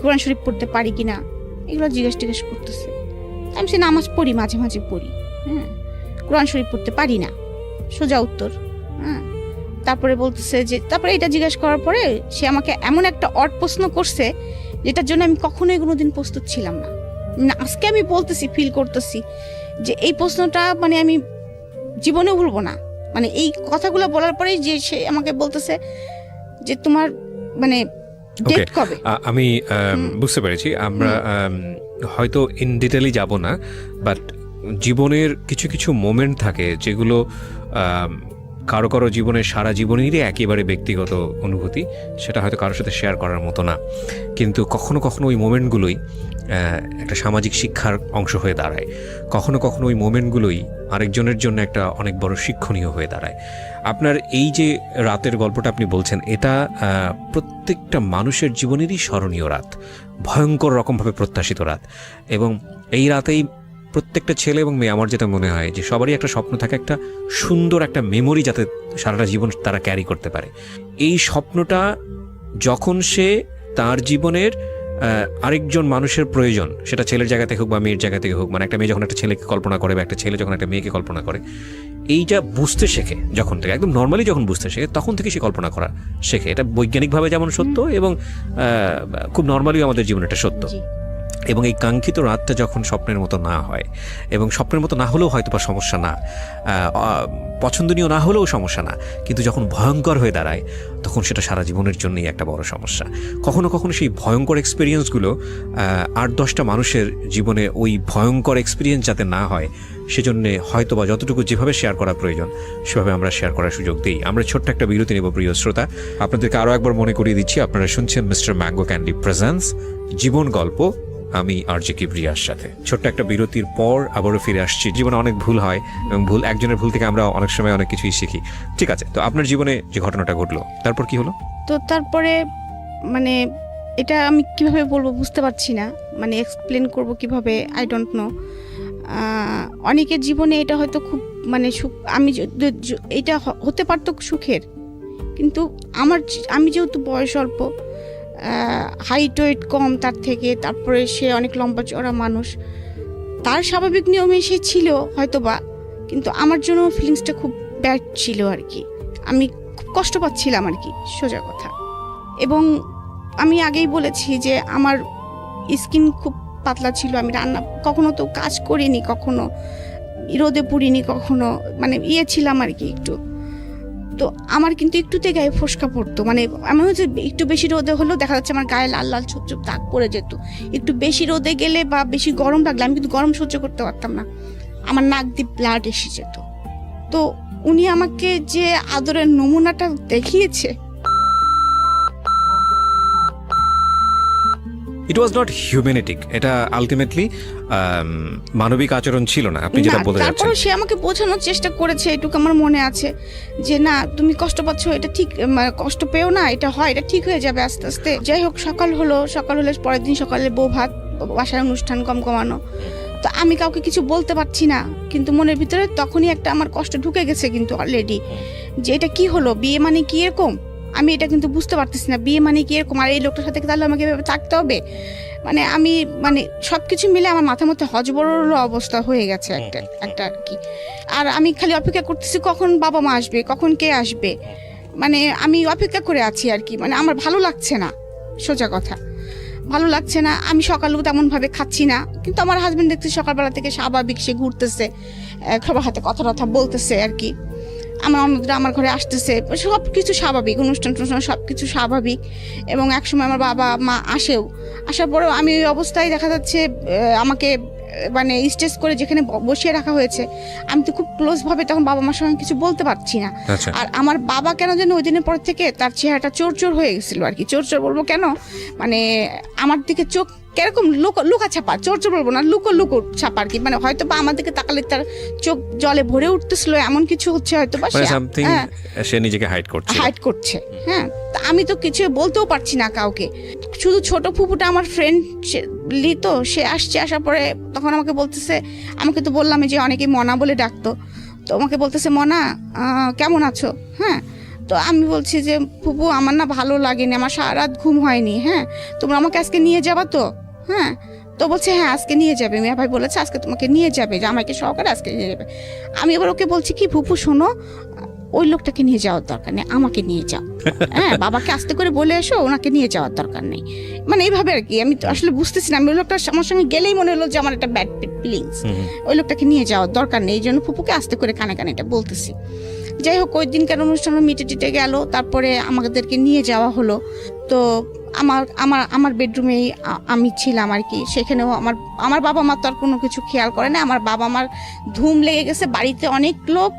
কোরআন শরীফ পড়তে পারি কিনা, এগুলো জিজ্ঞেস করতেছে। আমি সে নামাজ পড়ি, মাঝে মাঝে পড়ি, হ্যাঁ, কোরআন শরীফ পড়তে পারি না, সোজা উত্তর। হ্যাঁ, তারপরে বলতেছে যে, তারপরে এটা জিজ্ঞেস করার পরে সে আমাকে এমন একটা অড প্রশ্ন করছে যেটার জন্য আমি কখনোই কোনোদিন প্রস্তুত ছিলাম না। আজকে আমি বলতেছি, ফিল করতেছি যে এই প্রশ্নটা মানে আমি জীবনে ভুলবো না। মানে এই কথাগুলো বলার পরেই যে সে আমাকে বলতেছে যে তোমার মানে ডেট কবে। আমি বুঝতে পেরেছি, আমরা হয়তো ইন ডিটেইলি যাব না, বাট জীবনের কিছু কিছু মোমেন্ট থাকে যেগুলো কারো কারো জীবনের সারা জীবনেরই একেবারে ব্যক্তিগত অনুভূতি, সেটা হয়তো কারোর সাথে শেয়ার করার মতো না, কিন্তু কখনো কখনো ওই মোমেন্টগুলোই একটা সামাজিক শিক্ষার অংশ হয়ে দাঁড়ায়, কখনো কখনো ওই মোমেন্টগুলোই আরেকজনের জন্য একটা অনেক বড় শিক্ষণীয় হয়ে দাঁড়ায়। আপনার এই যে রাতের গল্পটা আপনি বলছেন, এটা প্রত্যেকটা মানুষের জীবনেরই স্মরণীয় রাত, ভয়ঙ্কর রকমভাবে প্রত্যাশিত রাত, এবং এই রাতেই প্রত্যেকটা ছেলে এবং মেয়ে আমার যেটা মনে হয় যে সবারই একটা স্বপ্ন থাকে, একটা সুন্দর একটা মেমোরি যাতে সারাটা জীবন তারা ক্যারি করতে পারে। এই স্বপ্নটা যখন সে তার জীবনের আরেকজন মানুষের প্রয়োজন, সেটা ছেলের জায়গা থেকে হোক বা মেয়ের জায়গা থেকে হোক, মানে একটা মেয়ে যখন একটা ছেলেকে কল্পনা করে বা একটা ছেলে যখন একটা মেয়েকে কল্পনা করে, এইটা বুঝতে শেখে যখন থেকে, একদম নর্মালি যখন বুঝতে শেখে তখন থেকে সে কল্পনা করা শেখে। এটা বৈজ্ঞানিকভাবে যেমন সত্য এবং খুব নর্মালি আমাদের জীবনে এটা সত্য। এবং এই কাঙ্ক্ষিত রাতটা যখন স্বপ্নের মতো না হয়, এবং স্বপ্নের মতো না হলেও হয়তো বা সমস্যা না, পছন্দনীয় না হলেও সমস্যা না, কিন্তু যখন ভয়ঙ্কর হয়ে দাঁড়ায় তখন সেটা সারা জীবনের জন্যই একটা বড় সমস্যা। কখনো কখনো সেই ভয়ঙ্কর এক্সপিরিয়েন্সগুলো 8-10টা মানুষের জীবনে ওই ভয়ঙ্কর এক্সপিরিয়েন্স যাতে না হয় সেজন্য হয়তো বা যতটুকু যেভাবে শেয়ার করা প্রয়োজন সেভাবে আমরা শেয়ার করার সুযোগ দিই। আমরা ছোট্ট একটা বিরতি নেব প্রিয় শ্রোতা। আপনাদেরকে আরও একবার মনে করিয়ে দিচ্ছি, আপনারা শুনছেন মিস্টার ম্যাঙ্গো ক্যান্ডি প্রেজেন্স জীবন গল্প, আমি আরজে কিবরিয়ার সাথে। ছোট্ট একটা বিরতির পর আবারও ফিরে আসছি। জীবনে অনেক ভুল হয় এবং একজনের ভুল থেকে আমরা অনেক সময় অনেক কিছুই শিখি। ঠিক আছে, তো আপনার জীবনে যে ঘটনাটা ঘটলো তারপর কি হলো? তো তারপরে মানে এটা আমি কিভাবে বলবো বুঝতে পারছি না, মানে এক্সপ্লেন করব কিভাবে, আই ডোন্ট নো। অনেকের জীবনে এটা হয়তো খুব মানে সুখ, এটা হতে পারতো সুখের, কিন্তু আমি যেহেতু বয়স অল্প, হাইট ওয়েট কম তার থেকে, তারপরে সে অনেক লম্বা চড়া মানুষ, তার স্বাভাবিক নিয়মে সে ছিল হয়তো বা, কিন্তু আমার জন্য ফিলিংসটা খুব ব্যাড ছিল আর কি। আমি খুব কষ্ট পাচ্ছিলাম আর কি, সোজা কথা। এবং আমি আগেই বলেছি যে আমার স্কিন খুব পাতলা ছিল, আমি রান্না কখনো তো কাজ করিনি, কখনো রোদে পুড়িনি, কখনো মানে ছিলাম আর কি একটু। তো আমার কিন্তু একটুতে গায়ে ফোসকা পড়তো, মানে এমন হচ্ছে একটু বেশি রোদে হলেও দেখা যাচ্ছে আমার গায়ে লাল লাল ছোপ ছোপ দাগ পড়ে যেত। একটু বেশি রোদে গেলে বা বেশি গরম লাগলে আমি কিন্তু গরম সহ্য করতে পারতাম না, আমার নাক দিয়ে ব্লাড এসে যেত। তো উনি আমাকে যে আদরের নমুনাটা দেখিয়েছে, ইট ওয়াজ নট হিউম্যানিটিক, এটা আলটিমেটলি মানবিক আচরণ ছিল না, আপনি যেটা বলতে যাচ্ছেন। তারপরে সে আমাকে বোঝানোর চেষ্টা করেছে, এটুকু আমার মনে আছে, যে না তুমি কষ্ট পাচ্ছ, এটা ঠিক, কষ্ট পেও না, এটা হয়, এটা ঠিক হয়ে যাবে আস্তে আস্তে। যাই হোক, সকাল হলে পরের দিন সকালে বউ ভাত, বাসায় অনুষ্ঠান কমানো। তো আমি কাউকে কিছু বলতে পারছি না, কিন্তু মনের ভিতরে তখনই একটা আমার কষ্ট ঢুকে গেছে কিন্তু অলরেডি, যে এটা কি হলো, বিয়ে মানে কি এরকম, আমি এটা কিন্তু বুঝতে পারতেছি না, বিয়ে মানে কি এরকম, আর এই লোকটার সাথে তাহলে আমাকে এভাবে থাকতে হবে। মানে আমি সবকিছু মিলে আমার মাথার মধ্যে হজবরল অবস্থা হয়ে গেছে একটা আর কি। আর আমি খালি অপেক্ষা করতেছি কখন বাবা মা আসবে, কখন কে আসবে, মানে আমি অপেক্ষা করে আছি আর কি। মানে আমার ভালো লাগছে না, সোজা কথা ভালো লাগছে না। আমি সকালেও তেমন ভাবে খাচ্ছি না, কিন্তু আমার হাজবেন্ড দেখছি সকালবেলা থেকে স্বাভাবিক, সে ঘুরতেছে, সবার হাতে কথা বলতেছে আর কি, আমার অন্যরা আমার ঘরে আসতেছে, সব কিছু স্বাভাবিক, অনুষ্ঠান সব কিছু স্বাভাবিক। এবং একসময় আমার বাবা মা আসার পরেও আমি ওই অবস্থায় দেখা যাচ্ছে আমাকে মানে স্টেজ করে যেখানে বসিয়ে রাখা হয়েছে, আমি তো খুব ক্লোজভাবে তখন বাবা মার সঙ্গে কিছু বলতে পারছি না। আর আমার বাবা কেন যেন ওই দিনের পর থেকে তার চেহারাটা চোর হয়ে গেছিল আর কি। চোর বলবো কেন, মানে আমার দিকে চোখ কিরকম লুকা ছাপা, চোর বলবো না, লুকো ছাপা আর কি। মানে হয়তো বা আমার দিকে তাকালে তার চোখ জলে ভরে উঠতেছিল, এমন কিছু হচ্ছে হয়তো বা, সে নিজেকে হাইড করছে। হ্যাঁ, আমি তো কিছু বলতেও পারছি না কাউকে। শুধু ছোট ফুপুটা আমার ফ্রেন্ড লিতো, সে আসার পরে তখন আমাকে বলতেছে, আমাকে তো বললাম যে অনেকে মনা বলে ডাকতো, তো আমাকে বলতেছে মনা কেমন আছো। হ্যাঁ, তো আমি বলছি যে ফুপু আমার না ভালো লাগেনি, আমার সারা রাত ঘুম হয়নি। হ্যাঁ, তোমরা আমাকে আজকে নিয়ে যাবা তো? হ্যাঁ, তো বলছে হ্যাঁ আজকে নিয়ে যাবে, মিয়া ভাই বলেছে আজকে তোমাকে নিয়ে যাবে, যে আমাকে সহকারে আজকে নিয়ে যাবে। আমি এবার ওকে বলছি কি, ফুপু শোনো, ওই লোকটাকে নিয়ে যাওয়ার দরকার নেই, আমাকে নিয়ে যাও। হ্যাঁ, বাবাকে আস্তে করে বলে এসো, ওনাকে নিয়ে যাওয়ার দরকার নেই। মানে এইভাবে আর কি। আমি তো আসলে বুঝতেছি না, ওই লোকটা আমার সঙ্গে গেলেই মনে হলো যে আমার একটা ব্যাড ফিলিংস, ওই লোকটাকে নিয়ে যাওয়ার দরকার নেই। এই জন্য ফুপুকে আস্তে করে কানে এটা বলতেছি। যাই হোক, ওই দিনকার অনুষ্ঠান মিটে গেল, তারপরে আমাদেরকে নিয়ে যাওয়া হলো। তো আমার বেডরুমেই আমি ছিলাম আর কি। সেখানেও আমার বাবা মা তো আর কোনো কিছু খেয়াল করে না। আমার বাবা মার ধুম লেগে গেছে, বাড়িতে অনেক লোক,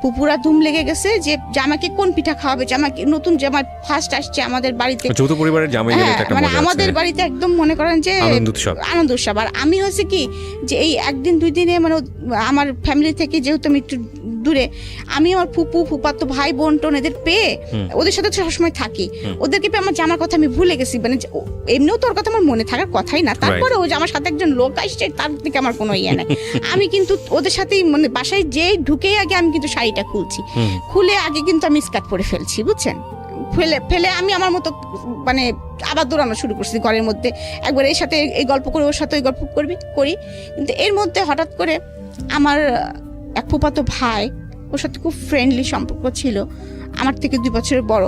পুপুরা ধুম লেগে গেছে যে জামাইকে কোন পিঠা খাওয়াবে, জামাইকে নতুন জামাই ফার্স্ট আসছে আমাদের বাড়িতে, যৌথ পরিবারের জামাই গেলে একটা মানে আমাদের বাড়িতে একদম মনে করেন যে আনন্দ উৎসব। আর আমি হয়েছে কি যে এই একদিন দুই দিনে মানে আমার ফ্যামিলি থেকে যেহেতু আমি একটু দূরে, আমি আমার ফুপু ফুপাতো ভাই বোন টোন এদের পেয়ে ওদের সাথে সবসময় থাকি, ওদেরকে পেয়ে আমার জামার কথা আমি ভুলে গেছি, মানে এমনিও তোর কথা আমার মনে থাকার কথাই না, তারপরে ওই যে আমার সাথে একজন লোক আসছে তার থেকে আমার কোনো ইয়ে নাই। আমি কিন্তু ওদের সাথেই মানে বাসায় যে ঢুকেই আগে আমি কিন্তু শাড়িটা খুলছি, খুলে আগে কিন্তু আমি স্কার্ট পরে ফেলছি, বুঝছেন, ফেলে আমি আমার মতো মানে আবার দৌড়ানো শুরু করছি ঘরের মধ্যে, একবার এর সাথে এই গল্প করে ওর সাথে ওই গল্প করি। কিন্তু এর মধ্যে হঠাৎ করে আমার এক ফুফাতো ভাই, ওর সাথে খুব ফ্রেন্ডলি সম্পর্ক ছিল, আমার থেকে 2 বছরের বড়।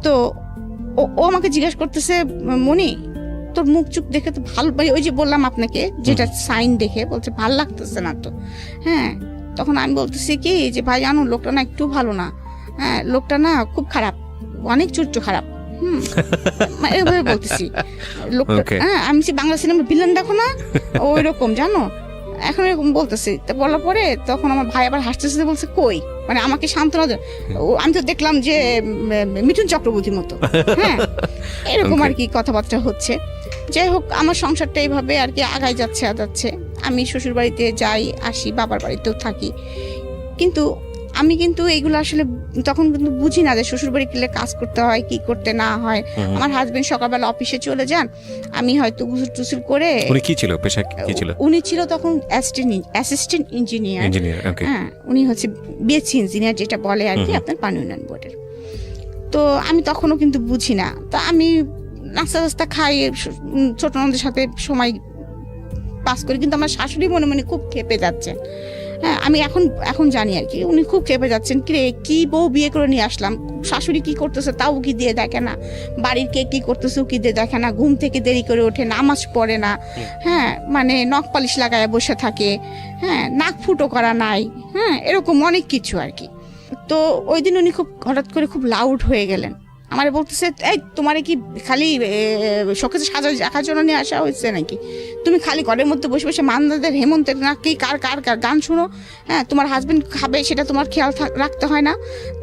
তো ও আমাকে জিজ্ঞাসা করতেছে, মনি তোর মুখ চুখ দেখে তো ভালো, ওই যে বললাম আপনাকে যেটা সাইন দেখে বলছে ভাল লাগতেছে না তো। হ্যাঁ, তখন আমি বলতেছি কি যে ভাই জানো লোকটা না একটু ভালো না, হ্যাঁ লোকটা না খুব খারাপ, অনেক চরিত্র খারাপ। এভাবে বলতেছি লোকটা। হ্যাঁ, আমি বাংলা সিনেমার ভিলেন দেখো না, ওই রকম জানো, এখন এরকম বলতেছি। তো বলার পরে তখন আমার ভাই আবার হাসতে বলছে কই, মানে আমাকে সান্ত্বনা, আমি তো দেখলাম যে মিঠুন চক্রবর্তীর মতো। হ্যাঁ, এরকম আর কি কথাবার্তা হচ্ছে। যাই হোক, আমার সংসারটা এইভাবে আর কি আগায় যাচ্ছে। আমি শ্বশুর বাড়িতে যাই আসি, বাবার বাড়িতেও থাকি, কিন্তু আমি কিন্তু এইগুলো আসলে তখন কিন্তু বুঝি না যে শ্বশুর বাড়ি গেলে কাজ করতে হয় কি করতে না হয়। আমার হাজবেন্ড সকালবেলা অফিসে চলে যান, আমি হয়তো গুসল টুসুল করে। উনি কি ছিল, পেশা কি ছিল? উনি ছিল তখন অ্যাসিস্ট্যান্ট ইঞ্জিনিয়ার। হ্যাঁ, উনি হচ্ছে বিএসসি ইঞ্জিনিয়ার যেটা বলে আর কি আপনার পানি উন্নয়ন বোর্ডের। তো আমি তখনও কিন্তু বুঝি না, তো আমি নাস্তা খাই, ছোট ননদের সাথে সময় পাস করি, কিন্তু আমার শাশুড়ি মনে মনে খুব খেপে যাচ্ছে। হ্যাঁ, আমি এখন জানি আর কি উনি খুব খেপে যাচ্ছেন, কি বউ বিয়ে করে নিয়ে আসলাম, শাশুড়ি কি করতেছে তাও কি দিয়ে দেখে না, বাড়ির কে কি করতেছে কি দিয়ে দেখে না, ঘুম থেকে দেরি করে ওঠে, নামাজ পড়ে না, হ্যাঁ মানে নখ পালিশ লাগায় বসে থাকে, হ্যাঁ নাক ফুটো করা নাই, হ্যাঁ এরকম অনেক কিছু আর কি। তো ওই দিন উনি খুব হঠাৎ করে খুব লাউড হয়ে গেলেন, আমার বলতেছে এই তোমারে কি খালি শোকেসে সাজা রাখার জন্য নিয়ে আসা হয়েছে নাকি, তুমি খালি ঘরের মধ্যে বসে বসে মান্দাদের হেমন্তের না কি কার গান শুনো, হ্যাঁ তোমার হাজবেন্ড খাবে সেটা তোমার খেয়াল রাখতে হয় না,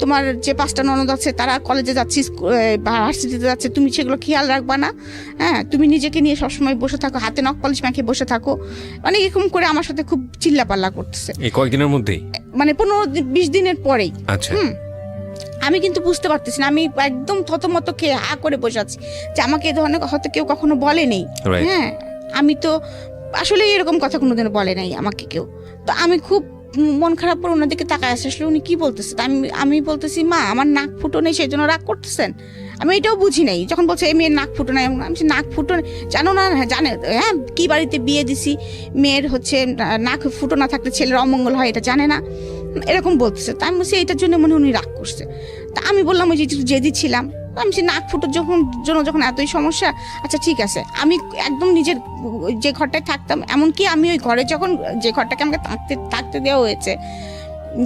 তোমার যে 5টা ননদ আছে তারা কলেজে যাচ্ছে ভার্সিটিতে যাচ্ছে, তুমি সেগুলো খেয়াল রাখবা না, হ্যাঁ তুমি নিজেকে নিয়ে সবসময় বসে থাকো, হাতে নখ পলিশ মেখে বসে থাকো, মানে এরকম করে আমার সাথে খুব চিল্লাপাল্লা করতেছে। এই কয়েকদিনের মধ্যেই, মানে 15-20 দিনের পরেই। আচ্ছা, আমি কিন্তু বুঝতে পারতেছি না, আমি একদম থতমত খেয়ে হা করে বসে আছি যে আমাকে এই ধরনের হয়তো কেউ কখনো বলে নেই। হ্যাঁ, আমি তো আসলে এরকম কথা কোনোদিনও বলে নাই আমাকে কেউ। তো আমি খুব মন খারাপ করে ওনাদেরকে তাকায় আসলে উনি কি বলতেছে, আমি বলতেছি মা আমার নাক ফুটো নেই সেই জন্য রাগ করতেছেন, আমি এটাও বুঝি নাই। যখন বলছে এই মেয়ের নাক ফুটো নাই, আমি নাক ফুটো জানো না, জানে হ্যাঁ কি বাড়িতে বিয়ে দিছি, মেয়ের হচ্ছে নাক ফুটো না থাকলে ছেলের অমঙ্গল হয় এটা জানে না, এরকম বলতেছে। তা আমি বলছি এটার জন্য মনে উনি রাগ করছে। তা আমি বললাম ওই যে জেদি ছিলাম, আমি নাক ফুটোর যখন এতই সমস্যা, আচ্ছা ঠিক আছে, আমি একদম নিজের যে ঘরটায় থাকতাম, এমনকি আমি ওই ঘরে যখন যে ঘরটাকে আমাকে থাকতে দেওয়া হয়েছে,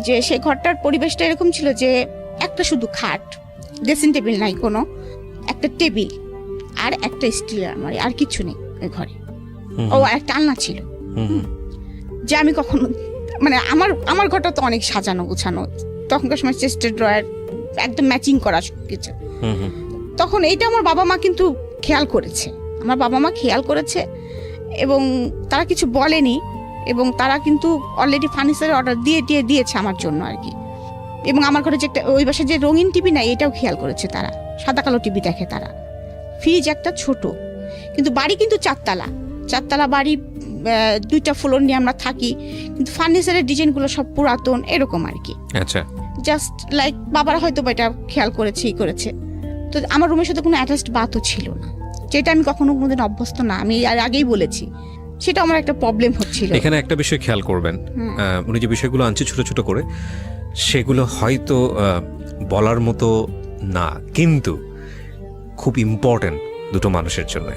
যে সেই ঘরটার পরিবেশটা এরকম ছিল যে একটা শুধু খাট, ড্রেসিং টেবিল নাই কোনো, একটা টেবিল আর একটা স্টিলের আলমারি, আর কিছু নেই ওই ঘরে। ও একটা আলনা ছিল, যে আমি কখনো মানে আমার ঘরটা তো অনেক সাজানো গুছানো, তখনকার সময় চেস্টের ড্রয়ার একদম ম্যাচিং করা কিছু। তখন এইটা আমার বাবা মা কিন্তু খেয়াল করেছে, এবং তারা কিছু বলেনি, এবং তারা কিন্তু অলরেডি ফার্নিচারের অর্ডার দিয়েছে আমার জন্য আর কি। এবং আমার ঘরে যে একটা ওই পাশে যে রঙিন টিভি নাই এটাও খেয়াল করেছে তারা, সাদা কালো টিভি দেখে তারা। ফ্রিজ একটা ছোট, কিন্তু বাড়ি কিন্তু 4 বাড়ি, 2টা ফ্লোর নিয়ে আমরা থাকি, কিন্তু ফার্নিচারের ডিজাইনগুলো সব পুরাতন এরকম আর কি। আচ্ছা, জাস্ট লাইক বাবারা হয়তো এটা খেয়াল করেছে। তো আমার রুমের সাথে কোনো অ্যাটাচড বাথও ছিল না, যেটা আমি কোনোদিন অভ্যস্ত না, আমি আর আগেই বলেছি, সেটা আমার একটা প্রবলেম হচ্ছিল। এখানে একটা বিষয় খেয়াল করবেন, উনি যে বিষয়গুলো আনছে ছোট ছোট করে, সেগুলো হয়তো বলার মতো না, কিন্তু খুব ইম্পর্টেন্ট দুটো মানুষের জন্য।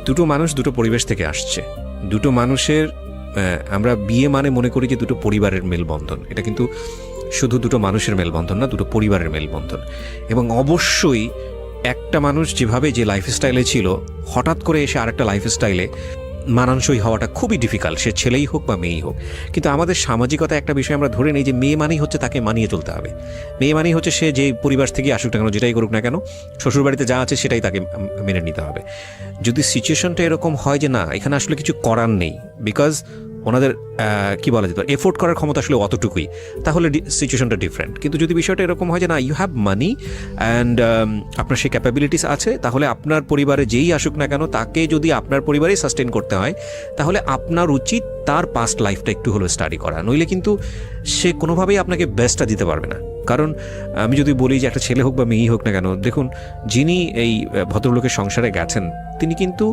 দুটো মানুষ দুটো পরিবেশ থেকে আসছে, দুটো মানুষের আমরা বিয়ে মানে মনে করি যে দুটো পরিবারের মেলবন্ধন, এটা কিন্তু শুধু দুটো মানুষের মেলবন্ধন না, দুটো পরিবারের মেলবন্ধন। এবং অবশ্যই একটা মানুষ যেভাবে যে লাইফস্টাইলে ছিল, হঠাৎ করে এসে আরেকটা লাইফস্টাইলে মানানসই হওয়াটা খুবই ডিফিকাল্ট, সে ছেলেই হোক বা মেয়েই হোক। কিন্তু আমাদের সামাজিকতা একটা বিষয় আমরা ধরে নিই যে মেয়ে মানেই হচ্ছে তাকে মানিয়ে চলতে হবে, মেয়ে মানেই হচ্ছে সে যে পরিবার থেকে আসুক না কেন, যেটাই করুক না কেন, শ্বশুরবাড়িতে যা আছে সেটাই তাকে মেনে নিতে হবে। যদি সিচুয়েশনটা এরকম হয় যে না, এখানে আসলে কিছু করার নেই, বিকজ ওনাদের কি বলা যেত এফোর্ড করার ক্ষমতা আসলে অতটুকুই, তাহলে সিচুয়েশনটা ডিফারেন্ট। কিন্তু যদি বিষয়টা এরকম হয় যে না, ইউ হ্যাভ মানি অ্যান্ড আপনার সেই ক্যাপাবিলিটিস আছে, তাহলে আপনার পরিবারে যেই আসুক না কেন তাকে যদি আপনার পরিবারেই সাস্টেন করতে হয়, তাহলে আপনার উচিত তার পাস্ট লাইফটা একটু হলেও স্টাডি করা। নইলে কিন্তু সে কোনোভাবেই আপনাকে বেস্টটা দিতে পারবে না। কারণ আমি যদি বলি যে একটা ছেলে হোক বা মেয়েই হোক না কেন, দেখুন যিনি এই ভদ্রলোকের সংসারে গেছেন তিনি কিন্তু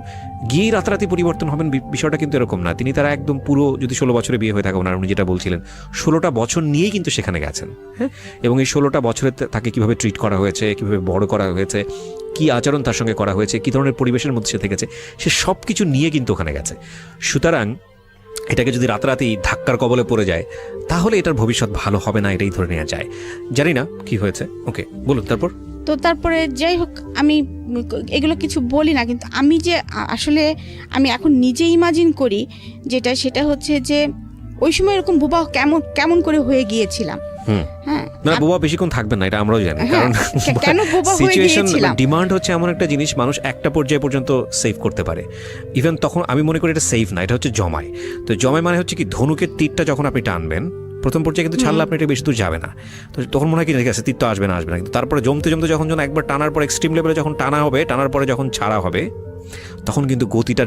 গিয়েই রাতারাতি পরিবর্তন হবেন, বিষয়টা কিন্তু এরকম না। তিনি তারা একদম পুরো, যদি 16 বছরে বিয়ে হয়ে থাকে ওনার, উনি যেটা বলছিলেন 16টা বছর নিয়েই কিন্তু সেখানে গেছেন, হ্যাঁ। এবং এই 16টা বছরে তাকে কীভাবে ট্রিট করা হয়েছে, কীভাবে বড় করা হয়েছে, কী আচরণ তার সঙ্গে করা হয়েছে, কী ধরনের পরিবেশের মধ্যে সে থেকেছে, সে সব কিছু নিয়ে কিন্তু ওখানে গেছে। সুতরাং এটাকে যদি রাতারাতি ধাক্কার কবলে পড়ে যায় তাহলে এটার ভবিষ্যৎ ভালো হবে না, এটাই ধরে নেওয়া যায়। জানি না কি হয়েছে, ওকে বলুন। তারপরে যাই হোক, আমি এগুলো কিছু বলি না, কিন্তু আমি যে আসলে আমি এখন নিজে ইমাজিন করি সেটা হচ্ছে যে ওই সময় এরকম বোবা কেমন করে হয়ে গিয়েছিলাম। হ্যাঁ, না বোবা বেশিক্ষণ থাকবেন না, এটা আমরাও জানি। কারণ কেন বোবা হয়ে গিয়েছিলাম, ডিমান্ড হচ্ছে এমন একটা জিনিস মানুষ একটা পর্যায় পর্যন্ত সেভ করতে পারে। ইভেন তখন আমি মনে করি এটা সেভ না, এটা হচ্ছে জমায়। তো জমায় মানে হচ্ছে কি, ধনুকের তীরটা যখন আপনি টানবেন প্রথম পর্যায়ে কিন্তু ছাড়লে আপনি এটা বেশি দূর যাবে না, তো তখন মনে হয় কি ঠিক আছে তীর তো আসবে না, কিন্তু তারপরে জমতে যখন একবার টানার পর এক্সট্রিম লেভেলে যখন টানা হবে, টানার পরে যখন ছাড়া হবে তখন কিন্তু গতিটা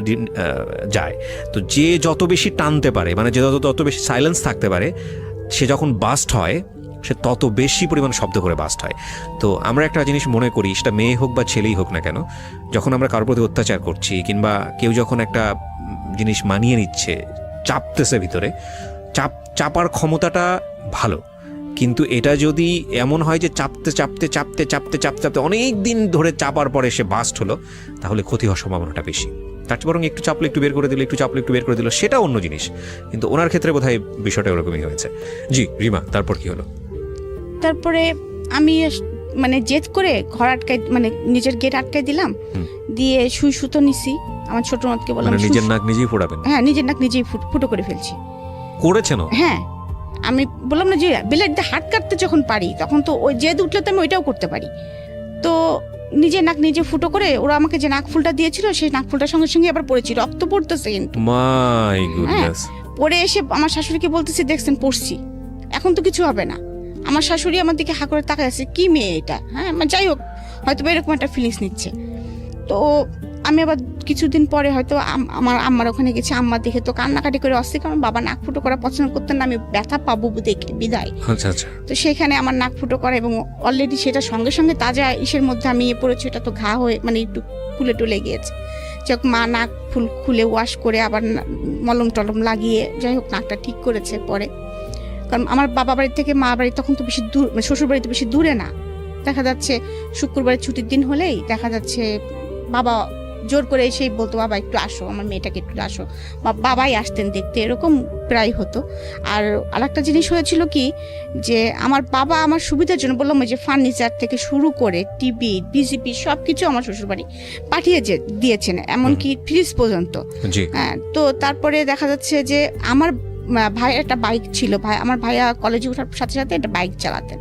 যায়। তো যে যত বেশি টানতে পারে, মানে যে যত বেশি সাইলেন্স থাকতে পারে, সে যখন বাস্ট হয় সে তত বেশি পরিমাণ শব্দ করে বাস্ট হয়। তো আমরা একটা জিনিস মনে করি, সেটা মেয়ে হোক বা ছেলেই হোক না কেন, যখন আমরা কারোর প্রতি অত্যাচার করছি কিংবা কেউ যখন একটা জিনিস মানিয়ে নিচ্ছে, চাপতেছে ভিতরে, চাপার ক্ষমতাটা ভালো, কিন্তু এটা যদি এমন হয় যে চাপতে অনেক দিন ধরে চাপার পরে সে বাস্ট হলো, তাহলে ক্ষতি হওয়ার সম্ভাবনাটা বেশি। তার চেয়ে বরং একটু চাপলে একটু বের করে দিল, একটু চাপলে একটু বের করে দিল, সেটা অন্য জিনিস। কিন্তু ওনার ক্ষেত্রে বোধহয় বিষয়টা ওরকমই হয়েছে। জি রিমা, তারপর কি হলো? তারপরে আমি মানে জেদ করে ঘর আটকাই, মানে নিজের গেট আটকাই দিলাম, দিয়ে সুতো নিছি। আমার ছোট নদকে বললাম নিজের নাক নিজেই ফোড়াবেন। হ্যাঁ, নিজের নাক নিজেই ফুটো করে ফেলছি। করেছেন? হ্যাঁ, আমি বললাম না যে ব্লেড দিয়ে হাত কাটতে যখন পারি, তখন তো ওই জেদ উঠলে তো আমি ওইটাও করতে পারি। তো নিজের নাক নিজে ফুটো করে, ওরা আমাকে যে নাক ফুলটা দিয়েছিল সেই নাক ফুলটার সঙ্গে সঙ্গে আবার পড়েছি, রক্ত পড়তেছে কিন্তু। My goodness. পরে এসে আমার শাশুড়িকে বলতেছি, দেখছেন পড়ছি, এখন তো কিছু হবে না। আমার শাশুড়ি আমার দিকে হা করে তাকায় আছে, কি মেয়ে এটা, হ্যাঁ। যাই হোক, হয়তো এরকম একটা ফিলিংস নিচ্ছে। তো আমি আবার কিছুদিন পরে হয়তো আমার আম্মার ওখানে গেছি, আম্মা দেখে তো কান্নাকাটি করে অস্থির, কারণ বাবা নাক ফুটো করা পছন্দ করতেন না, আমি ব্যথা পাবো দেখে বিদায়। আচ্ছা আচ্ছা। তো সেখানে আমার নাক ফুটো করা, এবং অলরেডি সেটা সঙ্গে সঙ্গে তাজা ইসের মধ্যে আমি পড়েছি, এটা তো ঘা হয়ে মানে একটু ফুলে টুলে গিয়েছে। যাই হোক, মা নাক খুলে ওয়াশ করে আবার মলম টলম লাগিয়ে যাই হোক নাকটা ঠিক করেছে পরে। কারণ আমার বাবা বাড়ি থেকে মা বাড়ি তখন তো বেশি দূর, মানে শ্বশুর বাড়ি তো বেশি দূরে না। দেখা যাচ্ছে শুক্রবারের ছুটির দিন হলেই দেখা যাচ্ছে বাবা জোর করে এসেই বলতো, বাবা একটু আসো, আমার মেয়েটাকে একটু আসো, বা বাবাই আসতেন দেখতে, এরকম প্রায় হতো। আর আরেকটা জিনিস হয়েছিল কি, যে আমার বাবা আমার সুবিধার জন্য, বললাম যে ফার্নিচার থেকে শুরু করে টিভি বিজিপি সব কিছু আমার শ্বশুরবাড়ি পাঠিয়ে দিয়েছেন, এমনকি ফ্রিজ পর্যন্ত। হ্যাঁ, তো তারপরে দেখা যাচ্ছে যে আমার ভাইয়ের একটা বাইক ছিল, আমার ভাইয়া কলেজে ওঠার সাথে সাথে একটা বাইক চালাতেন।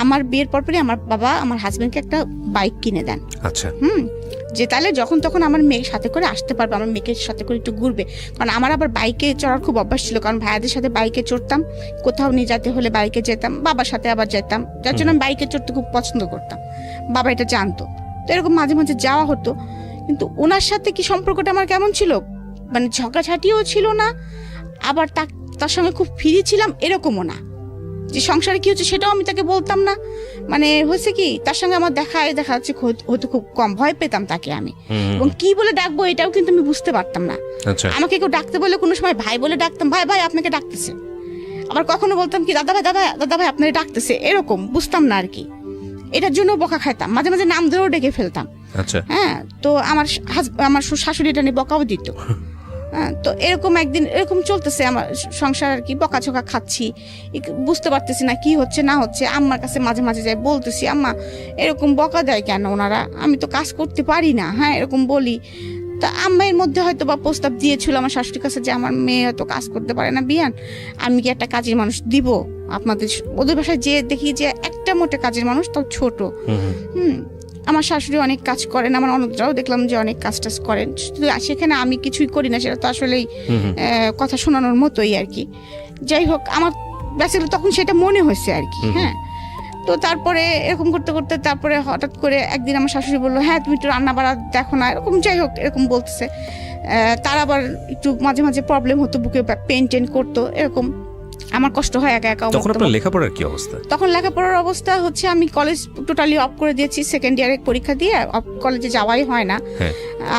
আমার বিয়ের পরপরই আমার বাবা আমার হাজবেন্ডকে একটা বাইক কিনে দেন। আচ্ছা। যে তাহলে যখন তখন আমার মেয়ের সাথে করে আসতে পারবে, আমার মেয়েকে সাথে করে একটু ঘুরবে। কারণ আমার আবার বাইকে চড়ার খুব অভ্যাস ছিল, কারণ ভাইয়াদের সাথে বাইকে চড়তাম, কোথাও নিয়ে যেতে হলে বাইকে যেতাম, বাবার সাথে আবার যেতাম, যার জন্য আমি বাইকে চড়তে খুব পছন্দ করতাম। বাবা এটা জানতো, তো এরকম মাঝে মাঝে যাওয়া হতো। কিন্তু ওনার সাথে কি সম্পর্কটা আমার কেমন ছিল, মানে ঝগড়াঝাটিও ছিল না, আবার তার সঙ্গে খুব ফ্রি ছিলাম এরকমও না। যে সংসারে কি হচ্ছে সেটাও আমি তাকে বলতাম না। মানে হয়েছে কি, তার সঙ্গে আমার দেখা যাচ্ছে হয়তো খুব কম, ভয় পেতাম তাকে আমি, এবং কি বলে ডাকবো এটাও কিন্তু আমি বুঝতে পারতাম না। আমাকে কেউ ডাকতে বলে কোনো সময় ভাই বলে ডাকতাম, ভাই ভাই আপনাকে ডাকতেছে। আবার কখনো বলতাম কি দাদা ভাই আপনাকে ডাকতেছে, এরকম বুঝতাম না আর কি। এটার জন্য বকা খাইতাম, মাঝে মাঝে নাম ধরেও ডেকে ফেলতাম। হ্যাঁ, তো আমার শাশুড়ি এটা নিয়ে বকাও দিত। তো এরকম একদিন এরকম চলতেছে আমার সংসার আর কি, বকাঝকা খাচ্ছি, বুঝতে পারতেছি না কি হচ্ছে না হচ্ছে। আম্মার কাছে মাঝে মাঝে যাই, বলতেছি আম্মা এরকম বকা দেয় কেন ওনারা, আমি তো কাজ করতে পারি না, হ্যাঁ এরকম বলি। তা আম্মার মধ্যে হয়তো বা প্রস্তাব দিয়েছিল আমার শাশুড়ির কাছে যে আমার মেয়ে হয়তো কাজ করতে পারে না বিয়ান, আমি কি একটা কাজের মানুষ দিব আপনাদের। ওদের বাসায় যে দেখি যে একটা মোটে কাজের মানুষ, তাও ছোট। আমার শাশুড়ি অনেক কাজ করেন, আমার ননদরাও দেখলাম যে অনেক কাজ টাজ করেন, সেখানে আমি কিছুই করি না, সেটা তো আসলেই কথা শোনানোর মতোই আর কি। যাই হোক, আমার বেসিক্যালি তখন সেটা মনে হয়েছে আর কি। হ্যাঁ, তো তারপরে এরকম করতে করতে তারপরে হঠাৎ করে একদিন আমার শাশুড়ি বললো, হ্যাঁ তুমি একটু রান্না বাড়া দেখো না, এরকম যাই হোক এরকম বলতেছে। তার আবার একটু মাঝে মাঝে প্রবলেম হতো, বুকে পেন টেন করতো, এরকম আমার কষ্ট হয় একা একা। তখন আপনার লেখাপড়ার কি অবস্থা? তখন লেখাপড়ার অবস্থা হচ্ছে আমি কলেজ টোটালি অফ করে দিয়েছি, সেকেন্ড ইয়ারে পরীক্ষা দিয়ে কলেজে যাওয়াই হয় না।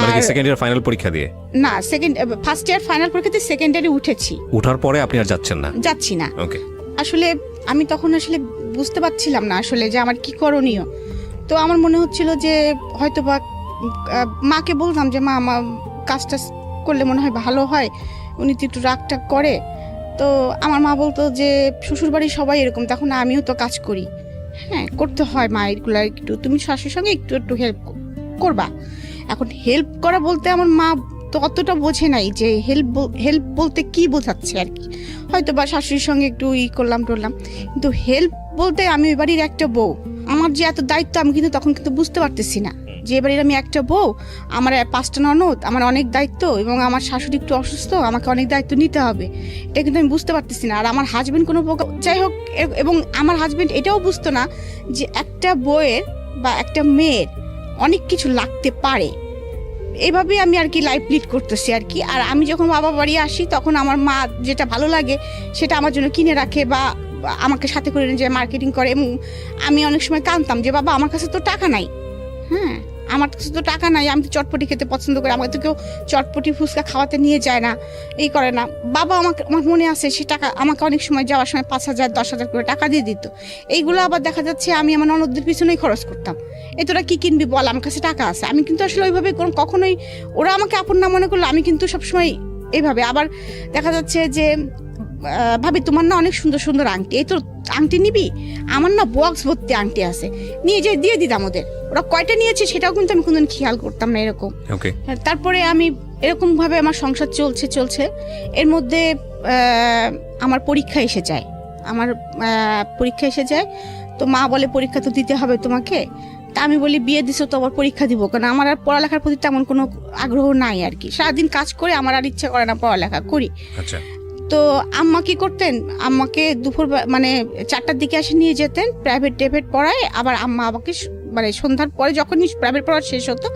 মানে কি সেকেন্ড ইয়ার ফাইনাল পরীক্ষা দিয়ে? না, ফার্স্ট ইয়ার ফাইনাল পরীক্ষাতে সেকেন্ড ইয়ারে উঠেছি। ওঠার পরে আপনি আর যাচ্ছেন না? যাচ্ছি না। ওকে। আসলে আমি তখন আসলে বুঝতে পারছিলাম না আসলে যে আমার কি করণীয়। তো আমার মনে হচ্ছিল যে হয়তো বা মাকে বলতাম যে মা আমার কাজটা করলে মনে হয় ভালো হয়, উনি তো একটু রাগ টাগ করে। তো আমার মা বলতো যে শ্বশুরবাড়ির সবাই এরকম, তখন আমিও তো কাজ করি, হ্যাঁ করতে হয় মা এগুলো, একটু তুমি শাশুড়ির সঙ্গে একটু একটু হেল্প করবা। এখন হেল্প করা বলতে আমার মা তো অতটা বোঝে নাই যে হেল্প বলতে কি বোঝাচ্ছে আর কি। হয়তো বা শাশুড়ির সঙ্গে একটু করলাম টরলাম, কিন্তু হেল্প বলতে আমি এ বাড়ির একটা বউ, আমার যে এত দায়িত্ব আমি কিন্তু তখন কিন্তু বুঝতে পারতেছি না যে এবারে আমি একটা বউ, আমার 5টা ননদ, আমার অনেক দায়িত্ব, এবং আমার শাশুড়ি একটু অসুস্থ, আমাকে অনেক দায়িত্ব নিতে হবে, এটা কিন্তু আমি বুঝতে পারতেছি না। আর আমার হাজবেন্ড কোনো যাই হোক, এবং আমার হাজবেন্ড এটাও বুঝতো না যে একটা বউয়ের বা একটা মেয়ের অনেক কিছু লাগতে পারে। এভাবে আমি আর কি লাইফ লিড করতেছি আর কি। আর আমি যখন বাবা বাড়ি আসি তখন আমার মা যেটা ভালো লাগে সেটা আমার জন্য কিনে রাখে বা আমাকে সাথে করে নিয়ে যায়, মার্কেটিং করে। এবং আমি অনেক সময় কাঁদতাম যে বাবা আমার কাছে তো টাকা নাই, হ্যাঁ আমার কাছে তো টাকা নাই, আমি তো চটপটি খেতে পছন্দ করি, আমাকে তো কেউ চটপটি ফুচকা খাওয়াতে নিয়ে যায় না, এই করে না। বাবা আমাকে, আমার মনে আছে সে টাকা আমাকে অনেক সময় যাওয়ার সময় 5,000 10,000 করে টাকা দিয়ে দিত। এইগুলো আবার দেখা যাচ্ছে আমি আমার ননদদের পিছনেই খরচ করতাম। এ তোরা কি কিনবি বল, আমার কাছে টাকা আছে। আমি কিন্তু আসলে ওইভাবে কখনোই, ওরা আমাকে আপন না মনে করলো, আমি কিন্তু সবসময় এইভাবে। আবার দেখা যাচ্ছে যে ভাবি তোমার না অনেক সুন্দর সুন্দর আংটি, এই তো আংটি নিবি, আমার না বক্স ভর্তি আংটি আছে, নিয়ে যে দিয়ে দিতাম ওদের। ওরা কয়টা নিয়েছে সেটাও কিন্তু আমি কোনোদিন খেয়াল করতাম না এরকম। তারপরে আমি এরকম ভাবে আমার সংসার চলছে। এর মধ্যে আমার পরীক্ষা এসে যায়। তো মা বলে পরীক্ষা তো দিতে হবে তোমাকে। তা আমি বলি বিয়ে দিছো তো আবার পরীক্ষা দিব কেন, আমার আর পড়ালেখার প্রতি তেমন কোনো আগ্রহ নাই আর কি। সারাদিন কাজ করে আমার আর ইচ্ছা করে না পড়ালেখা করি। আচ্ছা। তো আম্মা কি করতেন, আম্মাকে দুপুর মানে 4টার দিকে এসে নিয়ে যেতেন, প্রাইভেট পড়ায়। আবার আম্মা আমাকে মানে সন্ধ্যার পরে যখনই প্রাইভেট পড়া শেষ হতো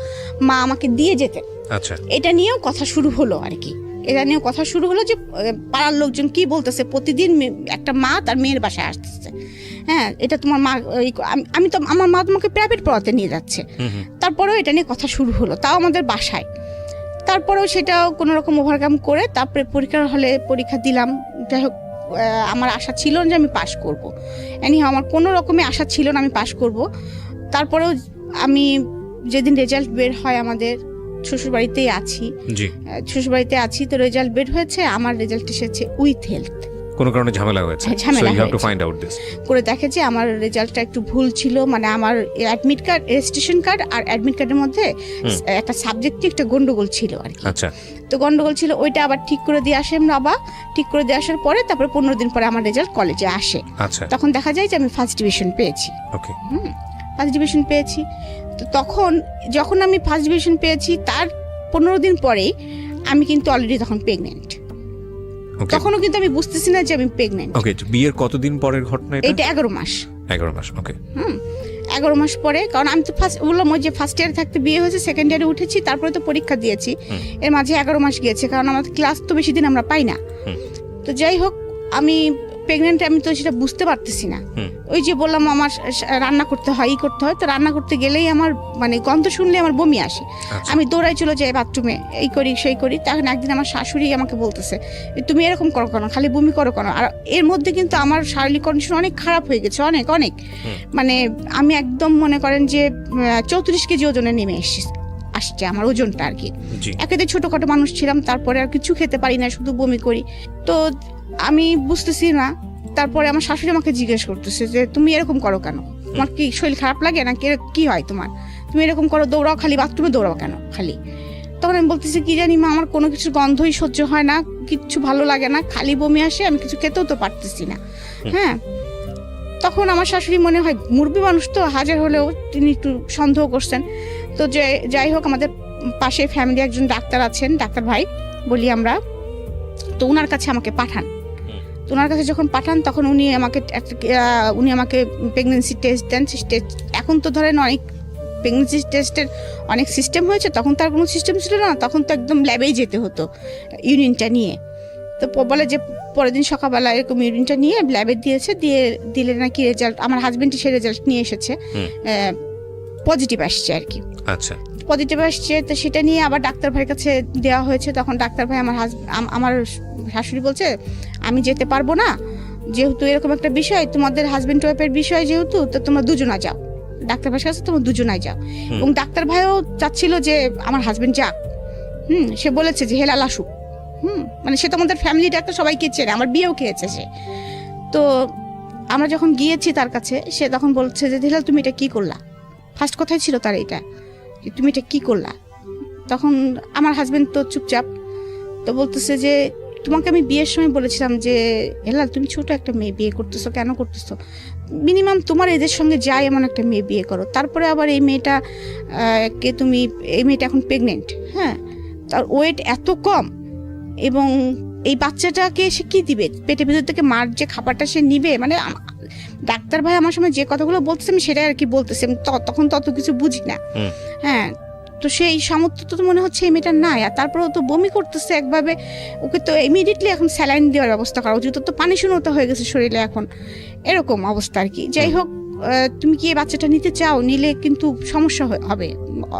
মা আমাকে দিয়ে যেতেন। আচ্ছা। এটা নিয়েও কথা শুরু হলো আর কি। এটা নিয়েও কথা শুরু হলো যে পাড়ার লোকজন কি বলতেছে, প্রতিদিন একটা মা তার মেয়ের বাসায় আসতেছে, হ্যাঁ এটা তোমার মা, আমি তো আমার মা তোমাকে প্রাইভেট পড়াতে নিয়ে যাচ্ছে। তারপরেও এটা নিয়ে কথা শুরু হলো, তাও আমাদের বাসায়। তারপরেও সেটাও কোনো রকম ওভারকাম করে তারপরে পরীক্ষার হলে পরীক্ষা দিলাম। যাই হোক, আমার আশা ছিল না যে আমি পাশ করবো, আমার কোনো রকমের আশা ছিল না আমি পাশ করব। তারপরেও আমি যেদিন রেজাল্ট বের হয়, আমাদের শ্বশুরবাড়িতেই আছি, তো রেজাল্ট বের হয়েছে, আমার রেজাল্ট এসেছে উইথ হেলথ। কোনো কারণে ঝামেলা হয়েছে, করে দেখে যে আমার রেজাল্টটা একটু ভুল ছিল, মানে আমার অ্যাডমিট কার্ড, রেজিস্ট্রেশন কার্ড আর অ্যাডমিট কার্ডের মধ্যে একটা সাবজেক্টে একটা গন্ডগোল ছিল আর কি। আচ্ছা। তো গন্ডগোল ছিল, ওইটা আবার ঠিক করে দিয়ে আসে বাবা। ঠিক করে দিয়ে আসার পরে তারপরে 15 দিন পরে আমার রেজাল্ট কলেজে আসে। আচ্ছা। তখন দেখা যায় যে আমি ফার্স্ট ডিভিশন পেয়েছি। ওকে। ফার্স্ট ডিভিশন পেয়েছি। তো তখন যখন আমি ফার্স্ট ডিভিশন পেয়েছি তার 15 দিন পরেই আমি কিন্তু অলরেডি তখন প্রেগনেন্ট। তখনও কিন্তু আমি বুঝতেছি না যে আমি প্রেগনেন্ট। ওকে। বিয়ের কতদিন পরের ঘটনা এটা? এটা 11 মাস। 11 মাস। ওকে। 11 মাস পরে, কারণ আমি তো বললাম যে ফার্স্ট ইয়ারে থাকতে বিয়ে হয়েছে, সেকেন্ড ইয়ারে উঠেছি, তারপরে তো পরীক্ষা দিয়েছি, এর মাঝে 11 মাস গিয়েছে, কারণ আমাদের ক্লাস তো বেশি দিন আমরা পাই না। তো যাই হোক, আমি প্রেগনেন্ট, আমি তো সেটা বুঝতে পারতেছি না। ওই যে বললাম আমার রান্না করতে হয়, তো রান্না করতে গেলেই আমার মানে গন্ধ শুনলে আমার বমি আসে। আমি দৌড়াই চলে যাই বাথরুমে, এই করি সেই করি। তখন একদিন আমার শাশুড়ি আমাকে বলতেছে, তুমি এরকম করো কেন, খালি বমি করো কেন? আর এর মধ্যে কিন্তু আমার শারীরিক কন্ডিশন অনেক খারাপ হয়ে গেছে, অনেক মানে আমি একদম মনে করেন যে 34 কেজি ওজনে নেমে আসছে আমার ওজনটা আর কি। একেতে ছোটখাটো মানুষ ছিলাম, তারপরে আর কিছু খেতে পারি না, শুধু বমি করি। তো আমি বুঝতেছি না। তারপরে আমার শাশুড়ি আমাকে জিজ্ঞেস করতেছে যে তুমি এরকম করো কেন, তোমার কি শরীর খারাপ লাগে না, কি হয় তোমার, তুমি এরকম করো, দৌড়াও, খালি বাথরুমে দৌড়াও কেন খালি? তখন আমি বলতেছি কি জানি মা, আমার কোনো কিছুর গন্ধই সহ্য হয় না, কিচ্ছু ভালো লাগে না, খালি বমি আসে, আমি কিছু খেতেও তো পারতেছি না। হ্যাঁ, তখন আমার শাশুড়ি মনে হয় মুরব্বী মানুষ তো, হাজার হলেও তিনি একটু সন্দেহ করছেন। তো যাই হোক, আমাদের পাশে ফ্যামিলি একজন ডাক্তার আছেন, ডাক্তার ভাই বলি আমরা, তো ওনার কাছে আমাকে পাঠান। তো ওনার কাছে যখন পাঠান তখন উনি আমাকে প্রেগনেন্সি টেস্ট দেন। এখন তো ধরেন অনেক প্রেগনেন্সি টেস্টের অনেক সিস্টেম হয়েছে, তখন তার কোনো সিস্টেম ছিল না, তখন তো একদম ল্যাবেই যেতে হতো ইউরিনটা নিয়ে। তো বলে যে পরের দিন সকালবেলা এরকম ইউরিনটা নিয়ে ল্যাবে দিলে নাকি রেজাল্ট, আমার হাজবেন্ড সে রেজাল্ট নিয়ে এসেছে, পজিটিভ আসছে আর কি। আচ্ছা, পজিটিভ আসছে। তো সেটা নিয়ে আবার ডাক্তার ভাইয়ের কাছে দেওয়া হয়েছে। তখন ডাক্তার ভাই আমার শাশুড়ি বলছে আমি যেতে পারবো না, যেহেতু এরকম একটা বিষয়, তোমাদের হাজবেন্ড ওয়াইফের বিষয় যেহেতু, তো তোমরা দুজনা যাও, ডাক্তার ভাইয়ের কাছে তোমরা দুজনাই যাও। এবং ডাক্তার ভাইও চাচ্ছিল যে আমার হাজবেন্ড যাক। সে বলেছে যে হেলাল আসুক। মানে সে তোমাদের ফ্যামিলি ডাক্তার, সবাইকে চেনে, আমার বিয়েও খেয়েছে সে। তো আমরা যখন গিয়েছি তার কাছে, সে তখন বলছে যে হেলাল তুমি এটা কি করলা। ফার্স্ট কথাই ছিল তার এইটা, তুমি এটা কি করলা। তখন আমার হাজবেন্ড তো চুপচাপ, তো বলতেছে যে তোমাকে আমি বিয়ের সময় বলেছিলাম যে হেলাল তুমি ছোট একটা মেয়ে বিয়ে করতেছো, কেন করতেছো, মিনিমাম তোমার এদের সঙ্গে যায় এমন একটা মেয়ে বিয়ে করো। তারপরে আবার এই মেয়েটা এখন প্রেগনেন্ট, হ্যাঁ, তার ওয়েট এত কম, এবং এই বাচ্চাটাকে সে কি দিবে, পেটের ভিতর থেকে মার যে খাবারটা সে নিবে। মানে ডাক্তার ভাই আমার সময় যে কথাগুলো বলতেছে আমি সেটাই আর কি বলতেছি, তখন তো অত কিছু বুঝি না। হ্যাঁ, তো সেই সামর্থ্য তো মনে হচ্ছে এই মেয়েটার নাই। আর তারপরেও তো বমি করতেছে একভাবে, ওকে তো ইমিডিয়েটলি এখন স্যালাইন দেওয়ার ব্যবস্থা করা উচিত, তো পানি শূন্যতা হয়ে গেছে শরীরে এখন, এরকম অবস্থা আর কি। যাই হোক, তুমি কি এই বাচ্চাটা নিতে চাও, নিলে কিন্তু সমস্যা হবে,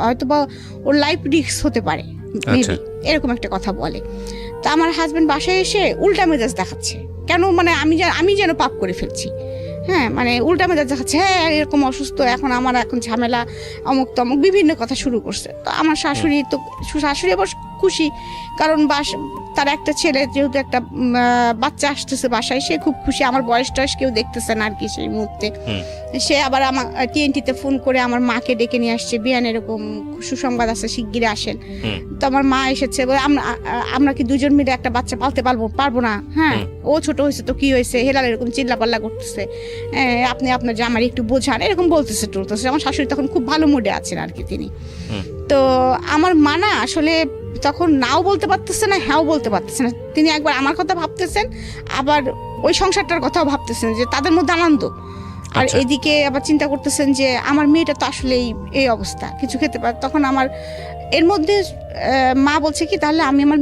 হয়তো বা ওর লাইফ রিস্ক হতে পারে, মেবি এরকম একটা কথা বলে। তা আমার হাজবেন্ড বাসায় এসে উল্টা মেজাজ দেখাচ্ছে, কেন মানে আমি যেন পাপ করে ফেলছি। হ্যাঁ, মানে উল্টা মেজাজ দেখাচ্ছে, হ্যাঁ এরকম অসুস্থ, এখন ঝামেলা, অমুক তমুক বিভিন্ন কথা শুরু করছে। তো আমার শাশুড়ি আবার খুশি, কারণ তার একটা ছেলে, যেহেতু একটা বাচ্চা আসতেছে বাসায়, সে খুব খুশি। আমার বয়স টয়স কেউ দেখতেছে না আর কি সেই মুহূর্তে। সে আবার আমার TNT-তে ফোন করে আমার মাকে ডেকে নিয়ে আসছে, বিয়ান এরকম সুসংবাদ আছে, শিগগিরই আসেন। তো আমার মা এসেছে, আমরা কি দুজন মিলে একটা বাচ্চা পালতে পারবো না, হ্যাঁ ও ছোট হয়েছে তো কি হয়েছে, হেলাল এরকম চিল্লাপাল্লা করতেছে, আপনি আপনার জামাই একটু বোঝান, এরকম বলতেছে টলতেছে। আমার শাশুড়ি তখন খুব ভালো মুডে আছেন আর কি তিনি। তো আমার মা না আসলে তখন নাও বলতে পারতেছে না, হ্যাঁও বলতে পারতেছে না। তিনি একবার আমার কথা ভাবতেছেন, আবার ওই সংসারটার কথাও ভাবতেছেন, যে তাদের মধ্যে আনন্দ, আর এদিকে আবার চিন্তা করতেছেন যে আমার মেয়েটা তো আসলে এই অবস্থা, কিছু খেতে পারে। তখন আমার এর মধ্যে মা বলছে কি, তাহলে আমি আমার